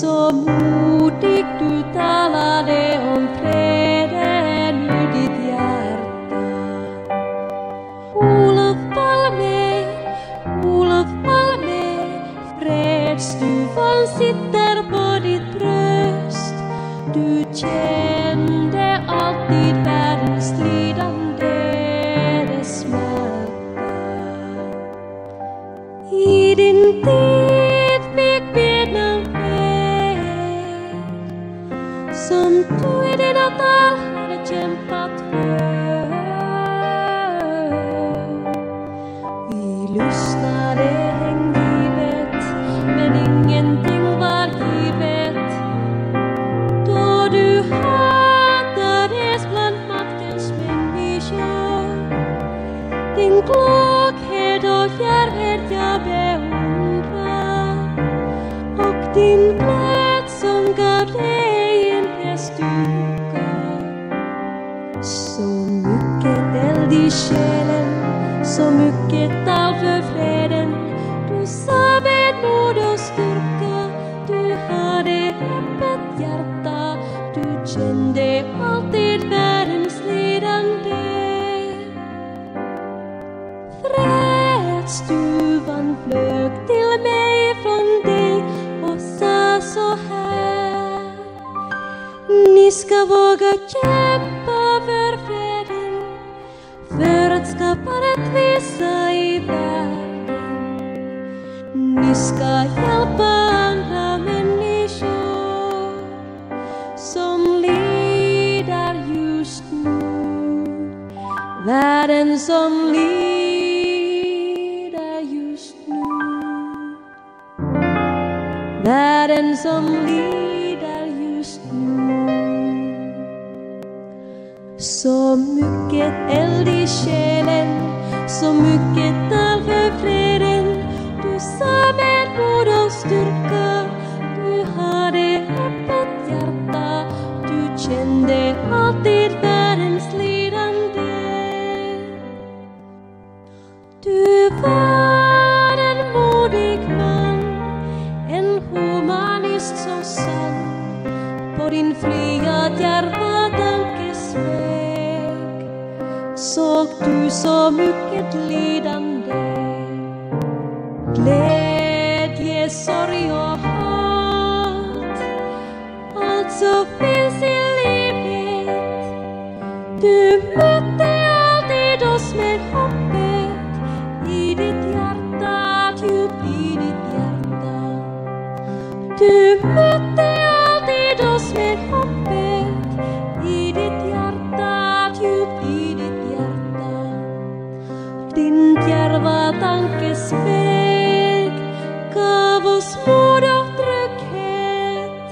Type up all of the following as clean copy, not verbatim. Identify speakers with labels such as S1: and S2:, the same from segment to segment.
S1: Så modigt du talade om freden ur ditt hjärta. Olof Palme, fredsduvan sitter på ditt bröst. Du kände alltid världens lidande, dess smärta. I din tid fick Vietnam fred, som du i dina tal hade kämpat för. Vi lyssnade hängivet, men ingenting var givet. Då du hatades bland maktens människor, din klokhet och djärvhet jag beundrar, och din glöd som gav dig en styrka. Så mycket eld i själen, så mycket tal för freden. Du sa med mod och styrka, du hade öppet hjärta. Du kände alltid världens lidande. Fredsduvan flög till mig från dig och sa så här: ni ska våga kämpa för freden, för att skapa rättvisa i världen. Ni ska hjälpa andra människor som lider just nu. Världen som lider just nu. Världen som lider just nu. Så mycket eld i själen, så mycket tal för freden. Du sa med mod och styrka, du hade öppet hjärta. Du kände alltid världens lidande. Du var en modig man, en humanist så sann. På din fria djärva tankesväg såg du så mycket lidande, glädje, sorg och hat. Allt så finns i livet. Du mötte alltid oss med hoppet i ditt hjärta, djupt i ditt hjärta. Du mötte alltid oss med hoppet i ditt hjärta, djupt i ditt hjärta. Din djärva tankesväg gav oss mod och trygghet.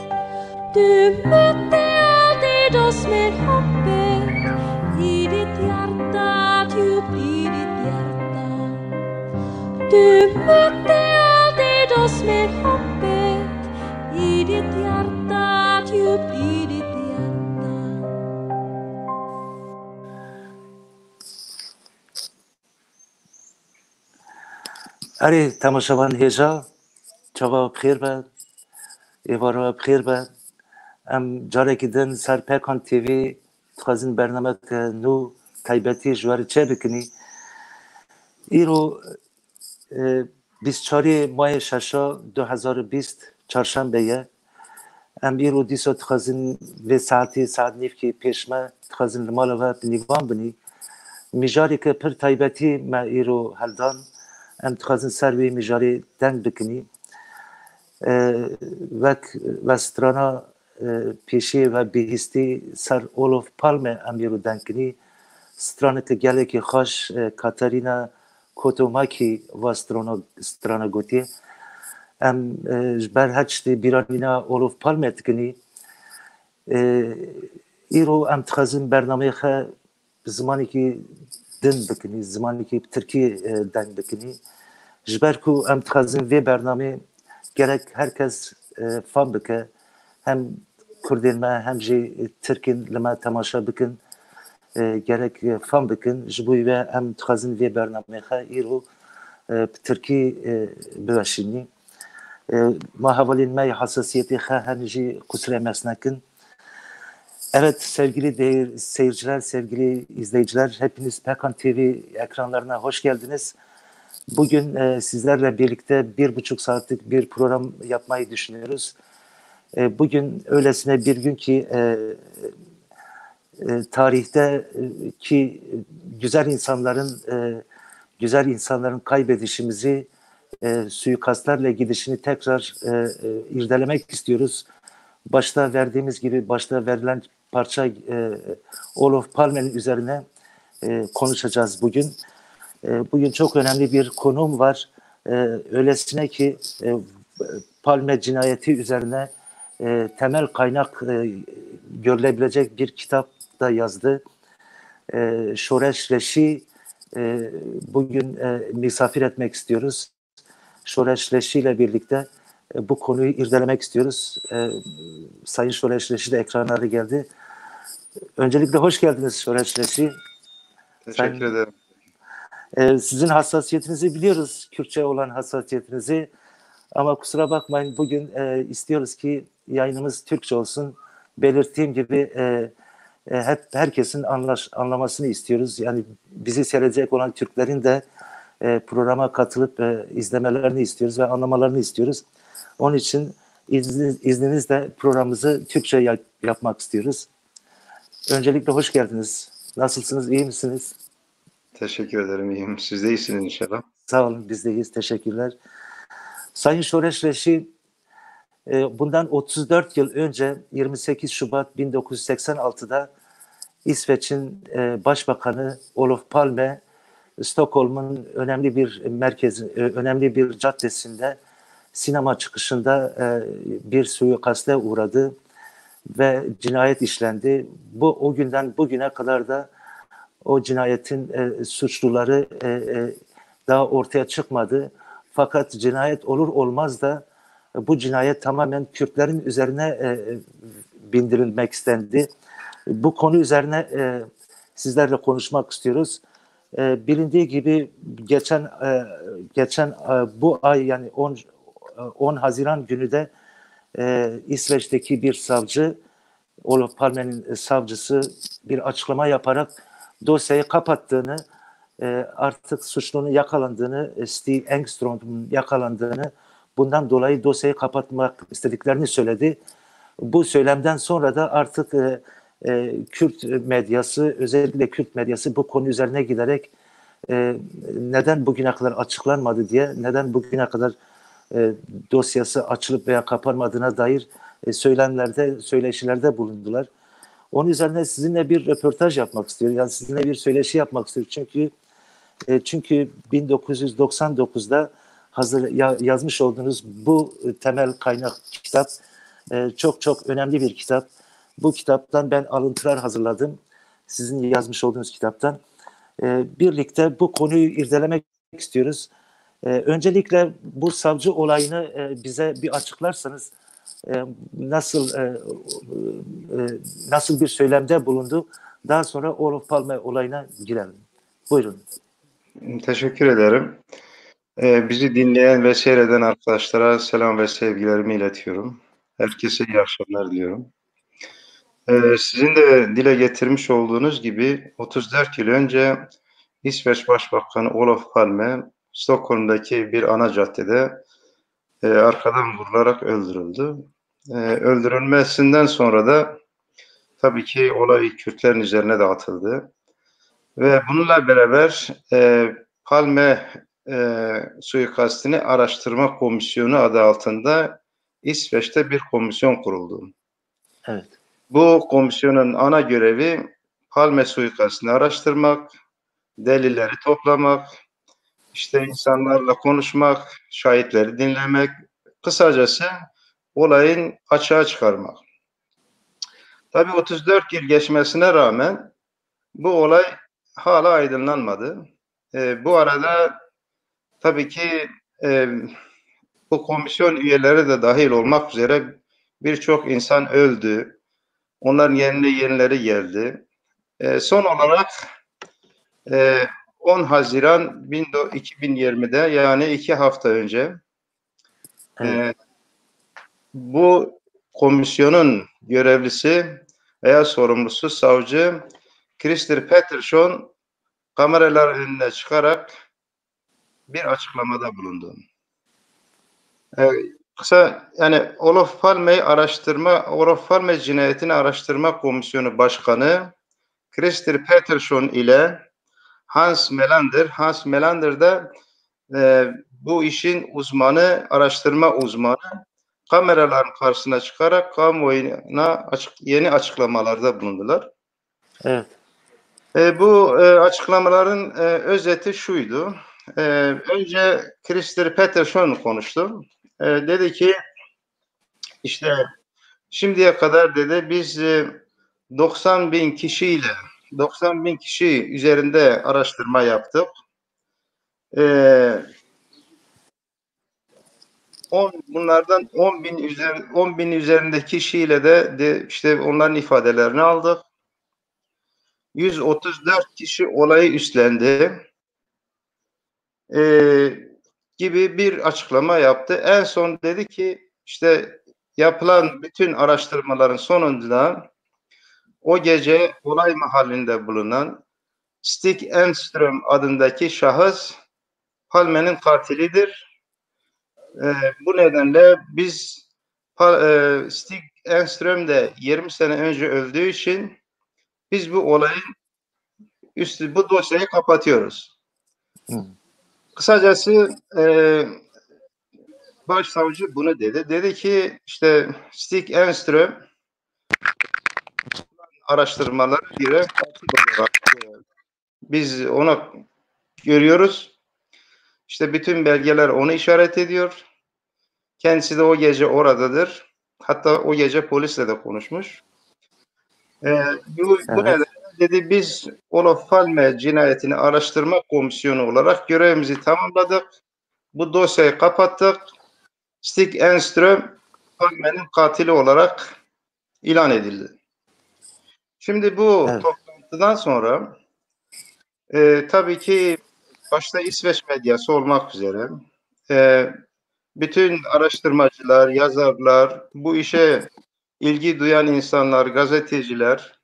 S1: Du mötte alltid oss med hoppet i ditt hjärta, djupt i ditt hjärta. Du mötte alltid oss med hoppet i ditt hjärta, djupt i ditt hjärta.
S2: اری تماشاوان هجا چاوا بخیر بد ایوارا بخیر بد ام جاره که دن سر پیکان تیوی تخوازین برنامه که نو تایبتی جوار چه بکنی ایرو 24 ماه ششا 2020 چهارشنبه ام ایرو دیسو تخوازین و ساعت نیف که پیشمه تخوازین لمالا و بنیوان بنی میجاری که پر تایبتی ما ایرو هلدان ام تخوازن سروی میجاری دنگ بکنی و سترانا پیشی و بیهستی سر اولوف پالمه ام یرو دنگ کنی سترانا که گله که خوش کاتارینا کوتوماکی و سترانا گوتی ام جبر هچتی بیرانینا اولوف پالمه تکنی ایرو ام تخوازن برنامه خواه زمانی که دن بکنی زمانی که ترکی دنگ بکنی جبر کو ام تخوازن وی برنامه gerek herkes fan bike hem Kurdin me hem jî Tirkin li me temaşa bikin gerek fan bikin ji bo ve em dixwazin vê bernameyê xwe îro bi Tirkî biweşînî Mahavalin mey hassasiyeti henici kusure mesnekin. Evet sevgili seyirciler, sevgili izleyiciler, hepiniz Pekan TV ekranlarına hoş geldiniz. Bugün sizlerle birlikte 1,5 saatlik bir program yapmayı düşünüyoruz. Bugün öylesine bir gün ki tarihteki güzel insanların kaybedişimizi, suikastlarla gidişini tekrar irdelemek istiyoruz. Başta verilen parça Olof Palme'nin üzerine konuşacağız bugün. Bugün çok önemli bir konum var. Öylesine ki Palme cinayeti üzerine temel kaynak görülebilecek bir kitap da yazdı. Şoreş Reşi bugün misafir etmek istiyoruz. Şoreş Reşi ile birlikte bu konuyu irdelemek istiyoruz. Sayın Şoreş Reşi de ekranlara geldi. Öncelikle hoş geldiniz Şoreş Reşi.
S3: Teşekkür ederim.
S2: Sizin hassasiyetinizi biliyoruz, Kürtçe olan hassasiyetinizi. Ama kusura bakmayın bugün istiyoruz ki yayınımız Türkçe olsun. Belirttiğim gibi hep herkesin anlamasını istiyoruz. Yani bizi seyredecek olan Türklerin de programa katılıp izlemelerini istiyoruz ve anlamalarını istiyoruz. Onun için izninizle programımızı Türkçe yapmak istiyoruz. Öncelikle hoş geldiniz. Nasılsınız, iyi misiniz?
S3: Teşekkür ederim, iyiyim. Siz de iyisiniz inşallah.
S2: Sağ olun, biz de iyiyiz. Teşekkürler. Sayın Şoreş Reşi, bundan 34 yıl önce 28 Şubat 1986'da İsveç'in Başbakanı Olof Palme, Stockholm'un önemli bir caddesinde sinema çıkışında bir suikaste uğradı ve cinayet işlendi. O günden bugüne kadar da o cinayetin suçluları daha ortaya çıkmadı. Fakat cinayet olur olmaz da bu cinayet tamamen Kürtlerin üzerine bindirilmek istendi. Bu konu üzerine sizlerle konuşmak istiyoruz. Bilindiği gibi geçen bu ay yani 10 Haziran günü de İsveç'teki bir savcı, Olof Palme'nin savcısı bir açıklama yaparak dosyayı kapattığını, artık suçlunun yakalandığını, Stig Engström'ün yakalandığını, bundan dolayı dosyayı kapatmak istediklerini söyledi. Bu söylemden sonra da artık Kürt medyası, özellikle Kürt medyası bu konu üzerine giderek neden bugüne kadar açıklanmadı diye, neden bugüne kadar dosyası açılıp veya kapanmadığına dair söyleşilerde bulundular. Onun üzerine sizinle bir röportaj yapmak istiyorum. Yani sizinle bir söyleşi yapmak istiyorum. Çünkü 1999'da yazmış olduğunuz bu temel kaynak kitap çok önemli bir kitap. Bu kitaptan ben alıntılar hazırladım. Sizin yazmış olduğunuz kitaptan. Birlikte bu konuyu irdelemek istiyoruz. Öncelikle bu savcı olayını bize bir açıklarsanız, nasıl bir söylemde bulundu? Daha sonra Olof Palme olayına girelim. Buyurun.
S3: Teşekkür ederim. Bizi dinleyen ve seyreden arkadaşlara selam ve sevgilerimi iletiyorum. Herkese iyi akşamlar diliyorum. Sizin de dile getirmiş olduğunuz gibi 34 yıl önce İsveç Başbakanı Olof Palme Stockholm'daki bir ana caddede arkadan vurularak öldürüldü. Öldürülmesinden sonra da tabii ki olay Kürtlerin üzerine dağıtıldı. Ve bununla beraber Palme suikastini araştırma komisyonu adı altında İsveç'te bir komisyon kuruldu.
S2: Evet.
S3: Bu komisyonun ana görevi Palme suikastini araştırmak, delilleri toplamak, işte insanlarla konuşmak, şahitleri dinlemek, kısacası olayın açığa çıkarmak. Tabii 34 yıl geçmesine rağmen bu olay hala aydınlanmadı. Bu arada tabii ki bu komisyon üyeleri de dahil olmak üzere birçok insan öldü. Onların yerine yenileri geldi. Son olarak 10 Haziran 2020'de yani 2 hafta önce
S2: Evet.
S3: Bu komisyonun görevlisi veya sorumlusu savcı Christer Pettersson kameralar önüne çıkarak bir açıklamada bulundu. Kısa yani Olof Palme cinayetini araştırma komisyonu başkanı Christer Pettersson ile Hans Melander da bu işin uzmanı, araştırma uzmanı kameraların karşısına çıkarak kamuoyuna yeni açıklamalarda bulundular.
S2: Evet.
S3: Bu açıklamaların özeti şuydu. Önce Christer Pettersson konuştu. Dedi ki işte şimdiye kadar dedi biz 90 bin kişi üzerinde araştırma yaptık. Bunlardan 10 bin üzerinde kişiyle de işte onların ifadelerini aldık. 134 kişi olayı üstlendi. Gibi bir açıklama yaptı. En son dedi ki işte yapılan bütün araştırmaların sonunda o gece olay mahallinde bulunan Stig Engström adındaki şahıs Palme'nin katilidir. Bu nedenle biz Stig Engström de 20 sene önce öldüğü için biz bu olayın bu dosyayı kapatıyoruz. Kısacası başsavcı bunu dedi. Dedi ki işte Stig Engström araştırmalara göre biz ona görüyoruz. İşte bütün belgeler onu işaret ediyor. Kendisi de o gece oradadır. Hatta o gece polisle de konuşmuş. Bu nedenle dedi biz Olof Palme cinayetini araştırma komisyonu olarak görevimizi tamamladık. Bu dosyayı kapattık. Stig Engström Palme'nin katili olarak ilan edildi. Şimdi bu toplantıdan sonra tabii ki başta İsveç medyası olmak üzere bütün araştırmacılar, yazarlar, bu işe ilgi duyan insanlar, gazeteciler,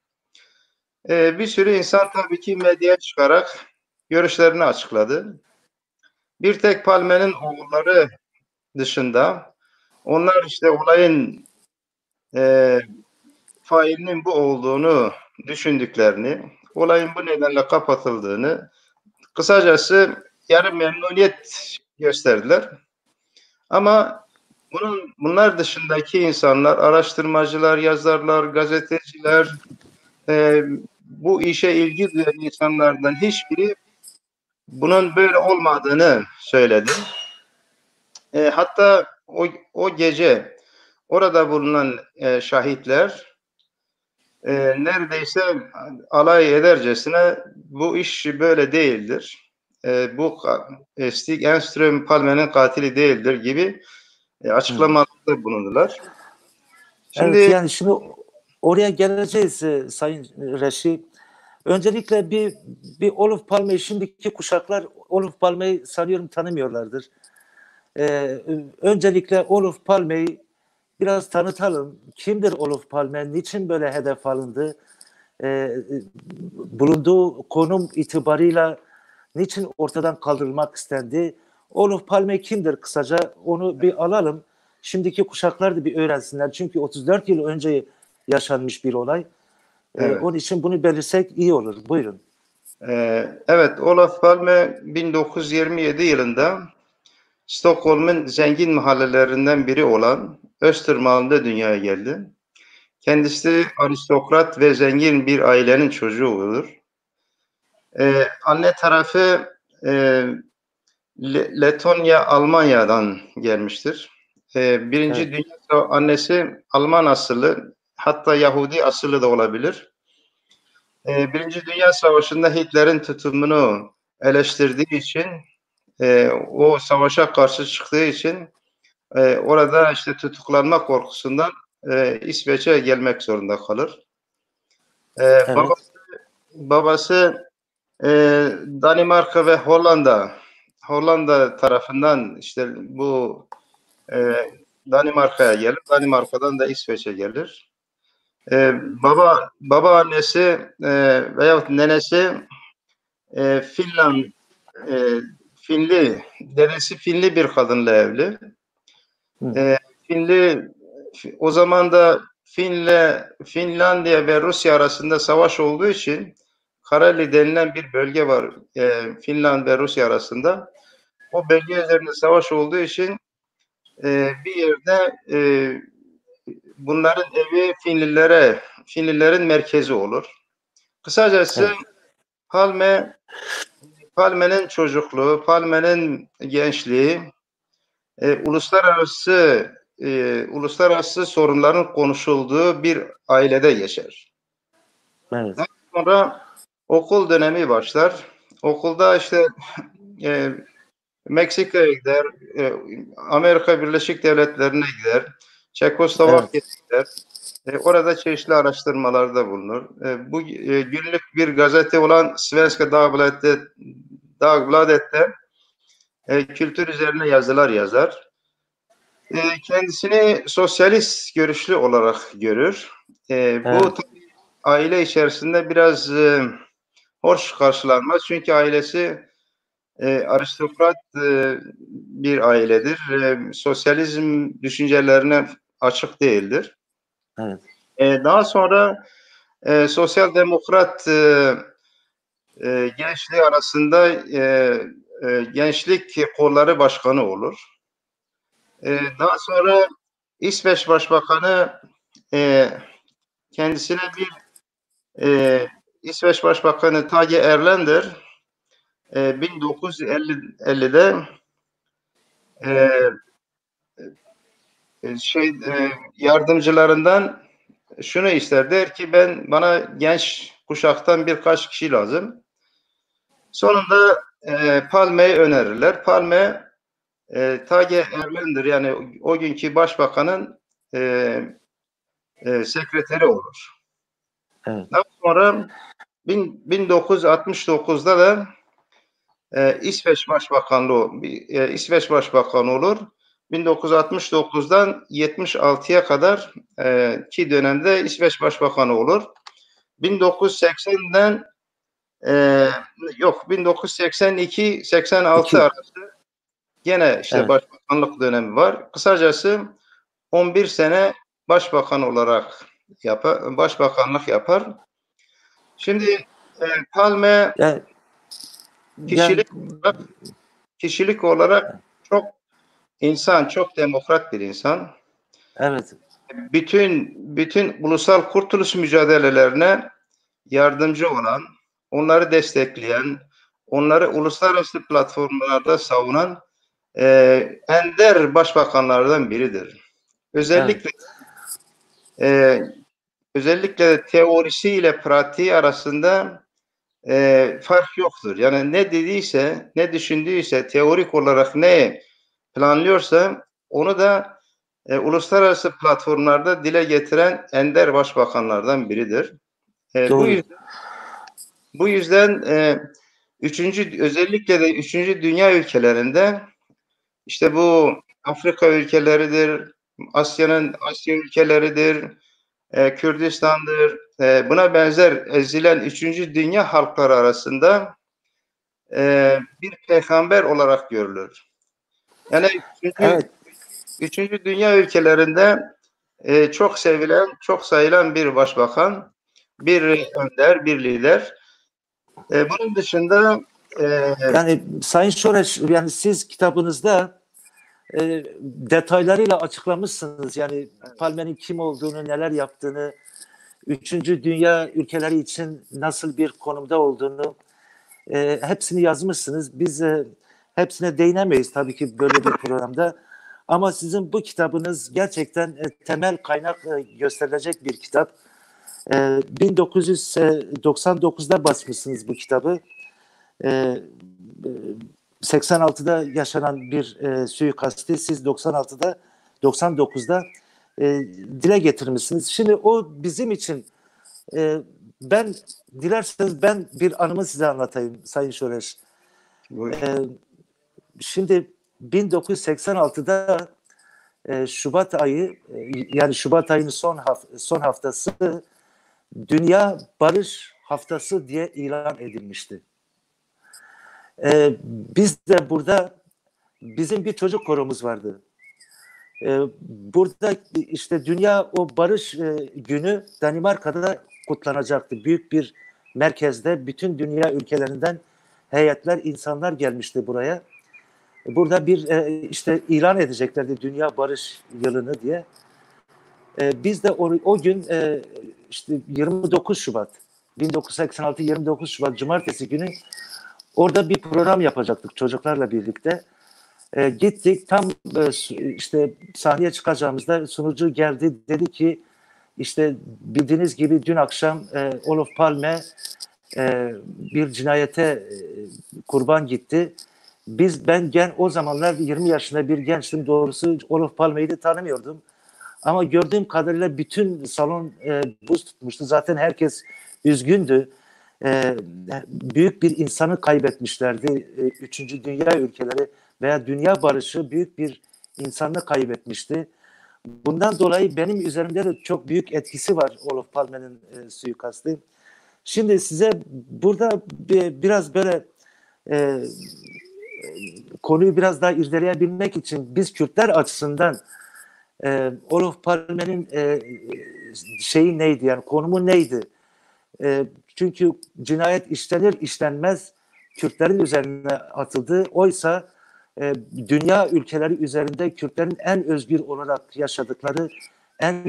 S3: bir sürü insan tabii ki medyaya çıkarak görüşlerini açıkladı. Bir tek Palme'nin oğulları dışında onlar işte olayın failinin bu olduğunu düşündüklerini, olayın bu nedenle kapatıldığını, kısacası yarı memnuniyet gösterdiler. Ama bunlar dışındaki insanlar, araştırmacılar, yazarlar, gazeteciler, bu işe ilgi duyan insanlardan hiçbiri bunun böyle olmadığını söyledi. Hatta o gece orada bulunan şahitler neredeyse alay edercesine bu iş böyle değildir. Bu Stig Engström Palme'nin katili değildir gibi açıklamalarda bulundular.
S2: Evet, yani şimdi oraya geleceğiz Sayın Reşi. Öncelikle bir Olof Palme, şimdiki kuşaklar Olof Palme'yi sanıyorum tanımıyorlardır. Öncelikle Olof Palme'yi biraz tanıtalım. Kimdir Olof Palme? Niçin böyle hedef alındı? Bulunduğu konum itibarıyla niçin ortadan kaldırılmak istendi? Olof Palme kimdir kısaca? Onu bir alalım. Şimdiki kuşaklar da bir öğrensinler. Çünkü 34 yıl önce yaşanmış bir olay. Evet. Onun için bunu belirsek iyi olur. Buyurun.
S3: Evet, Olof Palme 1927 yılında Stockholm'un zengin mahallelerinden biri olan Östermalm'da dünyaya geldi. Kendisi aristokrat ve zengin bir ailenin çocuğudur. Anne tarafı Letonya, Almanya'dan gelmiştir. Birinci Dünya annesi Alman asıllı, hatta Yahudi asıllı da olabilir. Birinci Dünya Savaşı'nda Hitler'in tutumunu eleştirdiği için, o savaşa karşı çıktığı için orada işte tutuklanma korkusundan İsveç'e gelmek zorunda kalır. Evet. Babası Danimarka ve Hollanda tarafından işte bu Danimarka'ya gelir. Danimarka'dan da İsveç'e gelir. Babaannesi veyahut nenesi Finli, dedesi Finli bir kadınla evli. O zaman da Finlandiya ve Rusya arasında savaş olduğu için Kareli denilen bir bölge var Finland ve Rusya arasında. O bölge üzerinde savaş olduğu için bir yerde bunların evi Finlilerin merkezi olur. Kısacası evet. Palme'nin çocukluğu, Palme'nin gençliği uluslararası sorunların konuşulduğu bir ailede geçer.
S2: Evet.
S3: Daha sonra okul dönemi başlar. Okulda işte Meksika'ya gider, Amerika Birleşik Devletleri'ne gider, Çekoslovakya'ya gider. Orada çeşitli araştırmalarda bulunur. Bu günlük bir gazete olan Svenska Dagbladet'te kültür üzerine yazılar yazar. Kendisini sosyalist görüşlü olarak görür. Bu aile içerisinde biraz hoş karşılanmaz. Çünkü ailesi aristokrat bir ailedir. Sosyalizm düşüncelerine açık değildir.
S2: Evet.
S3: Daha sonra sosyal demokrat gençliği arasında gençlik kolları başkanı olur. Daha sonra İsveç Başbakanı kendisine İsveç Başbakanı Tage Erlander 1950'de yardımcılarından şunu ister, der ki bana genç kuşaktan birkaç kişi lazım. Sonunda Palme'yi önerirler. Palme Tage Erlander yani o günkü başbakanın sekreteri olur.
S2: Evet.
S3: Daha sonra 1969'da da İsveç Başbakanı olur. 1969'dan 76'ya kadar ki dönemde İsveç Başbakanı olur. 1982-86 arası gene işte başbakanlık dönemi var. Kısacası 11 sene başbakan olarak başbakanlık yapar. Şimdi Palme kişilik olarak çok demokrat bir insan.
S2: Evet.
S3: Bütün ulusal kurtuluş mücadelelerine yardımcı olan, onları destekleyen, onları uluslararası platformlarda savunan ender başbakanlardan biridir. Özellikle teorisiyle pratiği arasında fark yoktur. Yani ne dediyse, ne düşündüyse, teorik olarak ne planlıyorsa onu da uluslararası platformlarda dile getiren ender başbakanlardan biridir. Bu yüzden özellikle de 3. dünya ülkelerinde işte bu Afrika ülkeleridir, Asya ülkeleridir, Kürdistan'dır, buna benzer ezilen 3. dünya halkları arasında bir peygamber olarak görülür. Yani 3. dünya ülkelerinde çok sevilen, çok sayılan bir başbakan, bir önder, bir lider. Bunun dışında
S2: yani Sayın Şoreş, yani siz kitabınızda detaylarıyla açıklamışsınız. Yani Palme'nin kim olduğunu, neler yaptığını, 3. dünya ülkeleri için nasıl bir konumda olduğunu hepsini yazmışsınız. Biz hepsine değinemeyiz tabii ki böyle bir programda. Ama sizin bu kitabınız gerçekten temel kaynak gösterilecek bir kitap. 1999'da basmışsınız bu kitabı. 86'da yaşanan bir suikasti siz 99'da dile getirmişsiniz. Şimdi o bizim için dilerseniz ben bir anımı size anlatayım Sayın Şoreş. Şimdi 1986'da Şubat ayı yani Şubat ayının son haftası Dünya Barış Haftası diye ilan edilmişti. Biz de burada bizim bir çocuk koromuz vardı. Burada işte Dünya o Barış Günü Danimarka'da kutlanacaktı. Büyük bir merkezde bütün dünya ülkelerinden heyetler, insanlar gelmişti buraya. Burada bir işte ilan edeceklerdi Dünya Barış Yılı'nı diye. Biz de o gün işte 29 Şubat 1986 29 Şubat Cumartesi günü orada bir program yapacaktık çocuklarla birlikte. Gittik tam işte sahneye çıkacağımızda sunucu geldi, dedi ki işte bildiğiniz gibi dün akşam Olof Palme bir cinayete kurban gitti. Ben o zamanlar 20 yaşında bir gençtim, doğrusu Olof Palme'yi de tanımıyordum. Ama gördüğüm kadarıyla bütün salon buz tutmuştu. Zaten herkes üzgündü. Büyük bir insanı kaybetmişlerdi. Üçüncü dünya ülkeleri veya dünya barışı büyük bir insanı kaybetmişti. Bundan dolayı benim üzerimde de çok büyük etkisi var Olof Palme'nin suikastı. Şimdi size burada biraz böyle konuyu biraz daha irdeleyebilmek için biz Kürtler açısından Olof Palme'nin şeyi neydi, yani konumu neydi? Çünkü cinayet işlenir işlenmez Kürtlerin üzerine atıldı. Oysa dünya ülkeleri üzerinde Kürtlerin en özgür olarak yaşadıkları, en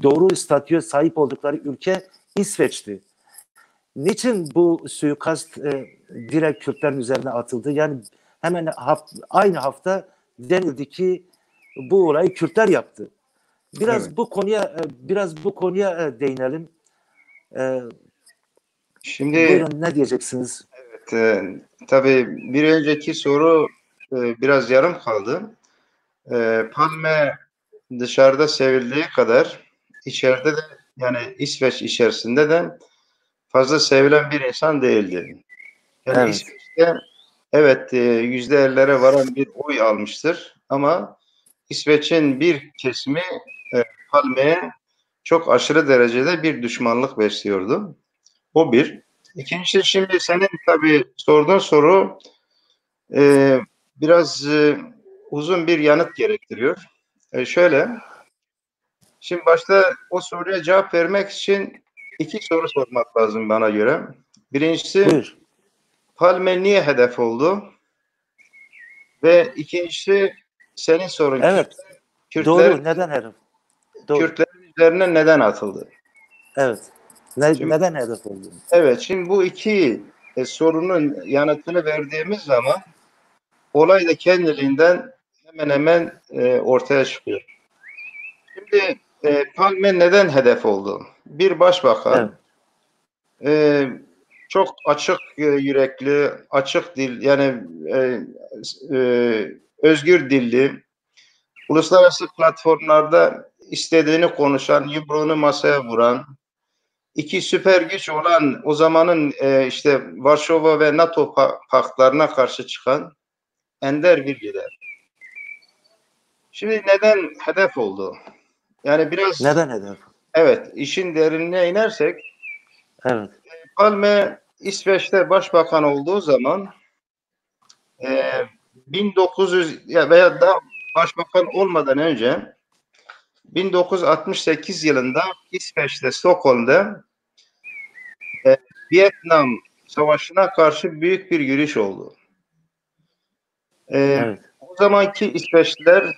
S2: doğru statüye sahip oldukları ülke İsveç'ti. Niçin bu suikast direkt Kürtlerin üzerine atıldı? Yani hemen aynı hafta denildi ki bu olayı Kürtler yaptı. Biraz evet. bu konuya değinelim.
S3: Şimdi
S2: buyurun, ne diyeceksiniz?
S3: Evet, tabii bir önceki soru biraz yarım kaldı. Palme dışarıda sevildiği kadar içeride de, yani İsveç içerisinde de fazla sevilen bir insan değildi. Yani evet. İsveç'te evet %50'lere varan bir oy almıştır ama İsveç'in bir kesimi Palme'ye çok aşırı derecede bir düşmanlık besliyordu. O bir. İkincisi, şimdi senin tabii sorduğun soru biraz uzun bir yanıt gerektiriyor. Şöyle, şimdi başta o soruya cevap vermek için iki soru sormak lazım bana göre. Birincisi, buyur. Palme niye hedef oldu? Ve ikincisi, senin sorun.
S2: Evet. Doğru. Neden hedef? Doğru.
S3: Kürtlerin üzerine neden atıldı?
S2: Evet. Neden hedef oldu?
S3: Evet. Şimdi bu iki sorunun yanıtını verdiğimiz zaman olay da kendiliğinden hemen hemen ortaya çıkıyor. Şimdi Palme neden hedef oldu? Bir başbakan, evet. Çok açık yürekli, açık dil, yani özgür dilli, uluslararası platformlarda istediğini konuşan, yumruğunu masaya vuran, iki süper güç olan o zamanın işte Varşova ve NATO paktlarına karşı çıkan ender bir lider. Şimdi neden hedef oldu? Yani biraz...
S2: Neden hedef?
S3: Evet, işin derinine inersek,
S2: evet.
S3: Palme İsveç'te başbakan olduğu zaman 1900 veya daha başbakan olmadan önce 1968 yılında İsveç'te, Stockholm'da Vietnam Savaşı'na karşı büyük bir yürüyüş oldu. Evet. O zamanki İsveçliler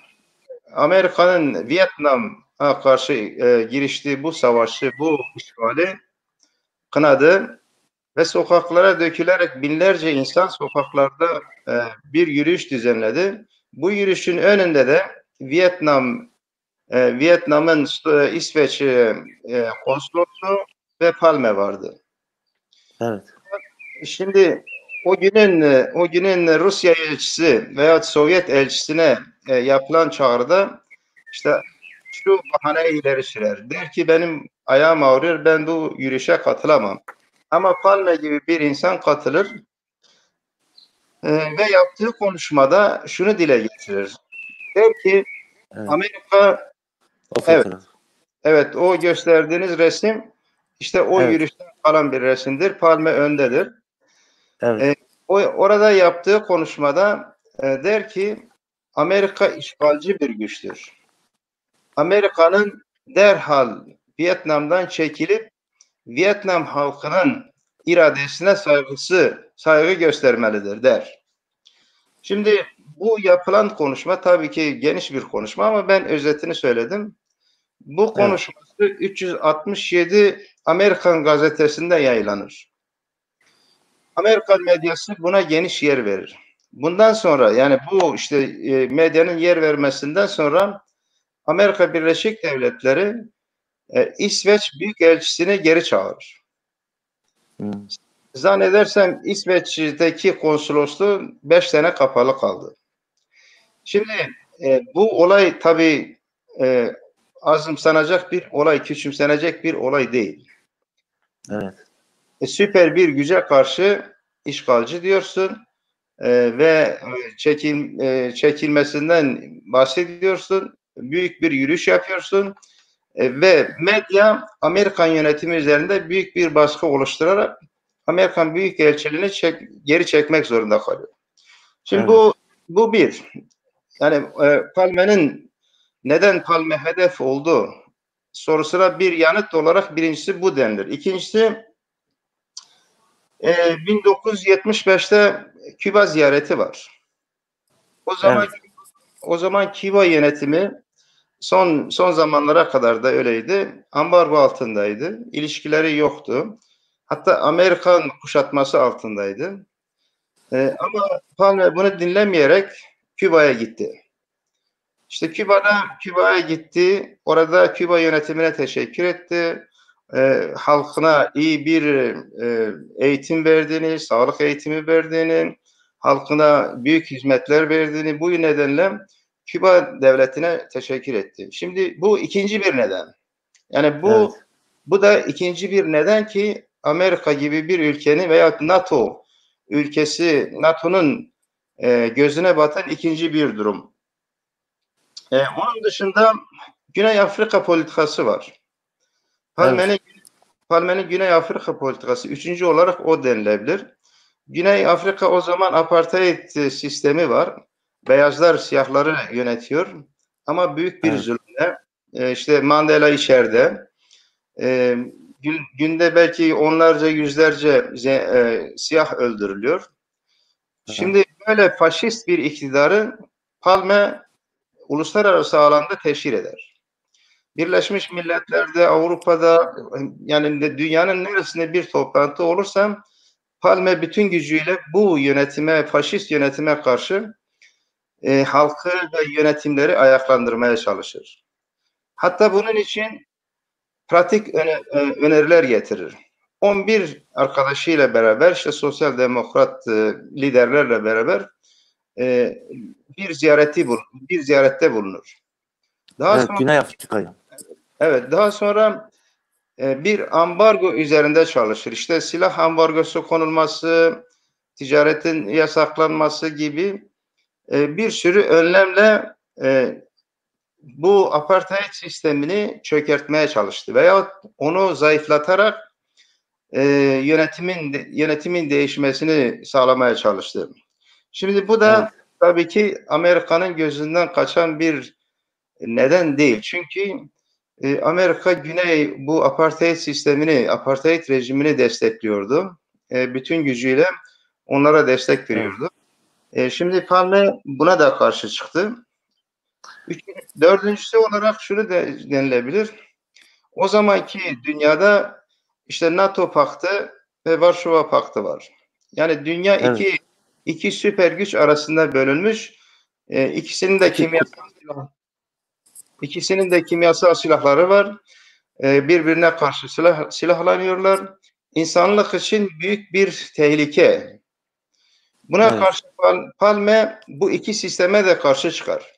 S3: Amerika'nın Vietnam'a karşı giriştiği bu savaşı, bu işgali kınadı ve sokaklara dökülerek binlerce insan sokaklarda bir yürüyüş düzenledi. Bu yürüyüşün önünde de Vietnam'ın İsveç konsolosu ve Palme vardı.
S2: Evet.
S3: Şimdi o günün Rusya elçisi veya Sovyet elçisine yapılan çağrıda işte şu bahaneyi ileri sürer. Der ki benim ayağım ağrıyor, ben bu yürüyüşe katılamam. Ama Palme gibi bir insan katılır ve yaptığı konuşmada şunu dile getirir. Der ki
S2: Evet.
S3: Amerika,
S2: O
S3: evet,
S2: fotoğraf.
S3: evet, o gösterdiğiniz resim işte o
S2: Evet.
S3: yürüyüşten kalan bir resimdir. Palme öndedir.
S2: Evet.
S3: Orada yaptığı konuşmada der ki Amerika işgalci bir güçtür. Amerika'nın derhal Vietnam'dan çekilip Vietnam halkının iradesine saygı göstermelidir der. Şimdi bu yapılan konuşma tabii ki geniş bir konuşma ama ben özetini söyledim. Bu konuşması 367 Amerikan gazetesinde yayınlanır. Amerikan medyası buna geniş yer verir. Bundan sonra yani bu işte medyanın yer vermesinden sonra Amerika Birleşik Devletleri İsveç Büyükelçisini geri çağırır.
S2: Hmm.
S3: Zannedersem İsveç'teki konsolosluğu 5 sene kapalı kaldı. Şimdi bu olay tabii azımsanacak bir olay, küçümsenecek bir olay değil.
S2: Evet.
S3: Süper bir güce karşı işgalci diyorsun ve çekilmesinden bahsediyorsun. Büyük bir yürüyüş yapıyorsun ve medya Amerikan yönetimi üzerinde büyük bir baskı oluşturarak Amerikan Büyükelçiliğini geri çekmek zorunda kalıyor. Şimdi
S2: Evet.
S3: bu bir. Yani Palme'nin neden Palme hedef oldu sorusuna bir yanıt olarak birincisi bu denilir. İkincisi 1975'te Küba ziyareti var.
S2: Evet.
S3: O zaman Küba yönetimi son zamanlara kadar da öyleydi. Ambargo altındaydı. İlişkileri yoktu. Hatta Amerikan kuşatması altındaydı. Ama Palme bunu dinlemeyerek Küba'ya gitti. İşte Küba'ya gitti. Orada Küba yönetimine teşekkür etti. Halkına iyi bir eğitim verdiğini, sağlık eğitimi verdiğini, halkına büyük hizmetler verdiğini, bu nedenle Küba devletine teşekkür etti. Şimdi bu ikinci bir neden. Yani bu da ikinci bir neden ki Amerika gibi bir ülkenin veya NATO ülkesi, NATO'nun gözüne batan ikinci bir durum. Onun dışında Güney Afrika politikası var. Palme'nin Güney Afrika politikası üçüncü olarak o denilebilir. Güney Afrika o zaman apartheid sistemi var. Beyazlar siyahları yönetiyor. Ama büyük bir zulümle işte Mandela içeride. Günde belki onlarca yüzlerce siyah öldürülüyor. Şimdi böyle faşist bir iktidarı Palme uluslararası alanda teşhir eder. Birleşmiş Milletler'de, Avrupa'da yani dünyanın neresinde bir toplantı olursa Palme bütün gücüyle bu yönetime, faşist yönetime karşı halkı ve yönetimleri ayaklandırmaya çalışır. Hatta bunun için pratik öneriler getirir. 11 arkadaşıyla beraber işte sosyal demokrat liderlerle beraber bir ziyarette bulunur.
S2: Güney Afrika'ya.
S3: Evet, daha sonra bir ambargo üzerinde çalışır. İşte silah ambargosu konulması, ticaretin yasaklanması gibi bir sürü önlemle bu apartheid sistemini çökertmeye çalıştı veya onu zayıflatarak yönetimin değişmesini sağlamaya çalıştı. Şimdi bu da tabii ki Amerika'nın gözünden kaçan bir neden değil. Çünkü Amerika bu apartheid rejimini destekliyordu. Bütün gücüyle onlara destek veriyordu. Şimdi Palme buna da karşı çıktı. Dördüncüsü olarak şunu da denilebilir. O zamanki dünyada işte NATO paktı ve Varşova paktı var. Yani dünya iki süper güç arasında bölünmüş. İkisinin de kimyasal silahları var. Birbirine karşı silahlanıyorlar. İnsanlık için büyük bir tehlike. Buna karşı Palme bu iki sisteme de karşı çıkar.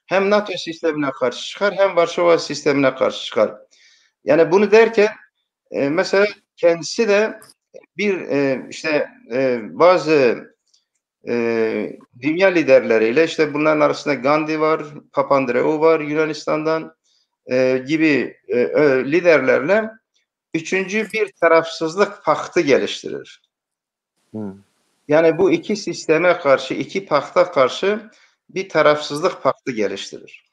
S3: Hem NATO sistemine karşı çıkar hem Varşova sistemine karşı çıkar. Yani bunu derken mesela kendisi de bazı dünya liderleriyle, işte bunların arasında Gandhi var, Papandreou var Yunanistan'dan gibi liderlerle üçüncü bir tarafsızlık paktı geliştirir. Yani bu iki sisteme karşı, iki pakta karşı bir tarafsızlık paktı geliştirir.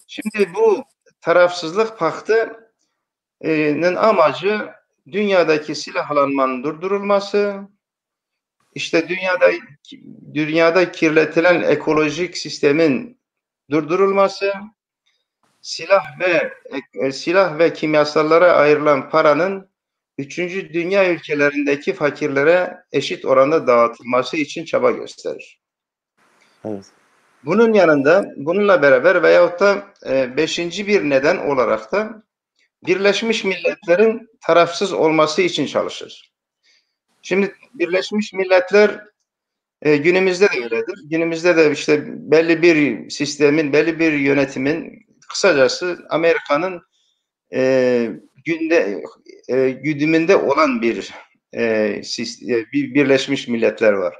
S3: Şimdi bu tarafsızlık paktının amacı dünyadaki silahlanmanın durdurulması, işte dünyada kirletilen ekolojik sistemin durdurulması, silah ve kimyasallara ayrılan paranın 3. dünya ülkelerindeki fakirlere eşit oranda dağıtılması için çaba gösterir.
S2: Evet.
S3: Bunun yanında, bununla beraber veyahut da 5. bir neden olarak da Birleşmiş Milletler'in tarafsız olması için çalışır. Şimdi Birleşmiş Milletler günümüzde de öyledir. Günümüzde de işte belli bir sistemin, belli bir yönetimin, kısacası Amerika'nın güdümünde olan bir Birleşmiş Milletler var.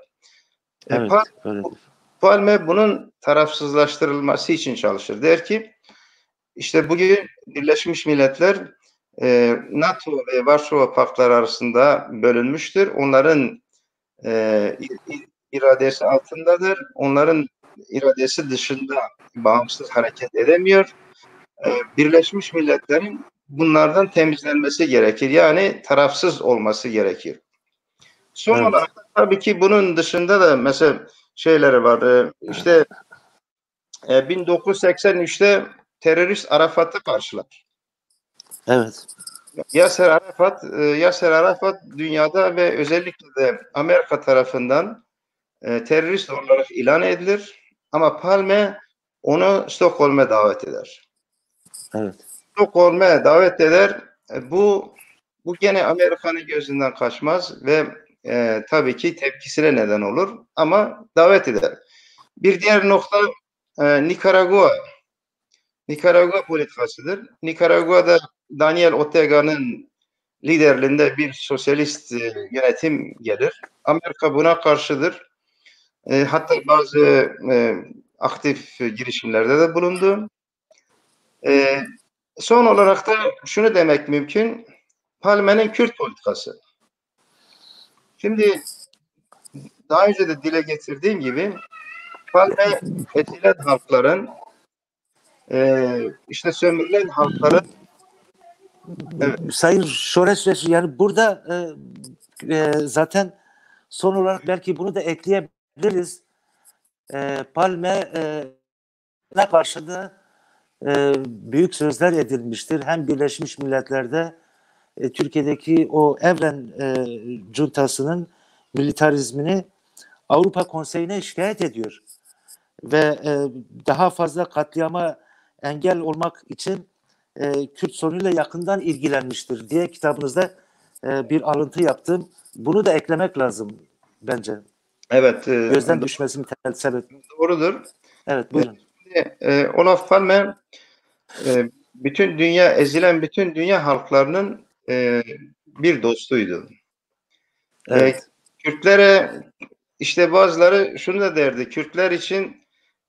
S2: Evet, öyledir.
S3: Palme bunun tarafsızlaştırılması için çalışır. Der ki, işte bugün Birleşmiş Milletler NATO ve Varşova Paktları arasında bölünmüştür. Onların iradesi altındadır. Onların iradesi dışında bağımsız hareket edemiyor. Birleşmiş Milletler'in bunlardan temizlenmesi gerekir. Yani tarafsız olması gerekir. Son olarak tabii ki bunun dışında da mesela şeyleri var. İşte 1983'te terörist Arafat'ı karşılar.
S2: Evet.
S3: Yasser Arafat dünyada ve özellikle de Amerika tarafından terörist olarak ilan edilir. Ama Palme onu Stockholm'e davet eder.
S2: Evet.
S3: Stockholm'e davet eder. Bu gene Amerika'nın gözünden kaçmaz ve tabii ki tepkisine neden olur. Ama davet eder. Bir diğer nokta Nikaragua politikasıdır. Nikaragua'da Daniel Ortega'nın liderliğinde bir sosyalist yönetim gelir. Amerika buna karşıdır. Hatta bazı aktif girişimlerde de bulundu. Son olarak da şunu demek mümkün. Palme'nin Kürt politikası. Şimdi daha önce de dile getirdiğim gibi Palme ezilen halkların işte sömürülen halkların
S2: Sayın Şores, yani burada zaten son olarak belki bunu da ekleyebiliriz. Palme ne karşı da büyük sözler edilmiştir. Hem Birleşmiş Milletler'de Türkiye'deki o Evren cuntasının militarizmini Avrupa Konseyi'ne şikayet ediyor. Ve daha fazla katliama engel olmak için Kürt sorunuyla yakından ilgilenmiştir diye kitabınızda bir alıntı yaptım. Bunu da eklemek lazım bence.
S3: Evet.
S2: Gözden düşmesinin sebep.
S3: Doğrudur.
S2: Evet, buyurun.
S3: Olof Palme ezilen bütün dünya halklarının bir dostuydu.
S2: Evet.
S3: Kürtlere işte bazıları şunu da derdi.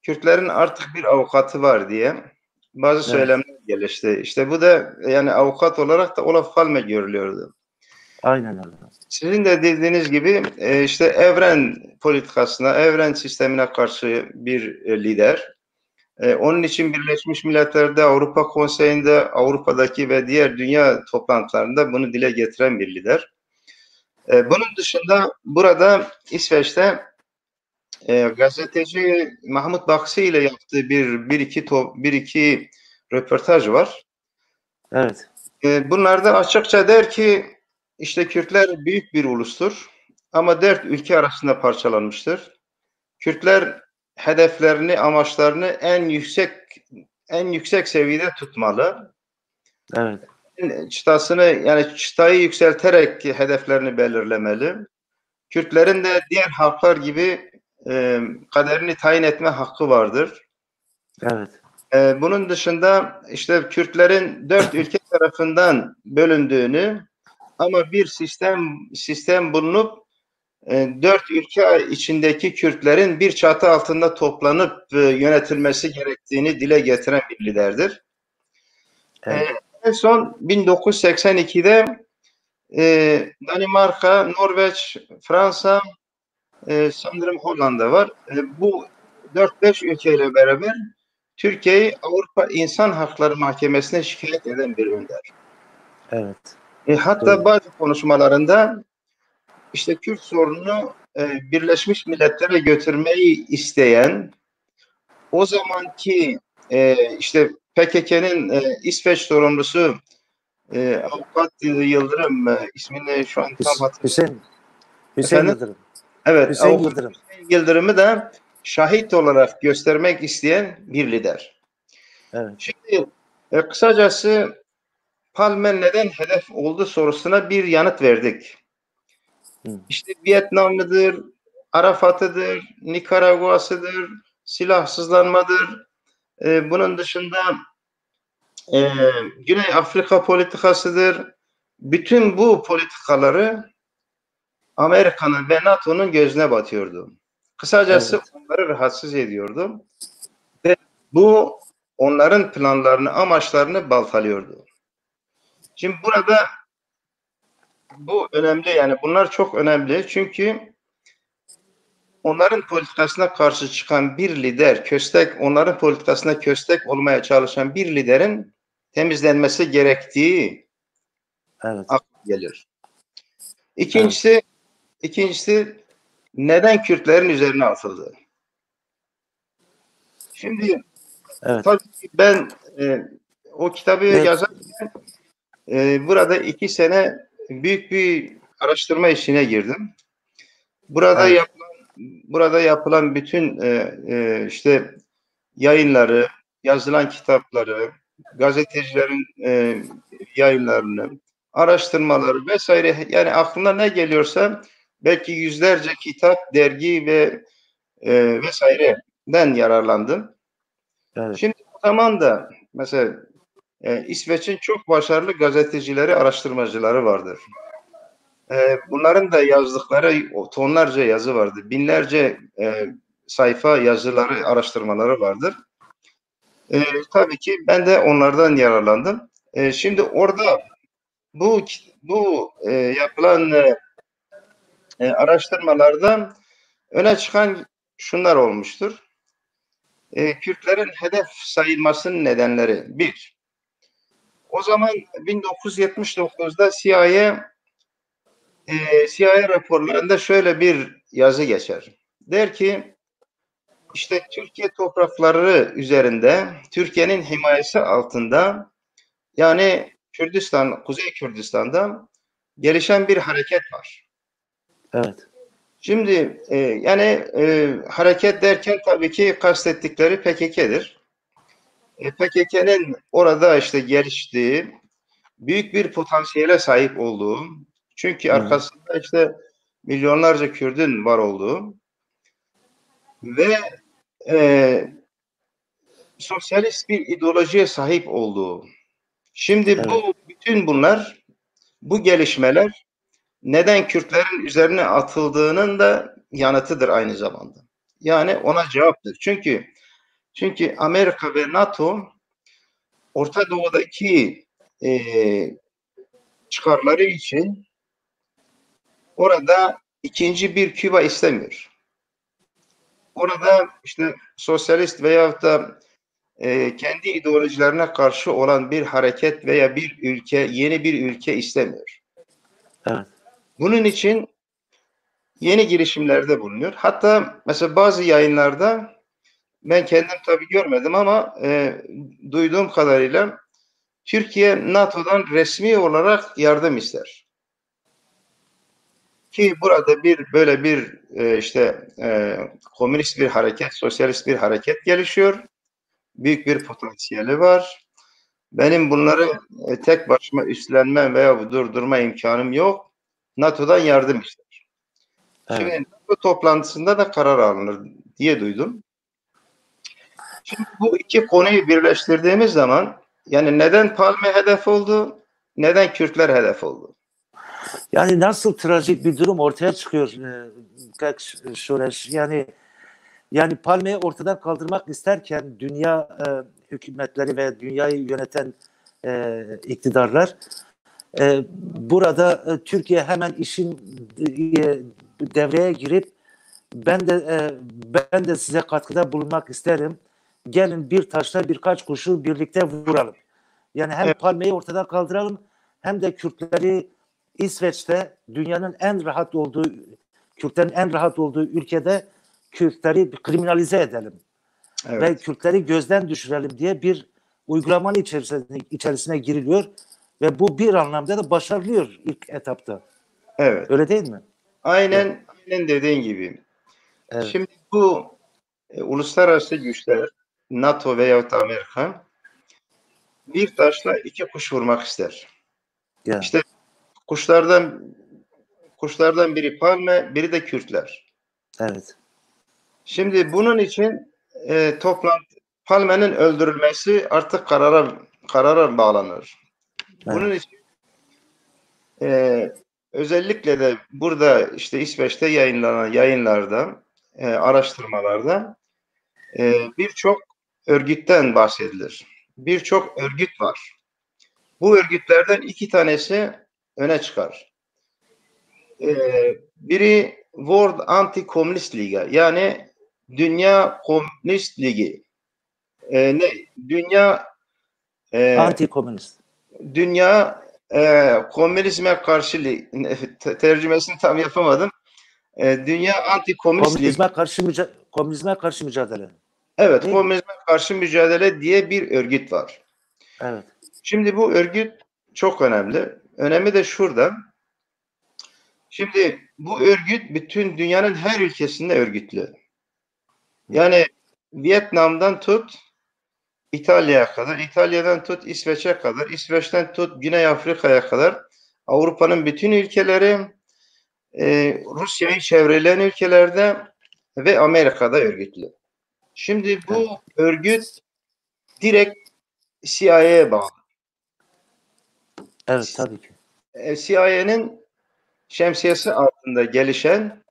S3: Kürtlerin artık bir avukatı var diye bazı söylemler gelişti. İşte bu da yani avukat olarak da Olof Palme görülüyordu.
S2: Aynen öyle.
S3: Sizin de dediğiniz gibi işte evren politikasına, evren sistemine karşı bir lider. Onun için Birleşmiş Milletler'de, Avrupa Konseyi'nde, Avrupa'daki ve diğer dünya toplantılarında bunu dile getiren bir lider. Bunun dışında burada İsveç'te gazeteci Mahmut Baksi ile yaptığı bir iki röportaj var.
S2: Evet.
S3: Bunlarda açıkça der ki işte Kürtler büyük bir ulustur ama 4 ülke arasında parçalanmıştır. Kürtler hedeflerini, amaçlarını en yüksek seviyede tutmalı.
S2: Evet.
S3: Çıtayı yükselterek hedeflerini belirlemeli. Kürtlerin de diğer halklar gibi kaderini tayin etme hakkı vardır.
S2: Evet.
S3: Bunun dışında işte Kürtlerin 4 ülke tarafından bölündüğünü ama bir sistem bulunup dört ülke içindeki Kürtlerin bir çatı altında toplanıp yönetilmesi gerektiğini dile getiren bir liderdir.
S2: Evet.
S3: En son 1982'de Danimarka, Norveç, Fransa, sanırım Hollanda var. Bu 4-5 ülkeyle beraber Türkiye'yi Avrupa İnsan Hakları Mahkemesi'ne şikayet eden bir önder.
S2: Evet.
S3: Hatta
S2: Doğru.
S3: bazı konuşmalarında işte Kürt sorununu Birleşmiş Milletler'e götürmeyi isteyen, o zamanki işte PKK'nın İsveç sorumlusu Avukat Yıldırım, ismini şu an tam hatırlamıyorum.
S2: Hüseyin
S3: Efendim?
S2: Yıldırım.
S3: Evet,
S2: Hüseyin
S3: Avukat
S2: Yıldırım.
S3: Hüseyin Yıldırım'ı da şahit olarak göstermek isteyen bir lider.
S2: Evet.
S3: Şimdi kısacası Palme neden hedef oldu sorusuna bir yanıt verdik.
S2: Hı.
S3: İşte Vietnam'lıdır, Arafat'ıdır, Nikaragua'sıdır, silahsızlanmadır. Bunun dışında Güney Afrika politikasıdır. Bütün bu politikaları Amerika'nın ve NATO'nun gözüne batıyordu. Kısacası
S2: Evet.
S3: onları rahatsız ediyordu. Ve bu onların planlarını, amaçlarını baltalıyordu. Şimdi burada bu önemli, yani bunlar çok önemli çünkü onların politikasına karşı çıkan bir lider, köstek, onların politikasına köstek olmaya çalışan bir liderin temizlenmesi gerektiği
S2: Evet.
S3: akla gelir. İkincisi neden Kürtlerin üzerine atıldı? Şimdi
S2: Evet.
S3: tabii ki ben o kitabı
S2: Evet.
S3: yazarken burada 2 sene büyük bir araştırma işine girdim.
S2: Evet.
S3: Burada yapılan bütün işte yayınları, yazılan kitapları, gazetecilerin yayınlarını, araştırmaları vesaire, yani aklına ne geliyorsa belki yüzlerce kitap, dergi ve vesaireden yararlandım.
S2: Evet.
S3: Şimdi o zaman da mesela İsveç'in çok başarılı gazetecileri, araştırmacıları vardır. Bunların da yazdıkları tonlarca yazı vardır. Binlerce sayfa yazıları, araştırmaları vardır. Tabii ki ben de onlardan yararlandım. Şimdi orada bu yapılan araştırmalardan öne çıkan şunlar olmuştur. Kürtlerin hedef sayılmasının nedenleri. Bir, o zaman 1979'da CIA raporlarında şöyle bir yazı geçer. Der ki işte Türkiye toprakları üzerinde, Türkiye'nin himayesi altında, yani Kürdistan, Kuzey Kürdistan'da gelişen bir hareket var.
S2: Evet.
S3: Şimdi yani hareket derken tabii ki kastettikleri PKK'dir. PKK'nın orada işte geliştiği, büyük bir potansiyele sahip olduğu, çünkü
S2: Hı.
S3: arkasında işte milyonlarca Kürdün var olduğu ve e, sosyalist bir ideolojiye sahip olduğu. Şimdi
S2: Evet.
S3: bütün bunlar, bu gelişmeler neden Kürtlerin üzerine atıldığının da yanıtıdır aynı zamanda. Yani ona cevaptır. Çünkü Amerika ve NATO Orta Doğu'daki e, çıkarları için orada ikinci bir Küba istemiyor. Orada işte sosyalist veyahut da kendi ideolojilerine karşı olan bir hareket veya bir ülke, yeni bir ülke istemiyor.
S2: Evet.
S3: Bunun için yeni girişimlerde bulunuyor. Hatta mesela bazı yayınlarda, ben kendim tabii görmedim ama duyduğum kadarıyla Türkiye NATO'dan resmi olarak yardım ister. Ki burada böyle bir işte komünist bir hareket, sosyalist bir hareket gelişiyor. Büyük bir potansiyeli var. Benim bunları tek başıma üstlenme veya durdurma imkanım yok. NATO'dan yardım ister.
S2: Evet.
S3: Şimdi NATO toplantısında da karar alınır diye duydum. Şimdi bu iki konuyu birleştirdiğimiz zaman, yani neden Palme hedef oldu, neden Kürtler hedef oldu?
S2: Yani nasıl trajik bir durum ortaya çıkıyor Şoreş. Yani Palme'yi ortadan kaldırmak isterken dünya hükümetleri ve dünyayı yöneten iktidarlar burada Türkiye hemen işin devreye girip ben de size katkıda bulunmak isterim. Gelin bir taşla birkaç kuşu birlikte vuralım. Yani hem
S3: Evet,
S2: Palme'yi ortadan kaldıralım hem de Kürtleri İsveç'te dünyanın en rahat olduğu Kürtlerin en rahat olduğu ülkede Kürtleri kriminalize edelim ve
S3: evet,
S2: Kürtleri gözden düşürelim diye bir uygulamanın içerisine giriliyor ve bu bir anlamda da başarılıyor ilk etapta.
S3: evet.
S2: Öyle değil mi? Evet.
S3: Aynen dediğin gibi.
S2: Evet.
S3: Şimdi bu uluslararası güçler, NATO veyahut Amerika bir taşla iki kuş vurmak ister.
S2: Ya.
S3: İşte kuşlardan biri Palme, biri de Kürtler.
S2: Evet.
S3: Şimdi bunun için Palme'nin öldürülmesi artık karara bağlanır. Bunun
S2: Evet.
S3: için özellikle de burada işte İsveç'te yayınlanan yayınlarda, araştırmalarda birçok örgütten bahsedilir. Birçok örgüt var. Bu örgütlerden iki tanesi öne çıkar. Biri World Anti-Communist Liga, yani Dünya Komünist Ligi. Dünya
S2: Anti-komünist.
S3: Dünya Komünizme karşı tercümesini tam yapamadım. Dünya Anti-Komünist Ligi.
S2: Komünizme karşı mücadele.
S3: Evet,
S2: Değil mi?
S3: komünizme karşı mücadele diye bir örgüt var.
S2: Evet.
S3: Şimdi bu örgüt çok önemli. Önemi de şurada. Şimdi bu örgüt bütün dünyanın her ülkesinde örgütlü. Yani Vietnam'dan tut İtalya'ya kadar, İtalya'dan tut İsveç'e kadar, İsveç'ten tut Güney Afrika'ya kadar, Avrupa'nın bütün ülkeleri, Rusya'yı çevreleyen ülkelerde ve Amerika'da örgütlü. Şimdi bu örgüt direkt CIA'ya bağlı.
S2: Evet, tabii ki.
S3: CIA'nın şemsiyesi altında gelişen,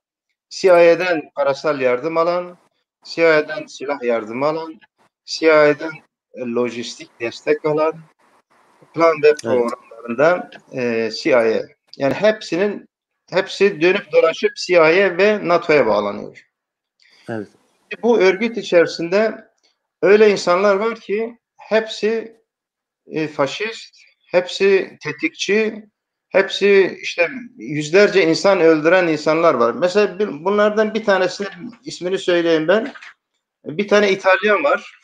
S3: CIA'den parasal yardım alan, CIA'den silah yardım alan, CIA'den lojistik destek alan, plan ve
S2: Evet.
S3: programlarında CIA. Yani hepsi dönüp dolaşıp CIA ve NATO'ya bağlanıyor.
S2: Evet.
S3: Bu örgüt içerisinde öyle insanlar var ki hepsi faşist, hepsi tetikçi, hepsi işte yüzlerce insan öldüren insanlar var. Mesela bunlardan bir tanesi, ismini söyleyeyim ben. Bir tane İtalyan var.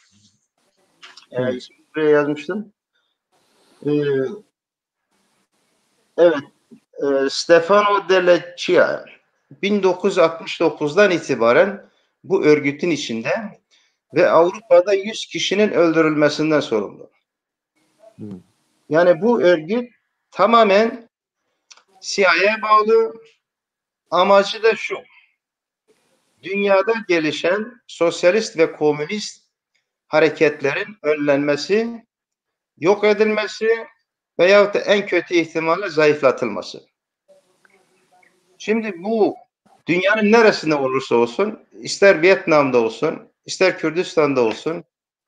S3: İsmini buraya yazmıştım. Evet. Stefano Della Chia 1969'dan itibaren bu örgütün içinde ve Avrupa'da 100 kişinin öldürülmesinden sorumlu. Yani bu örgüt tamamen CIA'ya bağlı. Amacı da şu: dünyada gelişen sosyalist ve komünist hareketlerin önlenmesi, yok edilmesi veyahut da en kötü ihtimalle zayıflatılması. Şimdi bu dünyanın neresinde olursa olsun, ister Vietnam'da olsun, ister Kürdistan'da olsun,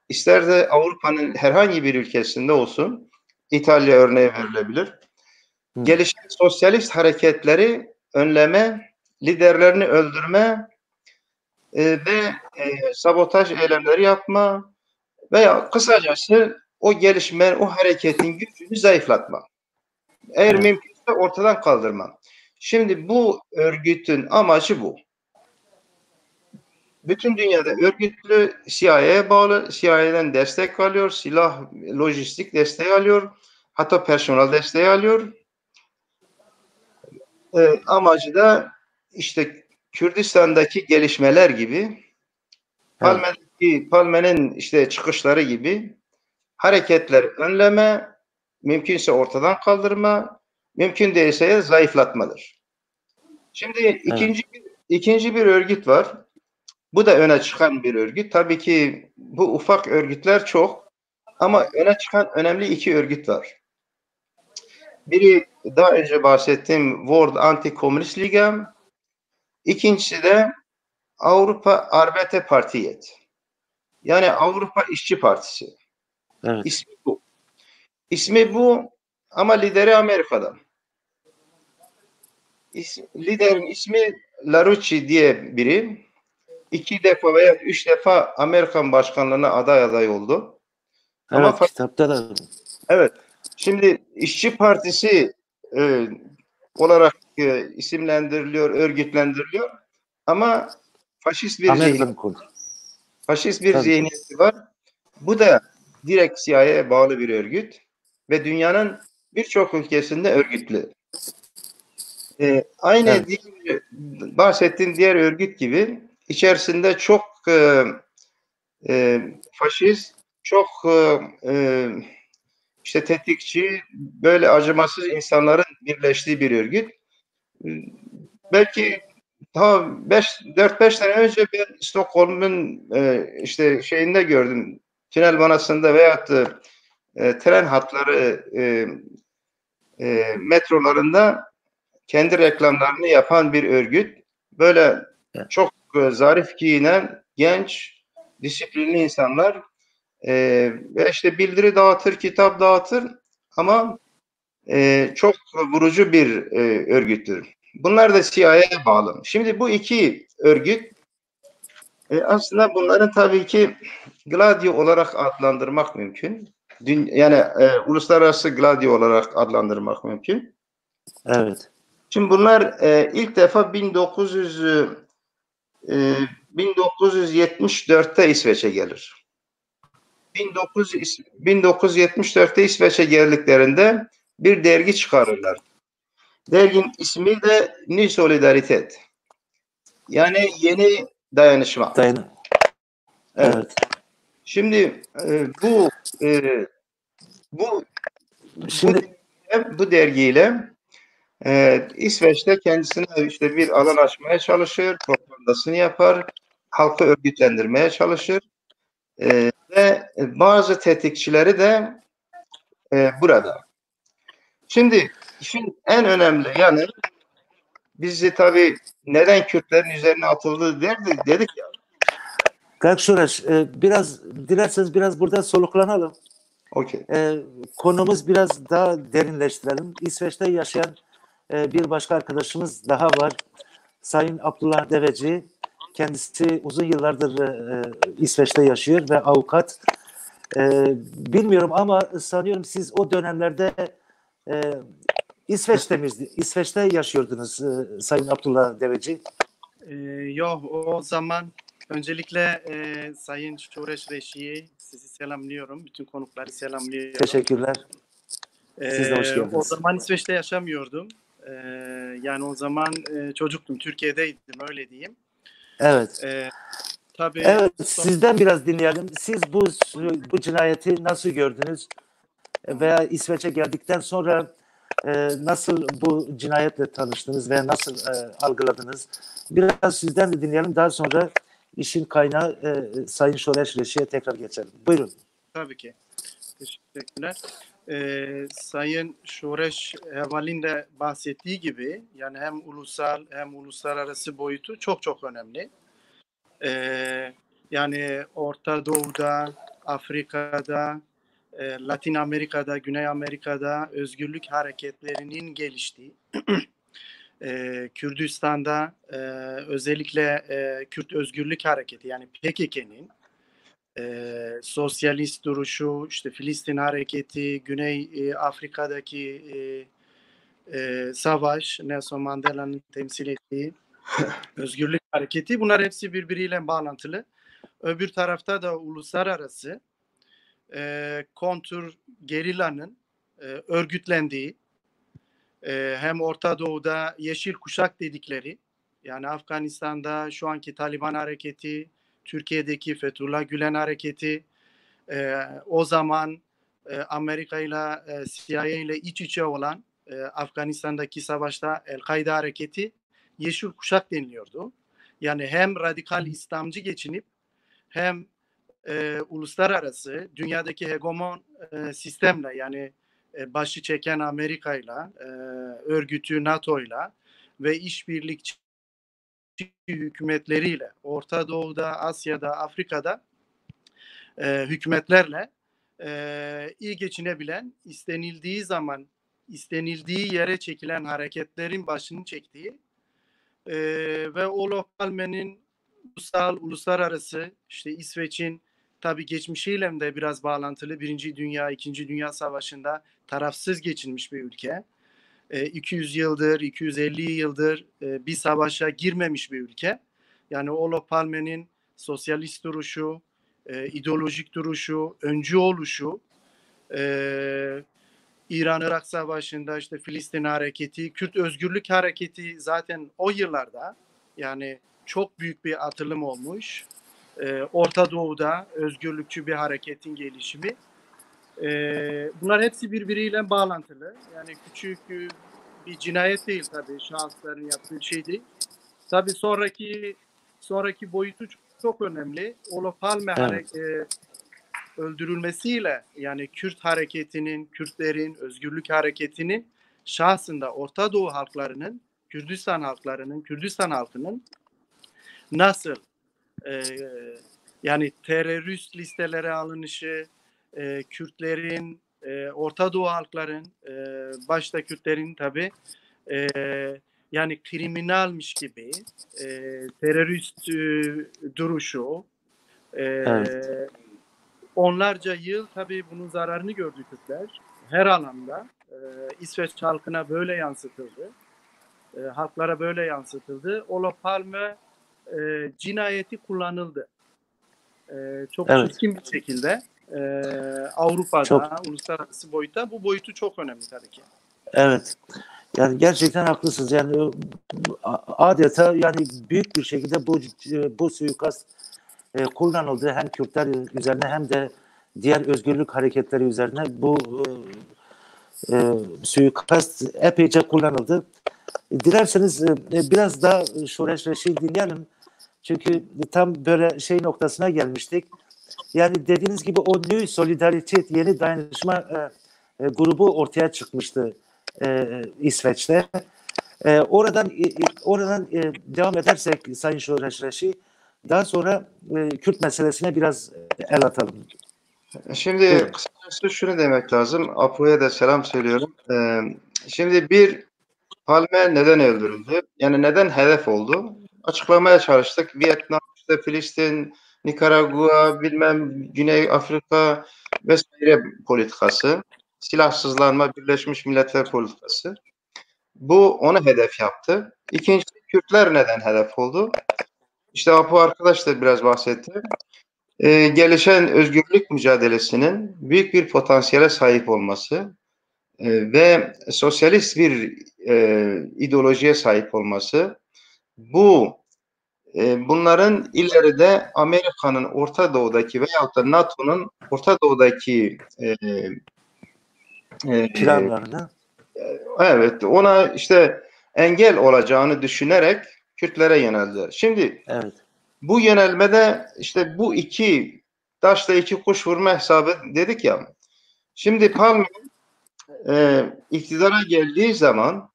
S3: ister de Avrupa'nın herhangi bir ülkesinde olsun, İtalya örneği verilebilir. Gelişen sosyalist hareketleri önleme, liderlerini öldürme ve sabotaj eylemleri yapma veya kısacası o gelişme, o hareketin gücünü zayıflatma. Eğer mümkünse ortadan kaldırma. Şimdi bu örgütün amacı bu. Bütün dünyada örgütlü, CIA'ya bağlı, CIA'den destek alıyor, silah, lojistik desteği alıyor, hatta personel desteği alıyor. Amacı da işte Kürdistan'daki gelişmeler gibi, Palme'nin işte çıkışları gibi hareketler önleme, mümkünse ortadan kaldırma, mümkün değilse zayıflatmadır. Şimdi ikinci bir örgüt var. Bu da öne çıkan bir örgüt. Tabii ki bu ufak örgütler çok ama öne çıkan önemli iki örgüt var. Biri daha önce bahsettiğim World Anti-Komünist Liga, ikincisi de Avrupa Arbete Partiyet. Yani Avrupa İşçi Partisi.
S2: Evet.
S3: İsmi bu. İsmi bu ama lideri Amerika'da. Liderin ismi Larouchi diye biri. 2 defa veya 3 defa Amerikan başkanlığına aday oldu. Ama
S2: Evet, kitapta da.
S3: evet. Şimdi İşçi Partisi olarak isimlendiriliyor, örgütlendiriliyor. Ama faşist bir
S2: Amerika'nın konu. Tabii ki.
S3: zihniyeti var. Bu da direkt CIA'ya bağlı bir örgüt ve dünyanın birçok ülkesinde örgütlü. Aynı
S2: Evet.
S3: bahsettiğim diğer örgüt gibi içerisinde çok faşist, çok işte tetikçi, böyle acımasız insanların birleştiği bir örgüt. Belki daha 4-5 sene önce ben Stockholm'un işte şeyinde gördüm. Tünel vanasında veyahut da tren hatları metrolarında kendi reklamlarını yapan bir örgüt. Böyle
S2: Evet.
S3: çok zarif giyinen genç, disiplinli insanlar ve işte bildiri dağıtır, kitap dağıtır ama çok vurucu bir örgüttür. Bunlar da CIA'ya bağlı. Şimdi bu iki örgüt aslında bunların tabii ki Gladio olarak adlandırmak mümkün. Yani uluslararası Gladio olarak adlandırmak mümkün.
S2: Evet.
S3: Şimdi bunlar ilk defa 1974'te İsveç'e gelir. 1974'te İsveç'e geldiklerinde bir dergi çıkarırlar. Derginin ismi de Ny Solidaritet. Yani yeni dayanışma.
S2: Evet.
S3: Evet. Şimdi bu
S2: Şimdi
S3: bu dergiyle İsveç'te kendisine işte bir alan açmaya çalışır, propagandasını yapar, halkı örgütlendirmeye çalışır ve bazı tetikçileri de burada. Şimdi işin en önemli yanı bizi tabii neden Kürtlerin üzerine atıldı dedik ya.
S2: Kalk biraz dilerseniz biraz burada soluklanalım.
S3: Okey.
S2: Konumuz biraz daha derinleştirelim. İsveç'te yaşayan bir başka arkadaşımız daha var. Sayın Abdullah Deveci. Kendisi uzun yıllardır İsveç'te yaşıyor ve avukat. Bilmiyorum ama sanıyorum siz o dönemlerde e, İsveç'te yaşıyordunuz Sayın Abdullah Deveci.
S4: Yok, o zaman öncelikle Sayın Şureş Reşi'yi sizi selamlıyorum. Bütün konukları selamlıyorum.
S2: Teşekkürler. Siz de hoş geldiniz.
S4: O zaman İsveç'te yaşamıyordum. Yani o zaman çocuktum. Türkiye'deydim, öyle diyeyim.
S2: Evet.
S4: Tabii.
S2: Evet, sizden biraz dinleyelim. Siz bu cinayeti nasıl gördünüz? Veya İsveç'e geldikten sonra nasıl bu cinayetle tanıştınız ve nasıl algıladınız? Biraz sizden de dinleyelim. Daha sonra işin kaynağı Sayın Şoreş Reşi'ye tekrar geçelim. Buyurun.
S4: Tabii ki. Teşekkürler. Sayın Şoreş Heval'in de bahsettiği gibi yani hem ulusal hem uluslararası boyutu çok çok önemli. Yani Orta Doğu'da, Afrika'da, Latin Amerika'da, Güney Amerika'da özgürlük hareketlerinin geliştiği, Kürdistan'da özellikle Kürt Özgürlük Hareketi yani PKK'nin sosyalist duruşu, işte Filistin Hareketi, Güney Afrika'daki savaş, Nelson Mandela'nın temsil ettiği özgürlük hareketi, bunlar hepsi birbiriyle bağlantılı. Öbür tarafta da uluslararası kontur gerillanın örgütlendiği, hem Orta Doğu'da yeşil kuşak dedikleri, yani Afganistan'da şu anki Taliban hareketi, Türkiye'deki Fethullah Gülen hareketi, o zaman Amerika ile CIA ile iç içe olan Afganistan'daki savaşta El-Kaide hareketi yeşil kuşak deniliyordu. Yani hem radikal İslamcı geçinip hem uluslararası dünyadaki hegemon sistemle yani başı çeken Amerika'yla, örgütü NATO'yla ve işbirlikçi hükümetleriyle, Orta Doğu'da, Asya'da, Afrika'da hükümetlerle iyi geçinebilen, istenildiği zaman istenildiği yere çekilen hareketlerin başını çektiği ve Olof Palme'nin uluslararası, işte İsveç'in tabii geçmişiyle de biraz bağlantılı, Birinci Dünya, İkinci Dünya Savaşı'nda tarafsız geçinmiş bir ülke. 200 yıldır, 250 yıldır bir savaşa girmemiş bir ülke. Yani Olof Palme'nin sosyalist duruşu, ideolojik duruşu, öncü oluşu, İran-Irak Savaşı'nda işte Filistin hareketi, Kürt özgürlük hareketi zaten o yıllarda yani çok büyük bir atılım olmuş. Orta Doğu'da özgürlükçü bir hareketin gelişimi. Bunlar hepsi birbiriyle bağlantılı. Yani küçük bir cinayet değil tabii, şahısların yaptığı şey değil. Tabii sonraki boyutu çok önemli. Olof Palme öldürülmesiyle yani Kürt hareketinin, Kürtlerin, özgürlük hareketinin şahsında Orta Doğu halklarının, Kürdistan halklarının, Kürdistan halkının nasıl yani terörist listelere alınışı, Kürtlerin, Orta Doğu halkların, başta Kürtlerin tabii yani kriminalmiş gibi terörist duruşu, onlarca yıl tabii bunun zararını gördü Kürtler. Her alanda İsveç halkına böyle yansıtıldı. Halklara böyle yansıtıldı. Olof Palme cinayeti kullanıldı. Çok çirkin bir şekilde Avrupa'da, uluslararası boyutta bu boyutu çok önemli tabii ki.
S2: Evet. Yani gerçekten haklısınız. Yani adeta yani büyük bir şekilde bu suikast kullanıldı hem Kürtler üzerine hem de diğer özgürlük hareketleri üzerine bu suikast epeyce kullanıldı. Dilerseniz biraz daha Şoreş Reşit'i dinleyelim. Çünkü tam böyle şey noktasına gelmiştik. Yani dediğiniz gibi o New Solidaritet yeni dayanışma grubu ortaya çıkmıştı İsveç'te. Oradan devam edersek Sayın Şoreş Reşit, daha sonra Kürt meselesine biraz el atalım.
S3: Şimdi kısacası şunu demek lazım. Apo'ya da selam söylüyorum. Şimdi Palme neden öldürüldü? Yani neden hedef oldu? Açıklamaya çalıştık. Vietnam, işte Filistin, Nikaragua, Güney Afrika vesaire politikası. Silahsızlanma, Birleşmiş Milletler politikası. Bu onu hedef yaptı. İkincisi Kürtler neden hedef oldu? İşte Apo arkadaş da biraz bahsetti. Gelişen özgürlük mücadelesinin büyük bir potansiyele sahip olması ve sosyalist bir ideolojiye sahip olması, bunların ileride Amerika'nın Orta Doğu'daki veyahut da NATO'nun Orta Doğu'daki
S2: planlarına
S3: evet, ona işte engel olacağını düşünerek Kürtlere yöneldiler. Şimdi bu yönelmede işte bu iki taşla iki kuş vurma hesabı dedik ya. Şimdi Palme iktidara geldiği zaman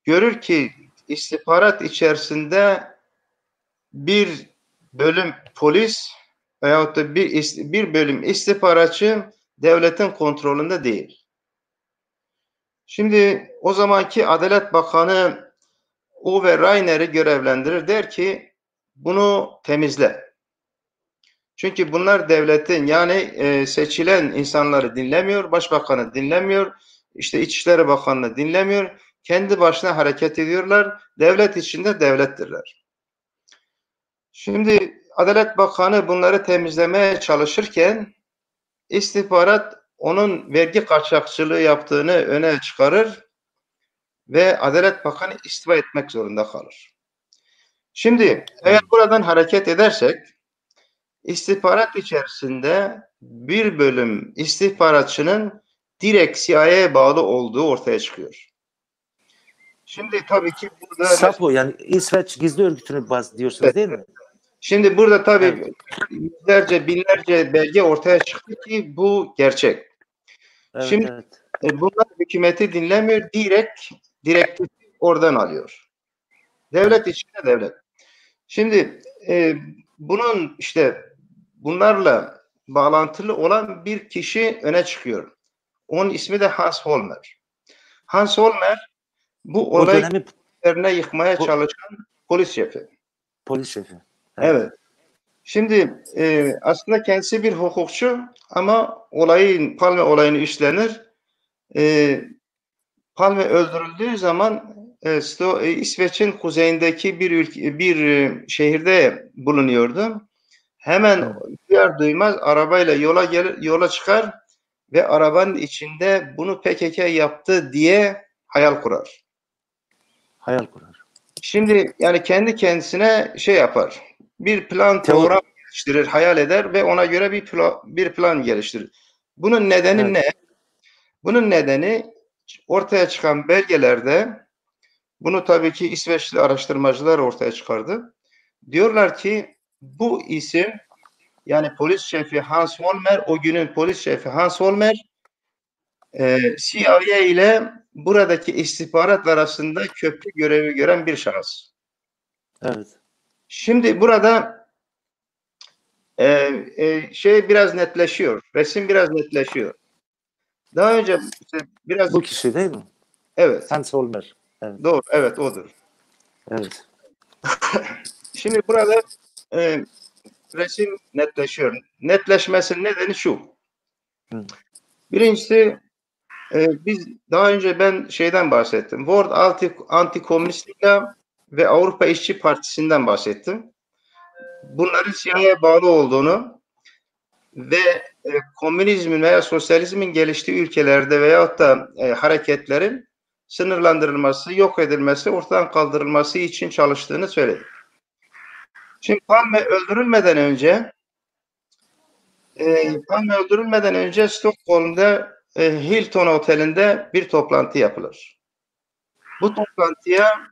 S3: görür ki istihbarat içerisinde bir bölüm polis veyahut da bir bölüm istihbaratçı devletin kontrolünde değil. Şimdi o zamanki Adalet Bakanı Ove Rainer'i görevlendirir, der ki bunu temizle. Çünkü bunlar devletin yani seçilen insanları dinlemiyor, başbakanı dinlemiyor, işte İçişleri Bakanı'nı dinlemiyor, kendi başına hareket ediyorlar, devlet içinde devlettirler. Şimdi Adalet Bakanı bunları temizlemeye çalışırken istihbarat onun vergi kaçakçılığı yaptığını öne çıkarır ve Adalet Bakanı istifa etmek zorunda kalır. Şimdi eğer buradan hareket edersek istihbarat içerisinde bir bölüm istihbaratçının direkt CIA'ya bağlı olduğu ortaya çıkıyor. Şimdi tabii ki burada
S2: SAPO yani İsveç Gizli Örgütü'nü diyorsunuz değil mi?
S3: Şimdi burada tabii
S2: Evet.
S3: yüzlerce, binlerce belge ortaya çıktı ki bu gerçek.
S2: Evet,
S3: Şimdi
S2: evet.
S3: bunlar hükümeti dinlemiyor, direktif oradan alıyor. Devlet içinde devlet. Şimdi bunun işte bunlarla bağlantılı olan bir kişi öne çıkıyor. Onun ismi de Hans Holmer. Hans Holmer bu
S2: O
S3: olayı
S2: dönemi
S3: üzerine yıkmaya
S2: bu
S3: çalışan polis şefi.
S2: polis şefi.
S3: Evet. Şimdi aslında kendisi bir hukukçu ama Palme olayını üstlenir. Palme öldürüldüğü zaman İsveç'in kuzeyindeki bir şehirde bulunuyordu. Hemen duyar duymaz arabayla yola çıkar ve arabanın içinde bunu PKK yaptı diye hayal kurar.
S2: Hayal kurar.
S3: Şimdi yani kendi kendisine şey yapar. Bir plan program geliştirir, hayal eder ve ona göre bir plan geliştirir. Bunun nedeni ne? Bunun nedeni ortaya çıkan belgelerde bunu tabii ki İsveçli araştırmacılar ortaya çıkardı. Diyorlar ki bu isim yani polis şefi Hans Holmer, o günün polis şefi Hans Holmer CIA ile buradaki istihbarat arasında köprü görevi gören bir şahıs.
S2: Evet.
S3: Şimdi burada şey biraz netleşiyor. Resim biraz netleşiyor. Daha önce işte biraz
S2: Bu kişi değil mi?
S3: evet.
S2: Hans Holmer. Evet.
S3: Doğru. Evet odur.
S2: Evet.
S3: Şimdi burada resim netleşiyor. Netleşmesinin nedeni şu. Birincisi biz daha önce ben şeyden bahsettim. World Anti-Komünist Liga ve Avrupa İşçi Partisi'nden bahsettim. Bunların CIA'ya bağlı olduğunu ve komünizmin veya sosyalizmin geliştiği ülkelerde veyahut da hareketlerin sınırlandırılması, yok edilmesi, ortadan kaldırılması için çalıştığını söyledi. Şimdi Palme öldürülmeden önce Stockholm'da Hilton Oteli'nde bir toplantı yapılır. Bu toplantıya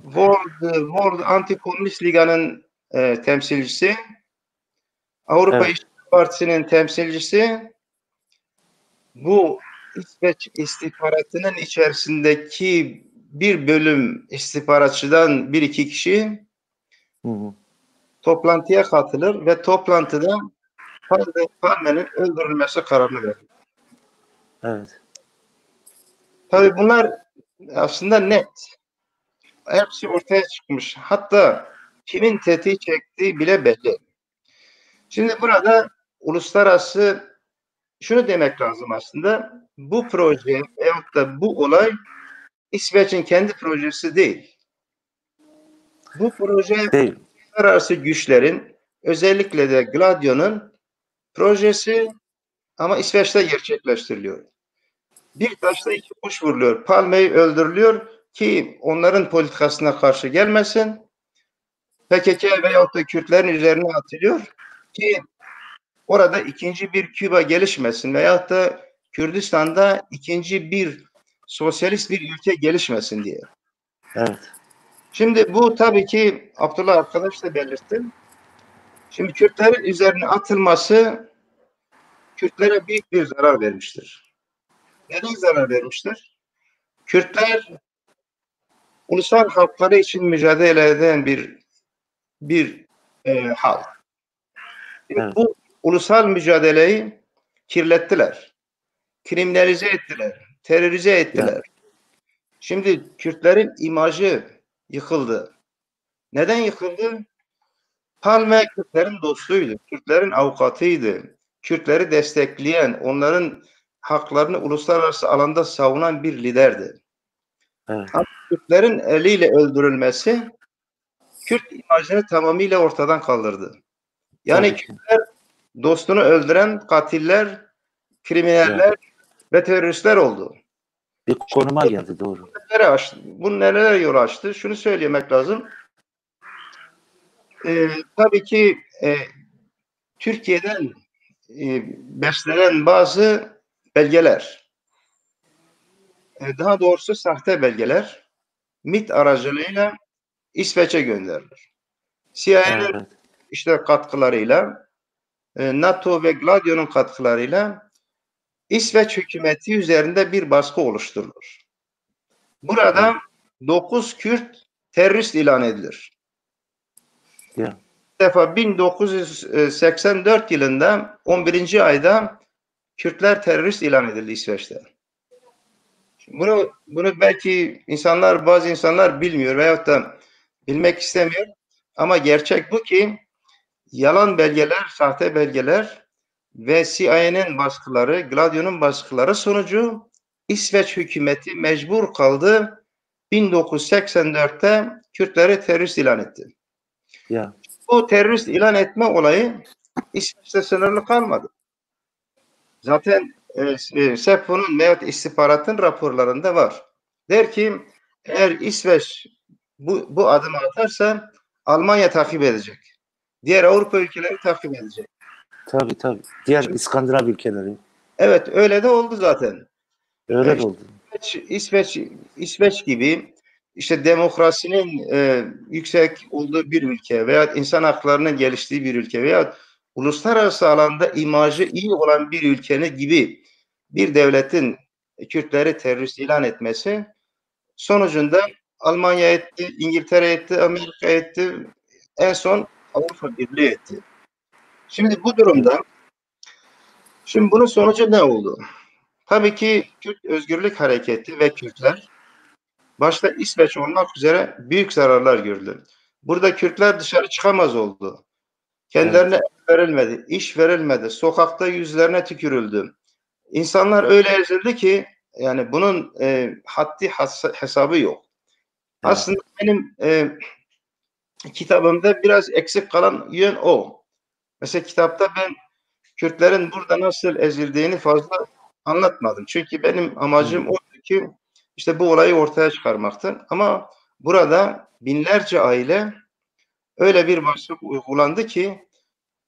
S3: World Anti-Komünist Liga'nın temsilcisi, Avrupa İşçi Partisi'nin temsilcisi, bu İsveç istihbaratının içerisindeki bir bölüm istihbaratçıdan bir iki kişi toplantıya katılır ve toplantıda Palme'nin öldürülmesi kararını verir.
S2: Evet.
S3: Tabii bunlar aslında net. Hepsi ortaya çıkmış. Hatta kimin tetiği çektiği bile belli. Şimdi burada uluslararası şunu demek lazım aslında. Bu proje veyahut da bu olay İsveç'in kendi projesi değil. Bu proje
S2: Değil.
S3: uluslararası güçlerin özellikle de Gladio'nun projesi ama İsveç'te gerçekleştiriliyor. Bir taşla iki kuş vuruluyor. Palme'yi öldürülüyor ki onların politikasına karşı gelmesin. PKK veyahut da Kürtlerin üzerine atılıyor ki orada ikinci bir Küba gelişmesin veyahut da Kürdistan'da ikinci bir sosyalist bir ülke gelişmesin diye.
S2: Evet.
S3: Şimdi bu tabii ki Abdullah arkadaş da belirtti. Şimdi Kürtlerin üzerine atılması Kürtlere büyük bir zarar vermiştir. Neden zarar vermiştir? Kürtler ulusal hakları için mücadele eden bir halk.
S2: Evet.
S3: Bu ulusal mücadeleyi kirlettiler. Kriminalize ettiler. Terörize ettiler.
S2: Yani.
S3: Şimdi Kürtlerin imajı yıkıldı. Neden yıkıldı? Palme Kürtlerin dostuydu. Kürtlerin avukatıydı. Kürtleri destekleyen, onların haklarını uluslararası alanda savunan bir liderdi.
S2: Evet.
S3: Ama Kürtlerin eliyle öldürülmesi Kürt imajını tamamıyla ortadan kaldırdı. Yani Kürtler dostunu öldüren katiller, kriminaller ve teröristler oldu.
S2: Bir konuma geldi, doğru.
S3: Bu nelere yol açtı? Şunu söylemek lazım. Tabii ki Türkiye'den beslenen bazı belgeler, daha doğrusu sahte belgeler MİT aracılığıyla İsveç'e gönderilir. CIA'nin işte katkılarıyla, NATO ve Gladio'nun katkılarıyla İsveç hükümeti üzerinde bir baskı oluşturulur. Burada 9 Kürt terörist ilan edilir.
S2: Ya.
S3: Bir defa 1984 yılında 11. ayda Kürtler terörist ilan edildi İsveç'te. Bunu belki bazı insanlar bilmiyor veyahut da bilmek istemiyor. Ama gerçek bu ki yalan belgeler, sahte belgeler ve CIA'nin baskıları, Gladio'nun baskıları sonucu İsveç hükümeti mecbur kaldı 1984'te Kürtleri terörist ilan etti.
S2: Ya.
S3: Bu terörist ilan etme olayı İsveç'te sınırlı kalmadı. Zaten SEPO'nun veyahut istihbaratın raporlarında var. Der ki eğer İsveç bu adımı atarsa Almanya takip edecek. Diğer Avrupa ülkeleri takip edecek.
S2: Tabii. Diğer İskandinav ülkeleri.
S3: Evet, öyle de oldu zaten.
S2: Öyle de oldu.
S3: İsveç gibi işte demokrasinin yüksek olduğu bir ülke veya insan haklarının geliştiği bir ülke veya uluslararası alanda imajı iyi olan bir ülkenin gibi bir devletin Kürtleri terörist ilan etmesi sonucunda Almanya etti, İngiltere etti, Amerika etti, en son Avrupa Birliği etti. Şimdi bu durumda bunun sonucu ne oldu? Tabii ki Kürt Özgürlük Hareketi ve Kürtler başta İsveç olmak üzere büyük zararlar gördü. Burada Kürtler dışarı çıkamaz oldu. Kendilerine verilmedi, iş verilmedi, sokakta yüzlerine tükürüldü. İnsanlar öyle ezildi ki yani bunun haddi hesabı yok. Evet. Aslında benim kitabımda biraz eksik kalan yön o. Mesela kitapta ben Kürtlerin burada nasıl ezildiğini fazla anlatmadım. Çünkü benim amacım oydu ki işte bu olayı ortaya çıkarmaktı. Ama burada binlerce aile öyle bir baskı uygulandı ki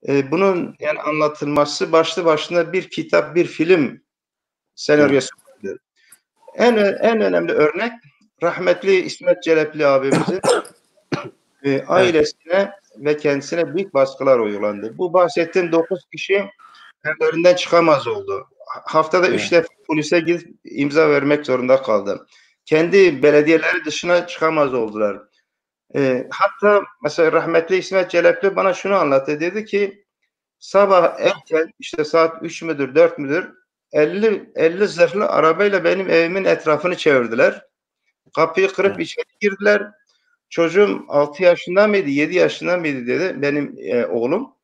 S3: bunun yani anlatılması başlı başına bir kitap, bir film senaryosu. En önemli örnek rahmetli İsmet Celepli abimizin ailesine ve kendisine büyük baskılar uygulandı. Bu bahsettiğim 9 kişi evlerinden çıkamaz oldu. Haftada 3 defa polise gidip imza vermek zorunda kaldı. Kendi belediyeleri dışına çıkamaz oldular. Hatta mesela rahmetli İsmet Celepli bana şunu anlattı. Dedi ki sabah erken işte saat 3 müdür 4 müdür 50 zırhlı arabayla benim evimin etrafını çevirdiler. Kapıyı kırıp içeri girdiler. Çocuğum 6 yaşında mıydı 7 yaşında mıydı dedi benim oğlum.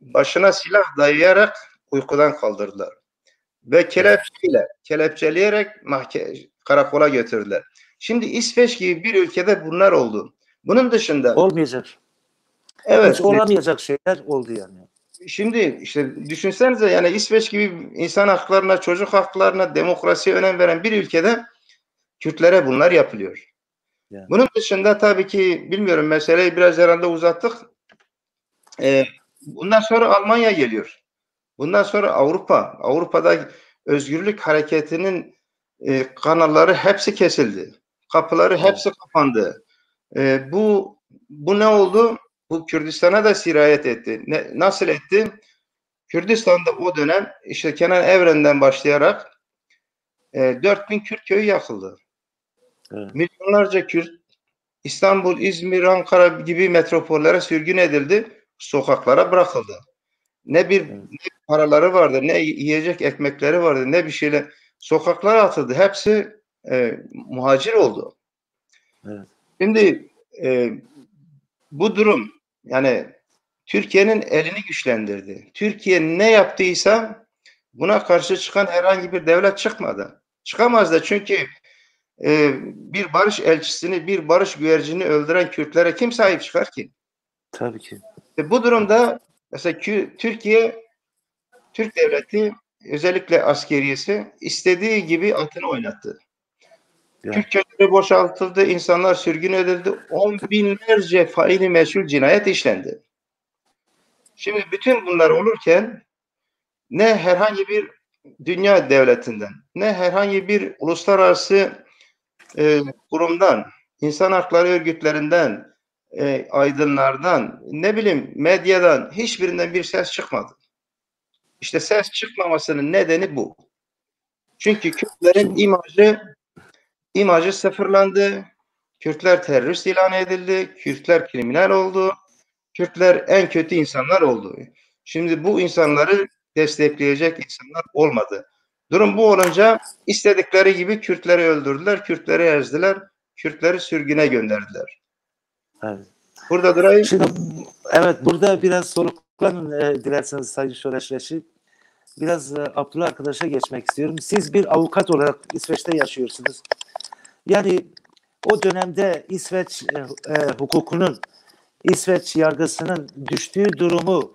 S3: Başına silah dayayarak uykudan kaldırdılar. Ve kelepçeleyerek karakola götürdüler. Şimdi İsveç gibi bir ülkede bunlar oldu. Bunun dışında
S2: olmayacak.
S3: Evet.
S2: Hiç olamayacak şeyler oldu yani.
S3: Şimdi işte düşünsenize yani İsveç gibi insan haklarına, çocuk haklarına, demokrasiye önem veren bir ülkede Kürtlere bunlar yapılıyor. Yani. Bunun dışında tabii ki bilmiyorum meseleyi biraz herhalde uzattık. Bundan sonra Almanya geliyor. Bundan sonra Avrupa'da özgürlük hareketinin kanalları hepsi kesildi. Kapıları hepsi kapandı. Bu ne oldu? Bu Kürdistan'a da sirayet etti. Nasıl etti? Kürdistan'da o dönem işte Kenan Evren'den başlayarak 4000 Kürt köyü yakıldı. Evet. Milyonlarca Kürt İstanbul, İzmir, Ankara gibi metropollere sürgün edildi. Sokaklara bırakıldı. Ne paraları vardı, ne yiyecek ekmekleri vardı, ne bir şeyle sokaklara atıldı. Hepsi muhacir oldu. Evet. Şimdi bu durum yani Türkiye'nin elini güçlendirdi. Türkiye ne yaptıysa buna karşı çıkan herhangi bir devlet çıkmadı. Çıkamaz da çünkü bir barış elçisini, bir barış güvercini öldüren Kürtlere kim sahip çıkar ki?
S2: Tabii ki.
S3: Bu durumda mesela Türk devleti özellikle askeriyesi istediği gibi atını oynattı. Kürt köyleri boşaltıldı, insanlar sürgün edildi, 10 binlerce faili meçhul cinayet işlendi. Şimdi bütün bunlar olurken ne herhangi bir dünya devletinden, ne herhangi bir uluslararası kurumdan, insan hakları örgütlerinden, aydınlardan, ne bileyim medyadan hiçbirinden bir ses çıkmadı. İşte ses çıkmamasının nedeni bu. Çünkü Kürtlerin imajı sıfırlandı. Kürtler terörist ilan edildi. Kürtler kriminal oldu. Kürtler en kötü insanlar oldu. Şimdi bu insanları destekleyecek insanlar olmadı. Durum bu olunca istedikleri gibi Kürtleri öldürdüler, Kürtleri ezdiler, Kürtleri sürgüne gönderdiler.
S2: Evet.
S3: Burada durayım.
S2: Şimdi evet, burada biraz soluklanın dilerseniz Sayın Şoreşveş'i. Biraz Abdullah arkadaşa geçmek istiyorum. Siz bir avukat olarak İsveç'te yaşıyorsunuz. Yani o dönemde İsveç hukukunun, İsveç yargısının düştüğü durumu,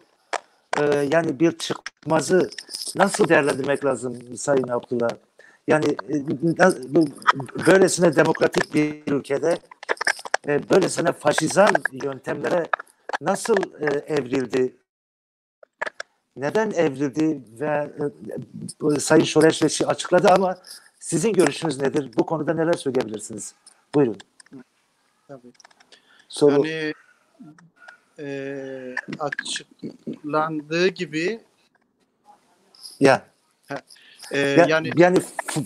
S2: yani bir çıkmazı nasıl değerlendirmek lazım Sayın Abdullah? Yani böylesine demokratik bir ülkede böylesine faşizan yöntemlere nasıl evrildi? Neden evrildi ve Sayın Şoreşveş'i açıkladı ama sizin görüşünüz nedir? Bu konuda neler söyleyebilirsiniz? Buyurun.
S4: Tabii.
S2: Soru.
S4: Yani açıklandığı gibi
S2: Ya.
S4: yani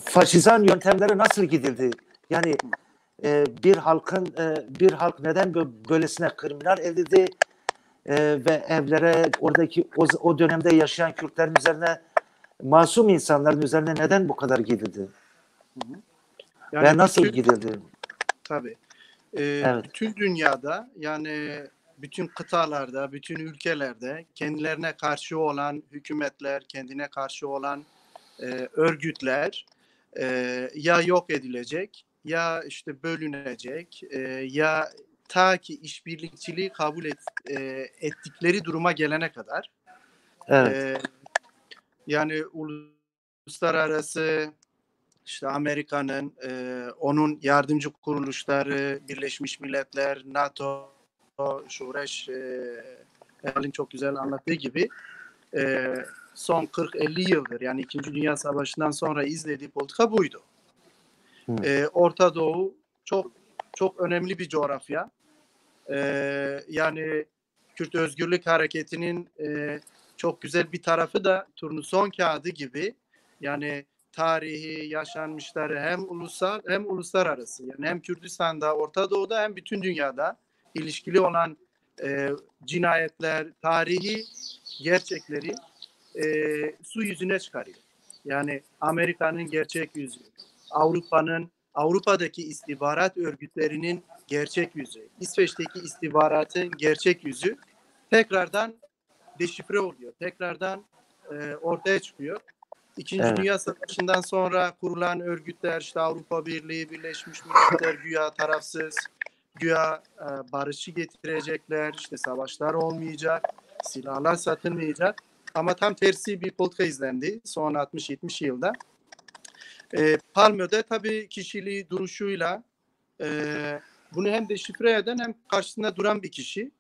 S2: faşizan yöntemlere nasıl gidildi? Yani bir halk neden böylesine kriminal edildi ve evlere oradaki o dönemde yaşayan Kürtlerin üzerine, masum insanların üzerine neden bu kadar gidildi?
S4: yani
S2: Ve nasıl gidildi?
S4: Tabii.
S2: Evet.
S4: Bütün dünyada, yani bütün kıtalarda, bütün ülkelerde kendilerine karşı olan hükümetler, kendine karşı olan örgütler ya yok edilecek, ya işte bölünecek, ya ta ki işbirlikçiliği kabul ettikleri duruma gelene kadar.
S2: Evet.
S4: Yani uluslararası, İşte Amerika'nın, onun yardımcı kuruluşları, Birleşmiş Milletler, NATO, Şureş, Eral'in çok güzel anlattığı gibi son 40-50 yıldır, yani 2. Dünya Savaşı'ndan sonra izlediği politika buydu. Orta Doğu çok çok önemli bir coğrafya. Yani Kürt Özgürlük Hareketi'nin çok güzel bir tarafı da turnusol kağıdı gibi, yani tarihi yaşanmışları hem ulusal hem uluslararası, yani hem Kürdistan'da, Orta Doğu'da hem bütün dünyada ilişkili olan cinayetler, tarihi gerçekleri su yüzüne çıkarıyor. Yani Amerika'nın gerçek yüzü, Avrupa'daki istihbarat örgütlerinin gerçek yüzü, İsveç'teki istihbaratın gerçek yüzü tekrardan deşifre oluyor, tekrardan ortaya çıkıyor. İkinci Dünya Savaşı'ndan sonra kurulan örgütler, işte Avrupa Birliği, Birleşmiş Milletler, güya tarafsız, güya barışı getirecekler, işte savaşlar olmayacak, silahlar satılmayacak. Ama tam tersi bir politika izlendi son 60-70 yılda. Palme'de tabii kişiliği, duruşuyla bunu hem deşifre eden hem karşısında duran bir kişi.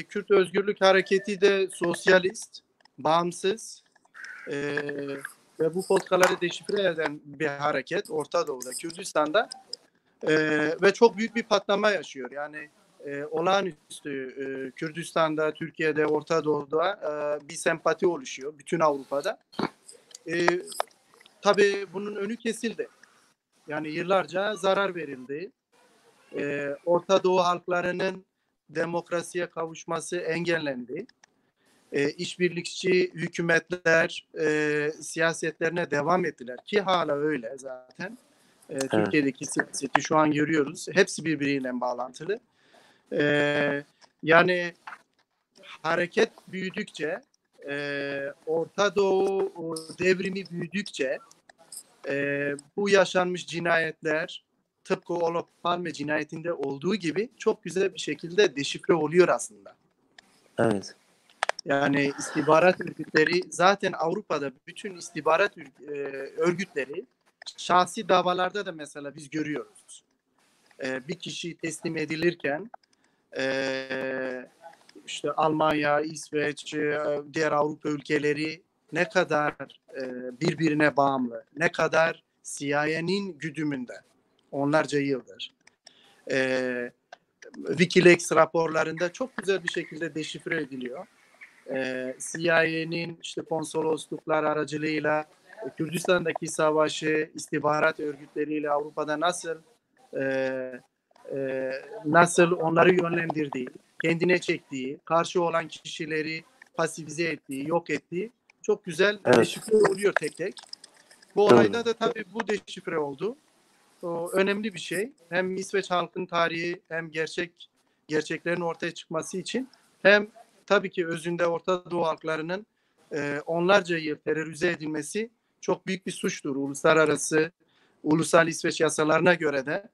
S4: Kürt Özgürlük Hareketi de sosyalist, bağımsız ve bu politikaları deşifre eden bir hareket Orta Doğu'da, Kürdistan'da ve çok büyük bir patlama yaşıyor. Yani olağanüstü Kürdistan'da, Türkiye'de, Orta Doğu'da bir sempati oluşuyor, bütün Avrupa'da. Tabii bunun önü kesildi. Yani yıllarca zarar verildi. Orta Doğu halklarının demokrasiye kavuşması engellendi. İşbirlikçi hükümetler siyasetlerine devam ettiler ki hala öyle zaten. Türkiye'deki siyaseti şu an görüyoruz. Hepsi birbiriyle bağlantılı. Yani hareket büyüdükçe, Orta Doğu devrimi büyüdükçe bu yaşanmış cinayetler tıpkı Olof Palme cinayetinde olduğu gibi çok güzel bir şekilde deşifre oluyor aslında.
S2: Evet.
S4: Yani istihbarat örgütleri, zaten Avrupa'da bütün istihbarat örgütleri şahsi davalarda da mesela biz görüyoruz. Bir kişi teslim edilirken işte Almanya, İsveç, diğer Avrupa ülkeleri ne kadar birbirine bağımlı, ne kadar CIA'nin güdümünde onlarca yıldır. WikiLeaks raporlarında çok güzel bir şekilde deşifre ediliyor. CIA'nin işte konsolosluklar aracılığıyla Kürdistan'daki savaşı istihbarat örgütleriyle Avrupa'da nasıl onları yönlendirdiği, kendine çektiği, karşı olan kişileri pasifize ettiği, yok ettiği çok güzel deşifre oluyor tek tek. Bu olayda da tabii bu deşifre oldu. O önemli bir şey. Hem İsveç halkın tarihi hem gerçeklerin ortaya çıkması için hem tabii ki özünde Orta Doğu halklarının onlarca yıl terörize edilmesi çok büyük bir suçtur. Ulusal İsveç yasalarına göre de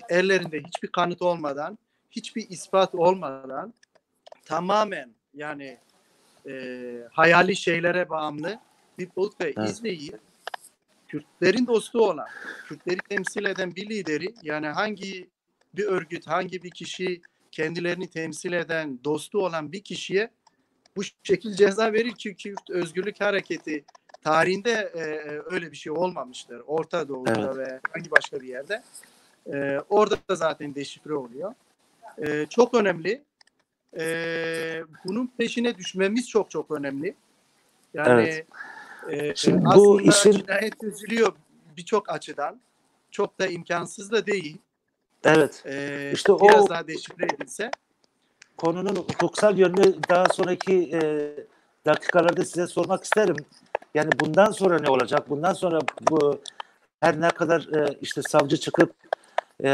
S4: ellerinde hiçbir kanıt olmadan, hiçbir ispat olmadan tamamen yani hayali şeylere bağımlı bir politika izleyip Kürtlerin dostu olan, Kürtleri temsil eden bir lideri, yani hangi bir örgüt, hangi bir kişi kendilerini temsil eden, dostu olan bir kişiye bu şekilde ceza verir ki Kürt Özgürlük Hareketi tarihinde öyle bir şey olmamıştır. Orta Doğu'da ve hangi başka bir yerde. Orada da zaten deşifre oluyor. Çok önemli. Bunun peşine düşmemiz çok çok önemli. Yani
S2: şimdi
S4: aslında
S2: bu işin
S4: cinayet çözülüyor birçok açıdan. Çok da imkansız da değil.
S2: İşte
S4: biraz
S2: o
S4: daha deşifre edilse.
S2: konunun hukuksal yönünü daha sonraki dakikalarda size sormak isterim. Yani bundan sonra ne olacak? Bundan sonra bu her ne kadar işte savcı çıkıp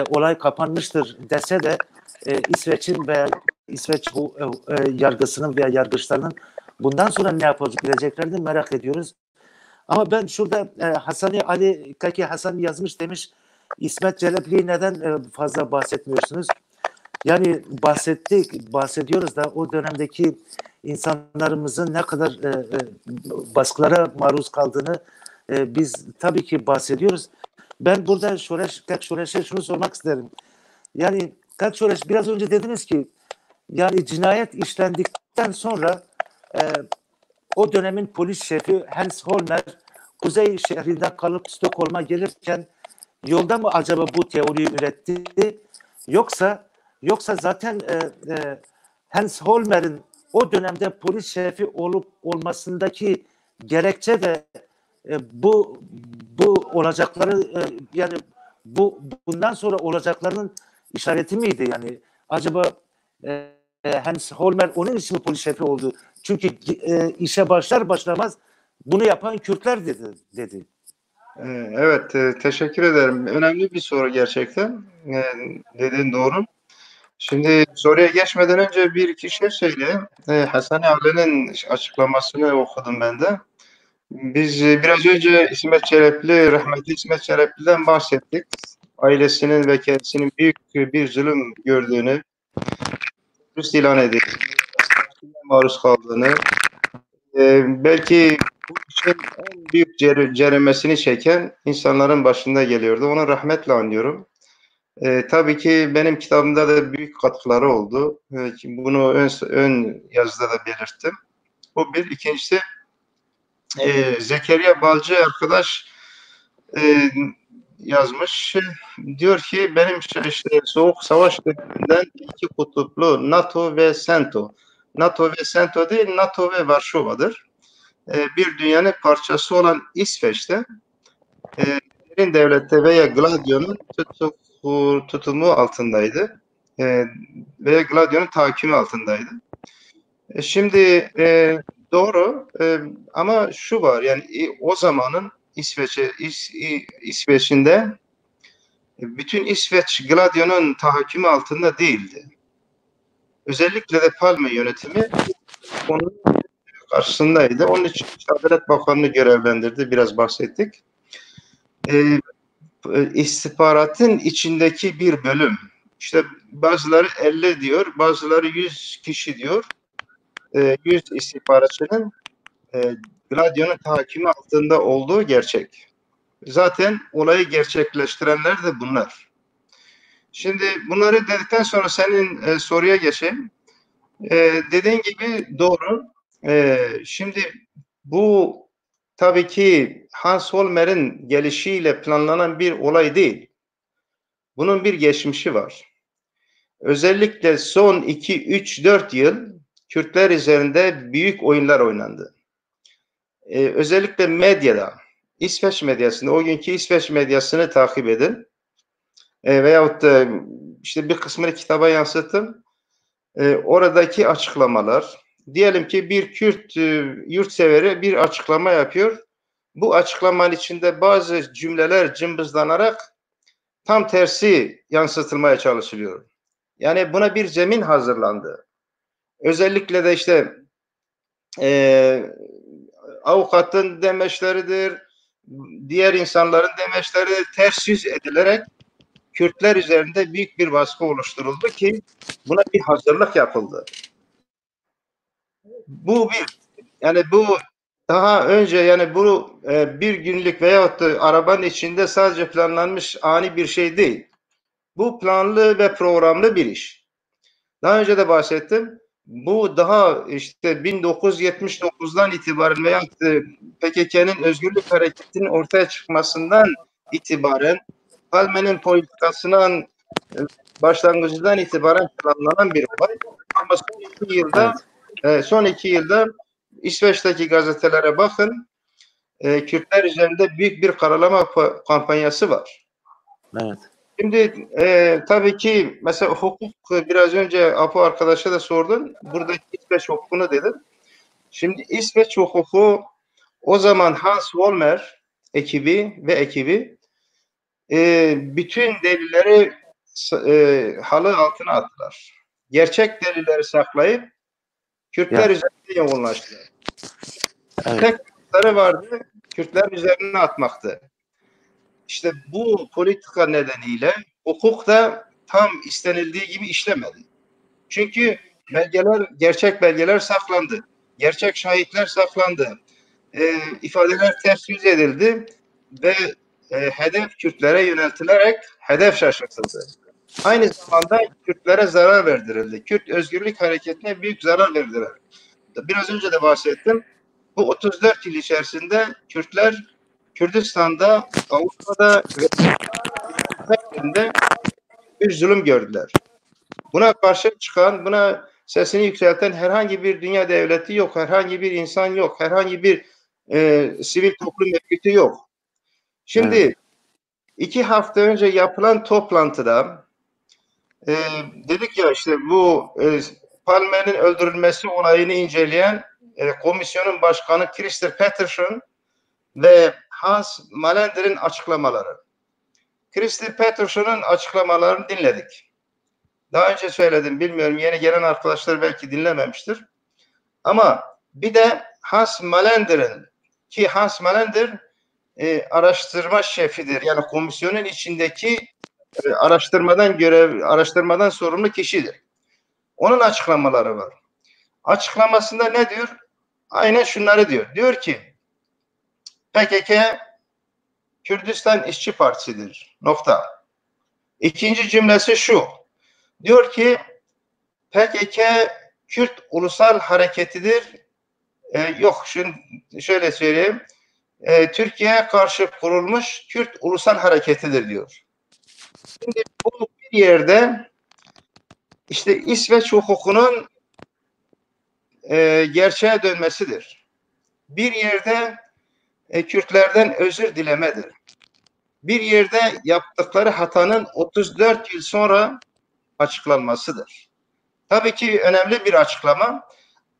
S2: olay kapanmıştır dese de İsveç'in veya İsveç yargısının veya yargıçlarının bundan sonra ne yapabileceklerini merak ediyoruz. Ama ben şurada Hasani Ali Kaki Hasan yazmış, demiş İsmet Celebli'yi neden fazla bahsetmiyorsunuz? Yani bahsediyoruz da o dönemdeki insanlarımızın ne kadar baskılara maruz kaldığını biz tabii ki bahsediyoruz. Ben burada Şoreş'e şunu sormak isterim. Yani Şoreş, biraz önce dediniz ki yani cinayet işlendikten sonra o dönemin polis şefi Hans Holmer Kuzey şehrinden kalıp Stockholm'a gelirken yolda mı acaba bu teoriyi üretti? Yoksa zaten Hans Holmer'in o dönemde polis şefi olup olmasındaki gerekçe de bu olacakları yani bundan sonra olacaklarının işareti miydi? Yani acaba Hans Holmer onun için mi polis şefi oldu? Çünkü işe başlar başlamaz bunu yapan Kürtler dedi.
S3: Evet, teşekkür ederim. Önemli bir soru gerçekten. Dediğin doğru. Şimdi soruya geçmeden önce bir iki şey söyleyeyim. Hasan Ali'nin açıklamasını okudum ben de. Biz biraz önce rahmetli İsmet Çelepli'den bahsettik. Ailesinin ve kendisinin büyük bir zulüm gördüğünü, terörist ilan edildiğini, maruz kaldığını, belki bu işin en büyük ceremesini çeken insanların başında geliyordu. Onu rahmetle anıyorum. Tabii ki benim kitabımda da büyük katkıları oldu. Bunu ön yazıda da belirttim. Bu bir. İkincisi Zekeriya Balcı arkadaş yazmış. Diyor ki benim işte Soğuk Savaş döneminden iki kutuplu NATO ve SENTO. NATO ve SENTO değil, NATO ve Varşova'dır. Bir dünyanın parçası olan İsveç'te derin devlette veya Gladio'nun tutumu altındaydı. Veya Gladio'nun tahakkümü altındaydı. Şimdi doğru ama şu var, yani o zamanın İsveç'inde bütün İsveç Gladio'nun tahakkümü altında değildi. Özellikle de Palme yönetimi onun karşısındaydı. Onun için Adalet Bakanı'nı görevlendirdi. Biraz bahsettik. İstihbaratın içindeki bir bölüm. İşte bazıları 50 diyor, bazıları 100 kişi diyor. 100 istihbaratçının Gladio'nun tahakkümü altında olduğu gerçek. Zaten olayı gerçekleştirenler de bunlar. Şimdi bunları dedikten sonra senin soruya geçeyim. Dediğin gibi doğru. Şimdi bu tabii ki Hans Holmer'in gelişiyle planlanan bir olay değil. Bunun bir geçmişi var. özellikle son 2, 3, 4 yıl Kürtler üzerinde büyük oyunlar oynandı. Özellikle medyada, İsveç medyasında, o günkü İsveç medyasını takip edin. Veyahut da işte bir kısmını kitaba yansıttım. Oradaki açıklamalar, diyelim ki bir Kürt yurtseveri bir açıklama yapıyor. Bu açıklamanın içinde bazı cümleler cımbızlanarak tam tersi yansıtılmaya çalışılıyor. Yani buna bir zemin hazırlandı. Özellikle de işte avukatın demeçleridir, diğer insanların demeçleri ters yüz edilerek Kürtler üzerinde büyük bir baskı oluşturuldu ki buna bir hazırlık yapıldı. Bu bir, yani bu daha önce, yani bu bir günlük veyahut da arabanın içinde sadece planlanmış ani bir şey değil. Bu planlı ve programlı bir iş. Daha önce de bahsettim. Bu daha işte 1979'dan itibaren veya PKK'nın özgürlük hareketinin ortaya çıkmasından itibaren Palme'nin politikasının başlangıcından itibaren planlanan bir olay. Ama son iki yılda İsveç'teki gazetelere bakın, Kürtler üzerinde büyük bir karalama kampanyası var.
S2: Evet.
S3: Şimdi tabii ki mesela hukuk, biraz önce Apo arkadaşa da sordun. Buradaki İsveç hukukunu dedim. Şimdi İsveç hukuku o zaman Hans Volmer ekibi bütün delilleri halı altına attılar. Gerçek delilleri saklayıp Kürtler üzerinde yoğunlaştılar.
S2: Evet.
S3: Tek Kürtleri vardı, Kürtler üzerine atmaktı. İşte bu politika nedeniyle hukuk da tam istenildiği gibi işlemedi. Çünkü gerçek belgeler saklandı. Gerçek şahitler saklandı. İfadeler ters yüz edildi ve hedef Kürtlere yöneltilerek hedef şaşırtıldı. Aynı zamanda Kürtlere zarar verdirildi. Kürt özgürlük hareketine büyük zarar verdiler. Biraz önce de bahsettim. Bu 34 yıl içerisinde Kürtler Kürdistan'da, Avrupa'da ve Türkiye'de bir zulüm gördüler. Buna karşı çıkan, buna sesini yükselten herhangi bir dünya devleti yok, herhangi bir insan yok, herhangi bir sivil toplum örgütü yok. Şimdi 2 hafta önce yapılan toplantıda dedik ya, işte bu Palme'nin öldürülmesi olayını inceleyen komisyonun başkanı Christer Pettersson ve Hans Malender'in açıklamaları. Christer Pettersson'un açıklamalarını dinledik. Daha önce söyledim, bilmiyorum, yeni gelen arkadaşlar belki dinlememiştir. Ama bir de Hans Malender'in, ki Hans Malender araştırma şefidir. Yani komisyonun içindeki araştırmadan sorumlu kişidir. Onun açıklamaları var. Açıklamasında ne diyor? Aynen şunları diyor. Diyor ki PKK Kürdistan İşçi Partisi'dir. Nokta. İkinci cümlesi şu. Diyor ki PKK Kürt Ulusal Hareketi'dir. Yok, şöyle söyleyeyim. Türkiye'ye karşı kurulmuş Kürt Ulusal Hareketi'dir diyor. Şimdi bu bir yerde işte İsveç hukukunun gerçeğe dönmesidir. Bir yerde Kürtlerden özür dilemedir. Bir yerde yaptıkları hatanın 34 yıl sonra açıklanmasıdır. Tabii ki önemli bir açıklama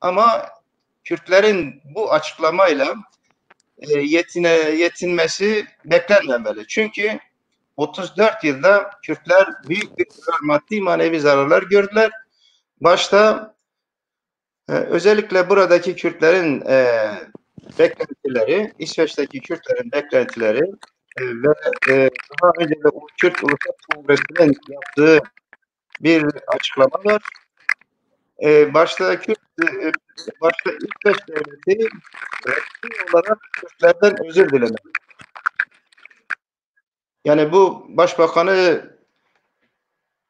S3: ama Kürtlerin bu açıklamayla yetinmesi beklenmemeli. Çünkü 34 yılda Kürtler büyük bir maddi manevi zararlar gördüler. Başta özellikle buradaki Kürtlerin beklentileri, İsveç'teki Kürtlerin beklentileri ve daha önce de Kürt Ulusal Kongresi'nin yaptığı bir açıklama var. Başta İsveç devleti resmi olarak Kürtlerden özür dilemeli. Yani bu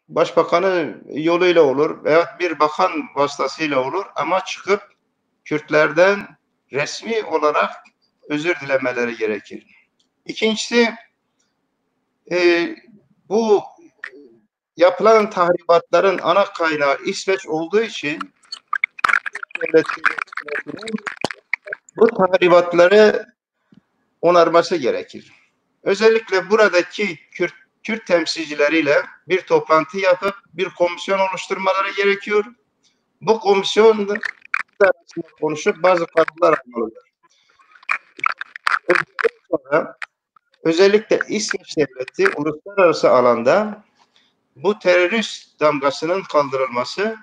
S3: başbakanı yoluyla olur veya bir bakan vasıtasıyla olur ama çıkıp Kürtlerden resmi olarak özür dilemeleri gerekir. İkincisi, bu yapılan tahribatların ana kaynağı İsveç olduğu için devletinin bu tahribatları onarması gerekir. Özellikle buradaki Kürt temsilcileriyle bir toplantı yapıp bir komisyon oluşturmaları gerekiyor. Bu komisyon konuşup bazı kararlar almalıdır. Sonra özellikle İsveç devleti uluslararası alanda bu terörist damgasının kaldırılması,